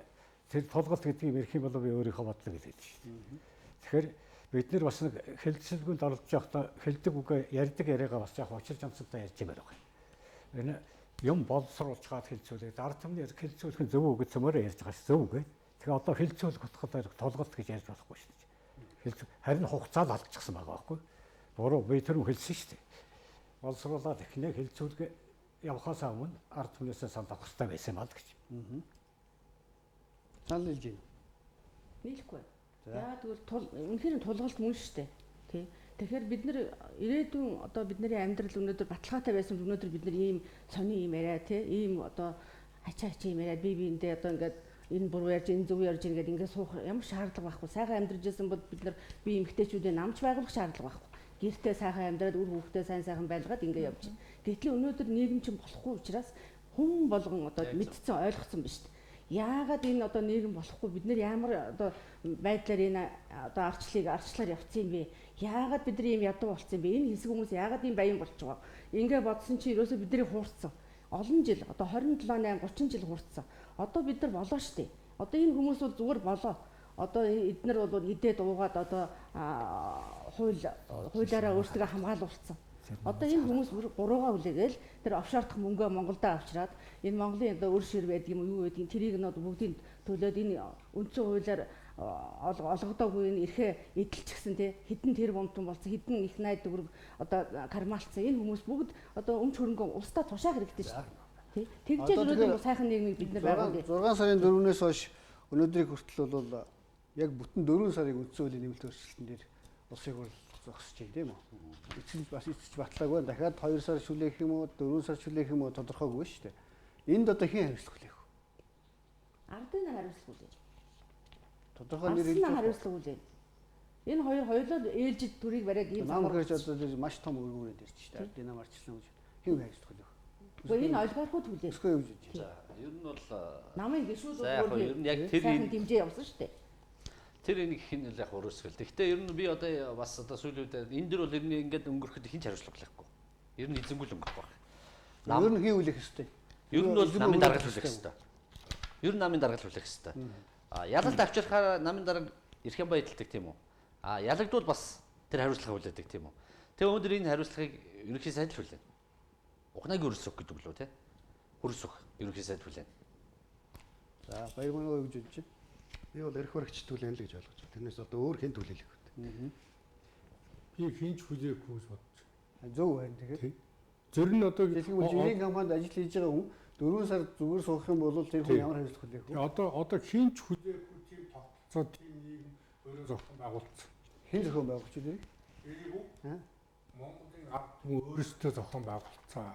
тэр тулгалт гэдгийг ярих юм бол би өөрийнхөө бодлого хэлээд шүү дээ. Тэгэхээр бид нар бас нэг хэлцэлгүнд оролцож байхдаа хэлдэг үгээ ярьдаг яриагаа бас яг учирч амсалтай ярьж байгаа юм. Энэ юм боловсруулж чад хэлцүүлээд ард түмний хэлцүүлэх нь зөв үг гэж цөмөрөө ярьж байгаа шүү зөв үг. Тэгэхээр одоо хэлцүүлэх утгатай тулгалт гэж ярьж болохгүй шүү дээ. Харин хугацаа л алдчихсан байгаа байхгүй. Буруу би тэр үг хэлсэн шүү дээ. Боловсруулаад эхнээ хэлцүүлгээ явахаас өмнө ард түмнээсээ санал авах хэрэгтэй байсан мал гэж. санал хэлж байна. Нийлэхгүй. Яагаад гэвэл үнэхээр тулгалт мөн шүү дээ. Тий. Тэгэхээр бид нэр ирээдүйн одоо бидний амьдрал өнөөдөр баталгаатай байсан өнөөдөр бид нар ийм сони юм яриа тий ийм одоо хачаа юм яриад би биэндээ одоо ингээд энэ буруу ярьж энэ зөв ярьж ингээд ингээд суух ямар шаардлага байхгүй. Сайхан амьдарч байсан бол бид нар би эмгтээчүүдээ намж байгуулах шаардлага байхгүй. Гэртээ сайхан амьдраад үр хүүхдээ сайхан байлгаад ингээд явж байна. Гэтэл өнөөдөр нийгэм чинь болохгүй учраас хүн болгон одоо мэдсэн ойлгоцсон биз дээ. Яагаад энэ одоо нийгэм болохгүй бид нэр ямар одоо байдлаар энэ одоо арчлаар явцсан юм бэ? Яагаад бидний юм ядуу болцсон юм бэ? Энэ хэсэг хүмүүс яагаад ийм баян болж байгаа? Ингээ бодсон чи ерөөсөө бидний хуурцсан. Олон жил одоо 27 8 30 жил хуурцсан. Одоо бид нар болоо штэ. Одоо энэ хүмүүс бол зүгээр болоо. Одоо эднэр бол идээд уугаад одоо хуулиараа өөрсдөө хамгаалуулсан. Одоо энэ хүмүүс гуруугаа хүлээгээл тэр офшордох мөнгөө Монголдо авчираад энэ Монголын одоо өр шир байдаг юм юу байдгийг тэрийг нь бүгдийг төлөөд энэ үндсэн хуулиар олгодоогүй энэ эрхээ эдэлчихсэн тий хэдэн тэр бомтон болсон хэдэн их найд дөрөв одоо кармаалцсан энэ хүмүүс бүгд одоо өмч хөрөнгө устдаа тушаах хэрэгтэй шүү дээ тий тэгжээ өнөөдөр сайхан нийгмийг бид нар байгуулъя 6 сарын 4-өөс хойш өнөөдрийг хүртэл бол яг бүтэн 4 сарыг үндсэн хуулийн нэмэлт өөрчлөлтөн дээр улсын хурл зогсож байна тийм үү эцэг бас эцэж батлаагүй дахиад 2 сар шүлээх юм уу 4 сар шүлээх юм уу тодорхойгүй шүү дээ энд одоо хэн хариуцлах вэ ардын хариуцлах үү тодорхой нэр хэлж хариуцлага үлээ. Энэ хоёр хоёулаа ээлжид төрийг бариад ийм замаар гэж одоо маш том өргөөрөд ирж шүү дээ. Ардын нам арчилсан гэж хэн хариуцлах вэ? Гэхдээ энэ олигархууд хүлээ. Өсгөө юу гэж байна? За, ер нь бол намын гишүүд өөр нь яг тэр дэмжээ явсан шүү дээ. Тэр энийг хин яг өрөөсгөл. Гэхдээ ер нь би одоо бас одоо сүүлүүд энэ дэр бол ер нь ингээд өнгөрөхөд хин ч хариуцлага болохгүй. Ер нь эзэнгүүл өнгөрөх байх. Ер нь хин үлэх хэвтэй. Ер нь бол намын даргал хүлээх хэвтэй. Ер нь намын даргал хүлээх хэвтэй. Ялалт авчирхаар намын дарга ирэх юм байдалдаг тийм үү? Ялагдвал бас тэр хариуцлага хүлээдэг тийм үү? Тэгээ өнөөдөр энэ хариуцлагыг ерөнхий сайд л хүлээнэ. Ухнаагийн өрсөлдөх гэдэг лөө тий. хөрсөх ерөнхий сайд хүлээн. За баяр манай юу гэж бодож байна? Би бол эрх баригч төлөөн л гэж ойлгож байна. Тэрнээс одоо өөр хэн төлөөлөх вэ? Би хинч хүлээхгүй гэж бодож байна. Зөв байна тэгээд. Зөв нь одоо жирийн компанид ажил хийж байгаа хүн 4 сар зүгээр суух юм бол тэр хүн ямар хариуцлага хүлээх вэ? Одоо хинч хүлээхгүй тийм тогтолцоо тийм нийгэм өөрөө зохион байгуулсан. Хэн зохион байгуулж байна? Монголын ард түмэн өөрсдөө зохион байгуулсан.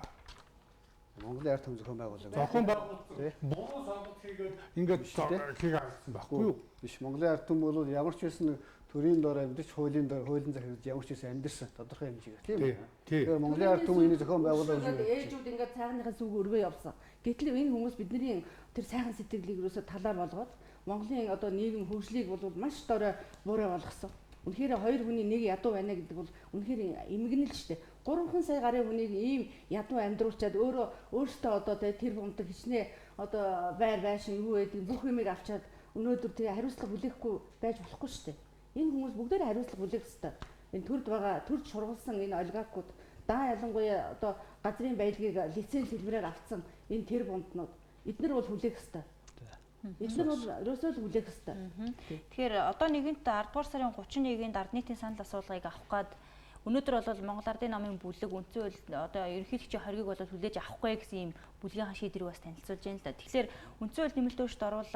Монголын ард түмэн зохион байгуулсан. Зохион байгуулсан. Буруу сонголт хийгээд ингээд хийгээ харсан байхгүй юу? Биш. Монголын ард түмэн бол ямар ч байсан төрийн дор амьдч хуулийн дор хуулийн захирал ямар ч байсан амьдсан тодорхой хэмжээгээр тийм үү? Тэгэхээр Монголын ард түмэн энийг зохион байгуулсан. Ээжүүд ингээд цайхныхаа зүг өргөө явсан. Гэтэл энэ хүмүүс бидний тэр сайхан сэтгэлийг юусоо талаар болгоод Монголын одоо нийгэм хөгжлийг бол маш дорой буурай болгосон. Үнэхээр хоёр хүний нэг ядуу байна гэдэг бол үнэхээр эмгэнэл шүү дээ. 3 сая гарын хүнийг ийм ядуу амьдруулчаад өөртөө одоо тэр бомтог хичнээн одоо байшин юу гэдэг бүх юмыг авчаад өнөөдөр тэгээ хариуцлага хүлээхгүй байж болохгүй шүү дээ. Энэ хүмүүс бүгдээрээ хариуцлага хүлээх ёстой. Энэ төрд байгаа төрд шургуулсан энэ олигаркууд даа ялангуяа одоо газрын баялагийг лиценз хэлбэрээр авсан энэ тэр бомтнууд эдгээр бол хүлээх ёстой. Эдгээр бол ерөөсөө л хүлээх ёстой. Тэгэхээр одоо нэгэнт 10 дугаар сарын 31-нд ард нийтийн санал асуулгыг авах гад өнөөдөр бол Монгол Ардын намын бүлэг үндсэн хууль одоо ерөнхийлөгчийн хоргийг бол хүлээж авахгүй гэсэн ийм бүлгийн шийдвэрийг бас танилцуулж байна л да. Тэгэхээр үндсэн хууль нэмэлт өөрчлөлт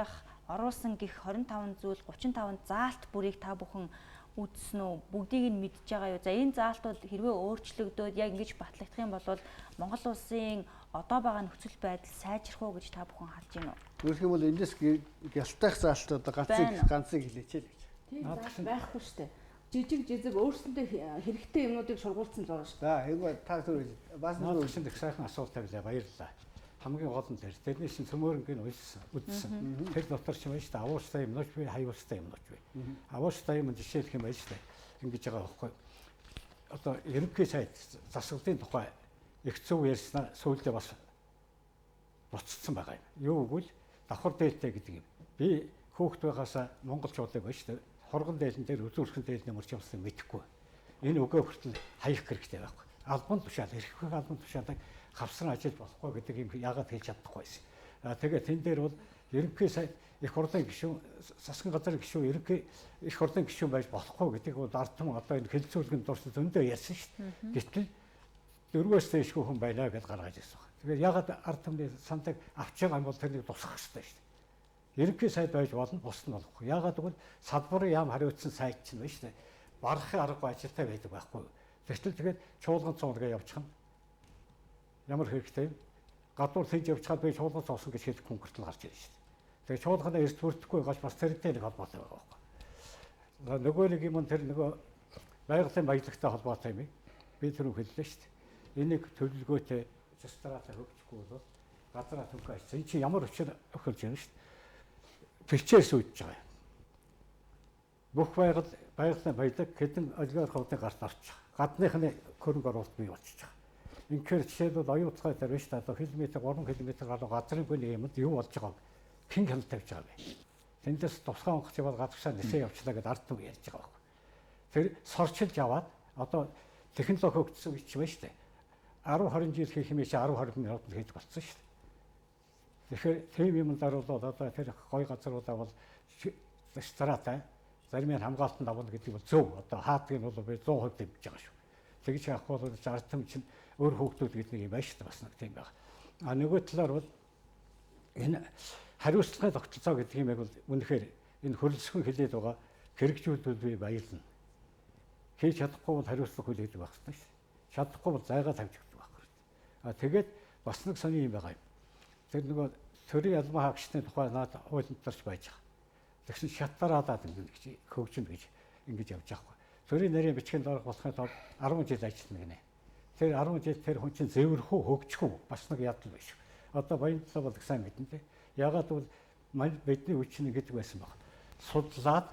оруулсан гих 25 зүйл 35 заалт бүрийг та бүхэн үзсэн үү? Бүгдийг нь мэдж байгаа юу? За энэ заалтууд хэрвээ өөрчлөгдөөд яг ингэж батлагдах юм бол Монгол улсын одоо байгаа нөхцөл байдал сайжрах уу гэж та бүхэн харж байна уу? Өөрөх юм бол эндээс гялтайх заалт одоо ганцыг хэлээч л гэж. Тийм заалт байхгүй шүү дээ. Жижиг жижиг өөрсөндөө хэрэгтэй юмнуудыг шургуулсан л байгаа шүү. За хэвгүй та түр бас нэг шинэ их сайхан асуулт тавилаа баярлалаа. Хамгийн гол нь тэрнээс чинь цөмөрөнгийн үдсэн. Тэр дотор ч юм байна шүү дээ. Авуустай юм нууч бай, хаюустай юм нууч бай. Авуустай юм жишээлх юм байна шүү дээ. Ингэж байгаа байхгүй. Одоо ерөнхий сайд засаглалын тухай их зөв ярьснаа сүүлдээ бас буцсан байгаа юм. Юу гэвэл давхар дээлтэй гэдэг юм. Би хөөхт байгаасаа монголчуудыг байна шүү дээ. Хоргон дээлэн дээр үзүүлхэн дээлний мөрч юмсан мэдэхгүй. Энэ өгөө хүртэл хаях хэрэгтэй байхгүй. Албан тушаал, эрх албан тушаалыг хавсран ажиллаж болохгүй гэдэг юм яагаад хэлж чадахгүй байсан. Тэгээд тэн дээр бол ерөнхий сайд их хурлын гишүүн, засгийн газрын гишүүн, ерөнхий их хурлын гишүүн байж болохгүй гэдэг бол ард түмэн одоо энэ хэлэлцүүлгэнд дурсан зөндөө ярьсан шүү дээ. Гэтэл 4-өөс дэшгүй хүн байна гэж гаргаж ирсэн. Тэгэхээр яагаад ард түмний сантыг авч байгаа юм бол тэрнийг тусгах хэрэгтэй шүү дээ. Ерөнхий сайд байж болно, бус нь болохгүй. Яагаад гэвэл салбарын яам хариуцсан сайд чинь байна шүү дээ. Барахын аргагүй ажилтай байдаг байхгүй. Тэгтэл тэгээд чуулган цуунгаа явуучих нь ямар хэрэгтэй юм? Гадуур тэгж явчихад би чуулган цуусан гэж хэлэх конкурсл гарч ирж шүү дээ. Тэгээд чуулганаа эрт бүрдэхгүй гаж бас тэрнтэй нэг холбоотой байгаа байхгүй. Нөгөө нэг юм тэр нөгөө байгалийн баялагтай холбоотой юм. Би тэр үг хэллээ шүү дээ. Энийг төлөвлөгөөтэй застраатай хөгжихгүй бол газраа түнхээ ажиж. Энэ чинь ямар өчр өхөлж байна шүү дээ. Бэлчээр сүйдэж байгаа юм. Бүх байгалийн баялаг хэдэн олигархуудын гарт орчих. Гадныхны хөрөнгө оруулалт бий болчих. Инхээр жишээлбэл оюутгай дээр биш та одоо километр 3 км гаруй газрын гүн юмд юу болж байгааг хэн хяналт тавьж байгаа бэ? Тэндээс тусгай онгоц яваад гадагшаа нисээ явчлаа гэдээ ард түмэн ярьж байгаа байхгүй. Тэр сорчилж аваад одоо технологи хөгжсөн гэж байна шүү дээ. 10-20 жил хийх юм чи 10-20 минутанд хийж болцсон шүү дээ. Тэгэхээр тийм юмдаар бол одоо тэр гой газруудаа бол стратай зарим нь хамгаалтанд авна гэдэг бол зөв. Одоо хаадгийг бол би 100% дэмжиж байгаа шүү. Тэгж яахгүй бол ард түмэн чинь өөр хөөгдүүд гэдэг нэг юм байна шүү дээ. Бас нэг тийм байна. А нөгөө талаар бол энэ хариуцлагын тогтолцоо гэдэг юм яг бол үнэхээр энэ хөрөлсгөн хэлээд байгаа хэрэгжүүлэлт би баярлна. Хийж чадахгүй бол хариуцлага хүлээдэг байх хэрэгтэй шүү. Чадахгүй бол зайгаа тавьж өгдөг байх хэрэгтэй. А тэгээд бас нэг сони юм байгаа юм. Тэр нөгөө төрийн албан хаагчдын тухай наад хуулинд тарч байж байгаа. Тэгсэн шатараад ингэж хөгжинө гэж ингэж явж байгаа хгүй. Төрийн нарийн бичгийн дарга болохын тулд 10 жил ажиллана гинэ. Тэр 10 жил тэр хүн чинь зэвэрхүү хөгжихгүй бас нэг ядал биш. Одоо Баянлаа бол сайн мэднэ те. Ягаад бол бидний хүчин гэдэг байсан баг. Судлаад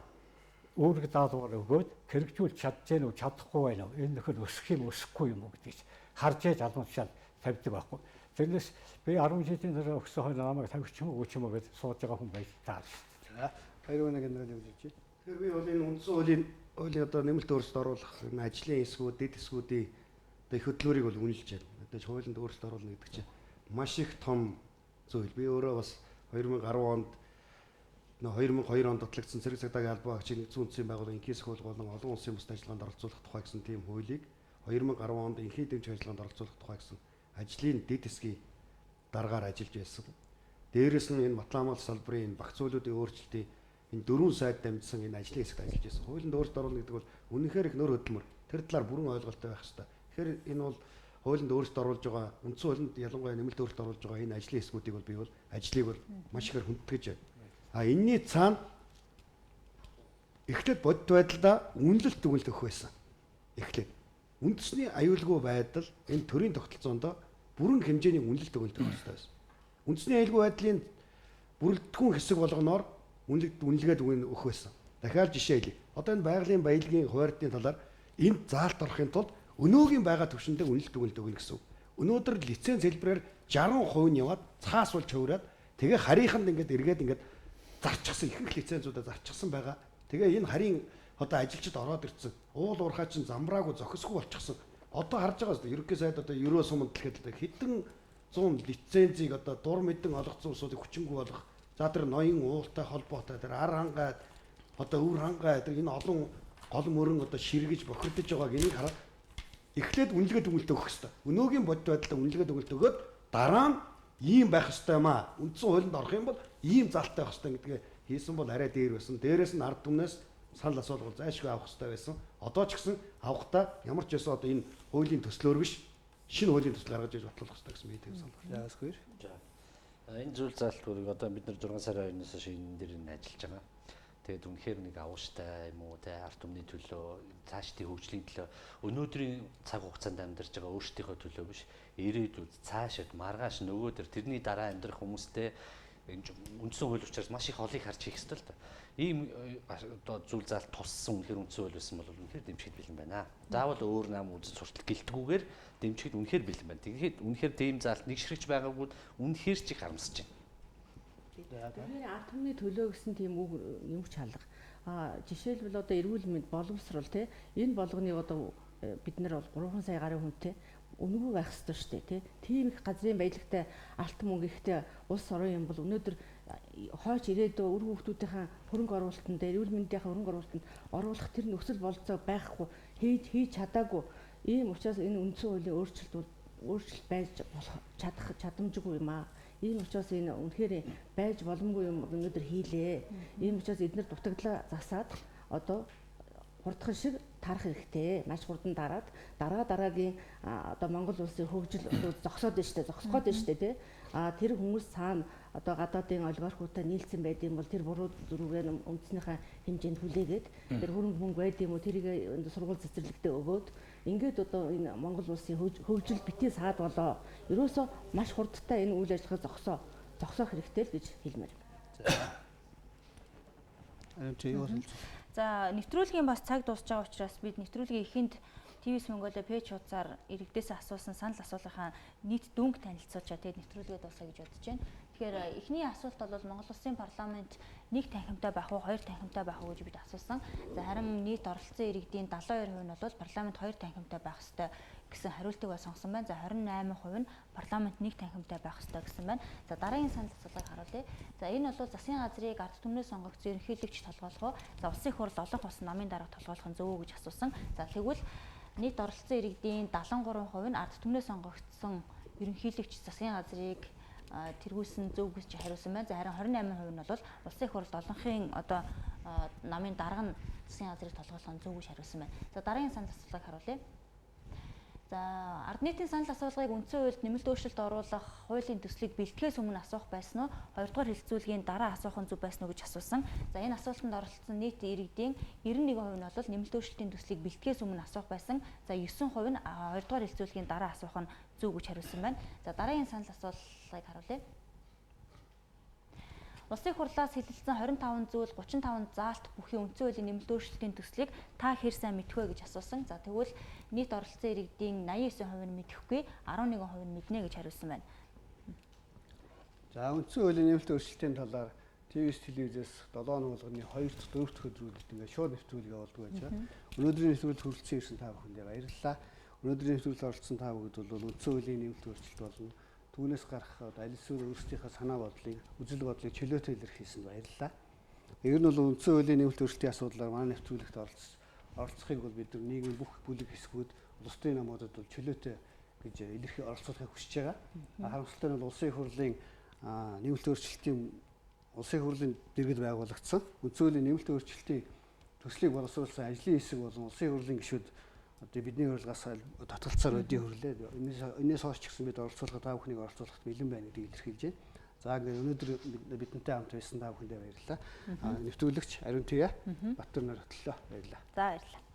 үүрэг даалгавар өгөөд хэрэгжүүлж чадж гэнэ үү чадахгүй байна уу? Энэ нөхөр өсөх юм өсөхгүй юм уу гэдгийг харж яаж албан тушаал тавьдаг байхгүй. Тэрнээс би 10 жилийн дараа өгсөн хойно намайг тавьчих юм уу ч юм уу гэж сууж байгаа хүн байж таар шүү дээ. За 21-нд нэг юм хэлж байна. Тэгэхээр би бол энэ үндсэн хуулийн одоо нэмэлт өөрчлөлт оруулах энэ ажлын эсгүүд, дэд эсгүүдийн одоо их хөдлөөрийг бол үнэлж байна. Одоо хуулинд өөрчлөлт оруулна гэдэг чинь маш их том зүйл. Би өөрөө бас 2010 онд 2002 онд батлагдсан цэрэг цагдаагийн албан агчийг нэгдсэн үндэсний байгууллагын инхээс хууль болон олон улсын бусад ажиллагаанд оролцуулах тухай гэсэн тийм хуулийг 2010 онд инхээ дэмжих ажиллагаанд оролцуулах тухай гэсэн ажлын дэд хэсгийн дараагаар ажиллаж байсан. Дээрээс нь энэ Батламал салбарын энэ багц зүйлүүдийн өөрчлөлтийн энэ 4 сайд дамжсан энэ ажлын хэсэгт ажиллаж байсан. Хуулинд өөрчлөлт оруулна гэдэг бол үнэнхээр их нөр хөдөлмөр. Тэр талаар бүрэн ойлголттой байх хэрэгтэй. Тэгэхээр энэ бол хуулинд өөрчлөлт оруулж байгаа, үндсэн хуулинд ялангуяа нэмэлт өөрчлөлт оруулж байгаа энэ ажлын хэсгүүдийг бол би бол ажлыг бол маш ихээр хүндэтгэж байна. А энэний цаана эхлээд бодит байдлаа үнэлэлт дүгнэлт өгөх байсан. Эхлээд үндэсний аюулгүй байдал энэ төрийн тогтолцоонд бүрэн хэмжээний үнэлэлт дүгнэлт өгөх хэрэгтэй байсан. Үндэсний аюулгүй байдлын бүрэлдэхүүн хэсэг болгоноор үнэлгээд өгөх байсан. Дахиад жишээ хэлье. Одоо энэ байгалийн баялагын хуваардын талаар энд заалт орохын тулд өнөөгийн байгаа төвшөндөө үнэлэлт дүгнэлт өгнө гэсэн үг. Өнөөдөр лиценз хэлбэрээр 60% нь яваад цаас болж хөврөөд тэгээ харийнханд ингээд зарчихсан ихэнх лицензуудаа зарчихсан байгаа. Тэгээ энэ харийн одоо ажилчид ороод ирсэн. Уул уурхай чинь замбраагүй зохисгүй болчихсон. Одоо харж байгаа шүү дээ. Ерөнхий сайд одоо Euro суманд гэхэд хэдэн 100 лицензийг одоо дур мэдэн олгоцсон улсуудыг хүчингүй болгох. За тэр ноён уултай холбоотой тэр ар хангаа одоо өвөр хангаа тэр энэ олон гол мөрөн одоо ширгэж бохирдож байгааг энийг хараад эхлээд үнэлгээ дүгнэлт өгөх хэрэгтэй. Өнөөгийн бодит байдлаа үнэлгээ дүгнэлт өгөөд дараа нь ийм байх хэрэгтэй юм аа. Үндсэн хуулинд орох юм бол ийм залттай байх хэрэгтэй гэдгээ хийсэн бол арай дээр байсан. Дээрээс нь ард түмнээс санал асуулгал зайлшгүй авах хэрэгтэй байсан. Одоо ч гэсэн авахдаа ямар ч байсан одоо энэ хуулийн төслөөр биш шинэ хуулийн төсөл гаргаж иж батлуулах хэрэгтэй гэсэн мэт юм санал. Яас хоёр. Энэ зүйл залтгуудыг одоо бид нар 6 сарын 2-наас хойш энэ дээр нь ажиллаж байгаа. Тэгээд үнэхээр нэг авууштай юм уу те ард түмний төлөө цаашдын хөгжлийн төлөө өнөөдрийн цаг хугацаанд амьдарч байгаа өөрсдийнхөө төлөө биш ирээдүйд цаашид маргааш нөгөө төр тэрний дараа амьдрах хүмүүстэй үндсэн хууль учраас маш их олыг харж хийх ёстой л та. Ийм одоо зүйл заалт туссан үнэхээр үндсэн хууль байсан бол үнэхээр дэмжихэд бэлэн байна. Заавал өөр нам үзэл суртал гэлтгүүгээр дэмжихэд үнэхээр бэлэн байна. Тэгэхээр үнэхээр дэм заалт нэг ширхэж байгаагүй үнэхээр ч их харамсаж байна. Тэгэхээр ард түмний төлөө гэсэн тийм үг юм ч хаалга. Жишээлбэл одоо эрүүл мэнд боловсрол те энэ болгоны одоо бид нар бол 3 сая гаруй хүнтэй үнэгүй байх ёстой шүү дээ тий. Тийм их газрын баялагтай алт мөнгө ихтэй улс орон юм бол өнөөдөр хойч ирээдүйн үр хүүхдүүдийн хөрөнгө оруулалтанд эрүүл мэндийн хөрөнгө оруулалтанд оруулах тэр нөхцөл болцоо байхгүй хийж чадаагүй. Ийм учраас энэ үндсэн хуулийн өөрчлөлт байж болох чадамжгүй юм аа. Ийм учраас энэ үнэхээр байж боломгүй юм өнөөдөр хийлээ. Ийм учраас эдгээр дутагдлаа засаад одоо хурдхан шиг тарах хэрэгтэй. Маш хурдан дараад дараагийн одоо Монгол улсын хөгжил зогсоод байна шүү дээ. Зогсоход байна шүү дээ тий. Тэр хүмүүс цаана одоо гадаадын олигархуудтай нийлсэн байдığım бол тэр буруу зүрүүгээ үндэснийхээ хэмжээнд хүлээгээд тэр хөрөнгө мөнгө байдığım уу тэрийг сургууль цэцэрлэгтээ өгөөд ингээд одоо энэ Монгол улсын хөгжил битгий саад болоо. Ерөөсөө маш хурдтай энэ үйл ажиллагаа зогсоох хэрэгтэй л гэж хэлмээр. За нэвтрүүлгийн бас цаг дуусж байгаа учраас бид нэвтрүүлгийн эхэнд ТV-с Mongolia пэйж хуудасаар иргэдээс асуусан санал асуулгынхаа нийт дүнг танилцуулчаа тэгээд нэвтрүүлгээ дуусгая гэж бодож байна. Тэгэхээр эхний асуулт бол Монгол Улсын парламент нэг танхимтай байх уу, хоёр танхимтай байх уу гэж бид асуусан. За харин нийт оролцсон иргэдийн 72% нь бол парламент хоёр танхимтай байх ёстой гэсэн хариултыг сонгосон байна. За 28% нь парламент нэг танхимтай байх ёстой гэсэн байна. За дараагийн санал асуулгыг харуулъя. За энэ бол засгийн газрыг ард түмнээс сонгогдсон ерөнхийлөгч толгойлох уу? За улсын хурл олон хос намын дарга толгойлох нь зөв үү гэж асуусан. За тэгвэл нийт оролцсон иргэдийн 73% нь ард түмнээс сонгогдсон ерөнхийлөгч засгийн газрыг тэргүүлсэн зөв гэж хариулсан байна. За харин 28% нь бол улсын хурлд олонхын одоо намын дарга нь засгийн газрыг толгойлох нь зөв гэж хариулсан байна. За дараагийн санал асуулгыг харуулъя. За ард нийтийн санал асуулгыг үндсэн хуульд нэмэлт өөрчлөлт оруулах хуулийн төслийг бэлтгэхээс өмнө асуух байсан уу? Хоёрдугаар хэлэлцүүлгийн дараа асуух нь зөв байсан уу гэж асуусан. За энэ асуултанд оролцсон нийт иргэдийн 91% нь бол нэмэлт өөрчлөлтийн төслийг бэлтгэхээс өмнө асуух байсан. За 9% нь хоёрдугаар хэлэлцүүлгийн дараа асуух нь зөв гэж хариулсан байна. За дараагийн санал асуулгыг харуулъя. Улсын хурлаас хэлэлцсэн 25 зүйл 35 заалт бүхий үндсэн хуулийн нэмэлт өөрчлөлтийн төслийг та хэр сайн мэдэх вэ гэж асуусан. За тэгвэл нийт оролцсон иргэдийн 89% нь мэдэхгүй, 11% нь мэднэ гэж хариулсан байна. За үндсэн хуулийн нэмэлт өөрчлөлтийн талаар ТV-с телевизээс 7 хоног болгоны 2-р 4-р өдрүүдэд ингээд шууд нэвтрүүлэг явуулдаг байж байгаа. Өнөөдрийн нэвтрүүлэгт хүрэлцэн ирсэн та бүхэндээ баярлалаа. Өнөөдрийн нэвтрүүлэгт оролцсон та бүхэд бол үндсэн хуулийн нэмэлт өөрчлөлт болно. түүнээс гарах аль эсвэл өөрсдийнхөө санаа бодлыг, үзэл бодлыг чөлөөтэй илэрхийлсэнд баярлалаа. Ер нь бол үндсэн хуулийн нэмэлт өөрчлөлтийн асуудлаар манай нэвтрүүлэгт оролцохыг бол бид нар нийгмийн бүх бүлэг хэсгүүд, улс төрийн намуудад бол чөлөөтэй гэж илэрхий оролцохыг хүсэж байгаа. Харамсалтай нь бол улсын их хурлын нэмэлт өөрчлөлтийн улсын их хурлын дэргэд байгуулагдсан үндсэн хуулийн нэмэлт өөрчлөлтийн төслийг боловсруулсан ажлын хэсэг болон улсын их хурлын гишүүд одоо бидний урилгаас татгалцаар өдий хөрлөө. Энээс хойш ч гэсэн бид оролцуулахад та бүхнийг оролцуулахад бэлэн байна гэдгийг илэрхийлж байна. За ингээд өнөөдөр бидэнтэй хамт байсан та бүхэндээ баярлалаа. Нэвтрүүлэгч Ариун Туяа Баттар нар хөтлөө баярлалаа. За баярлалаа.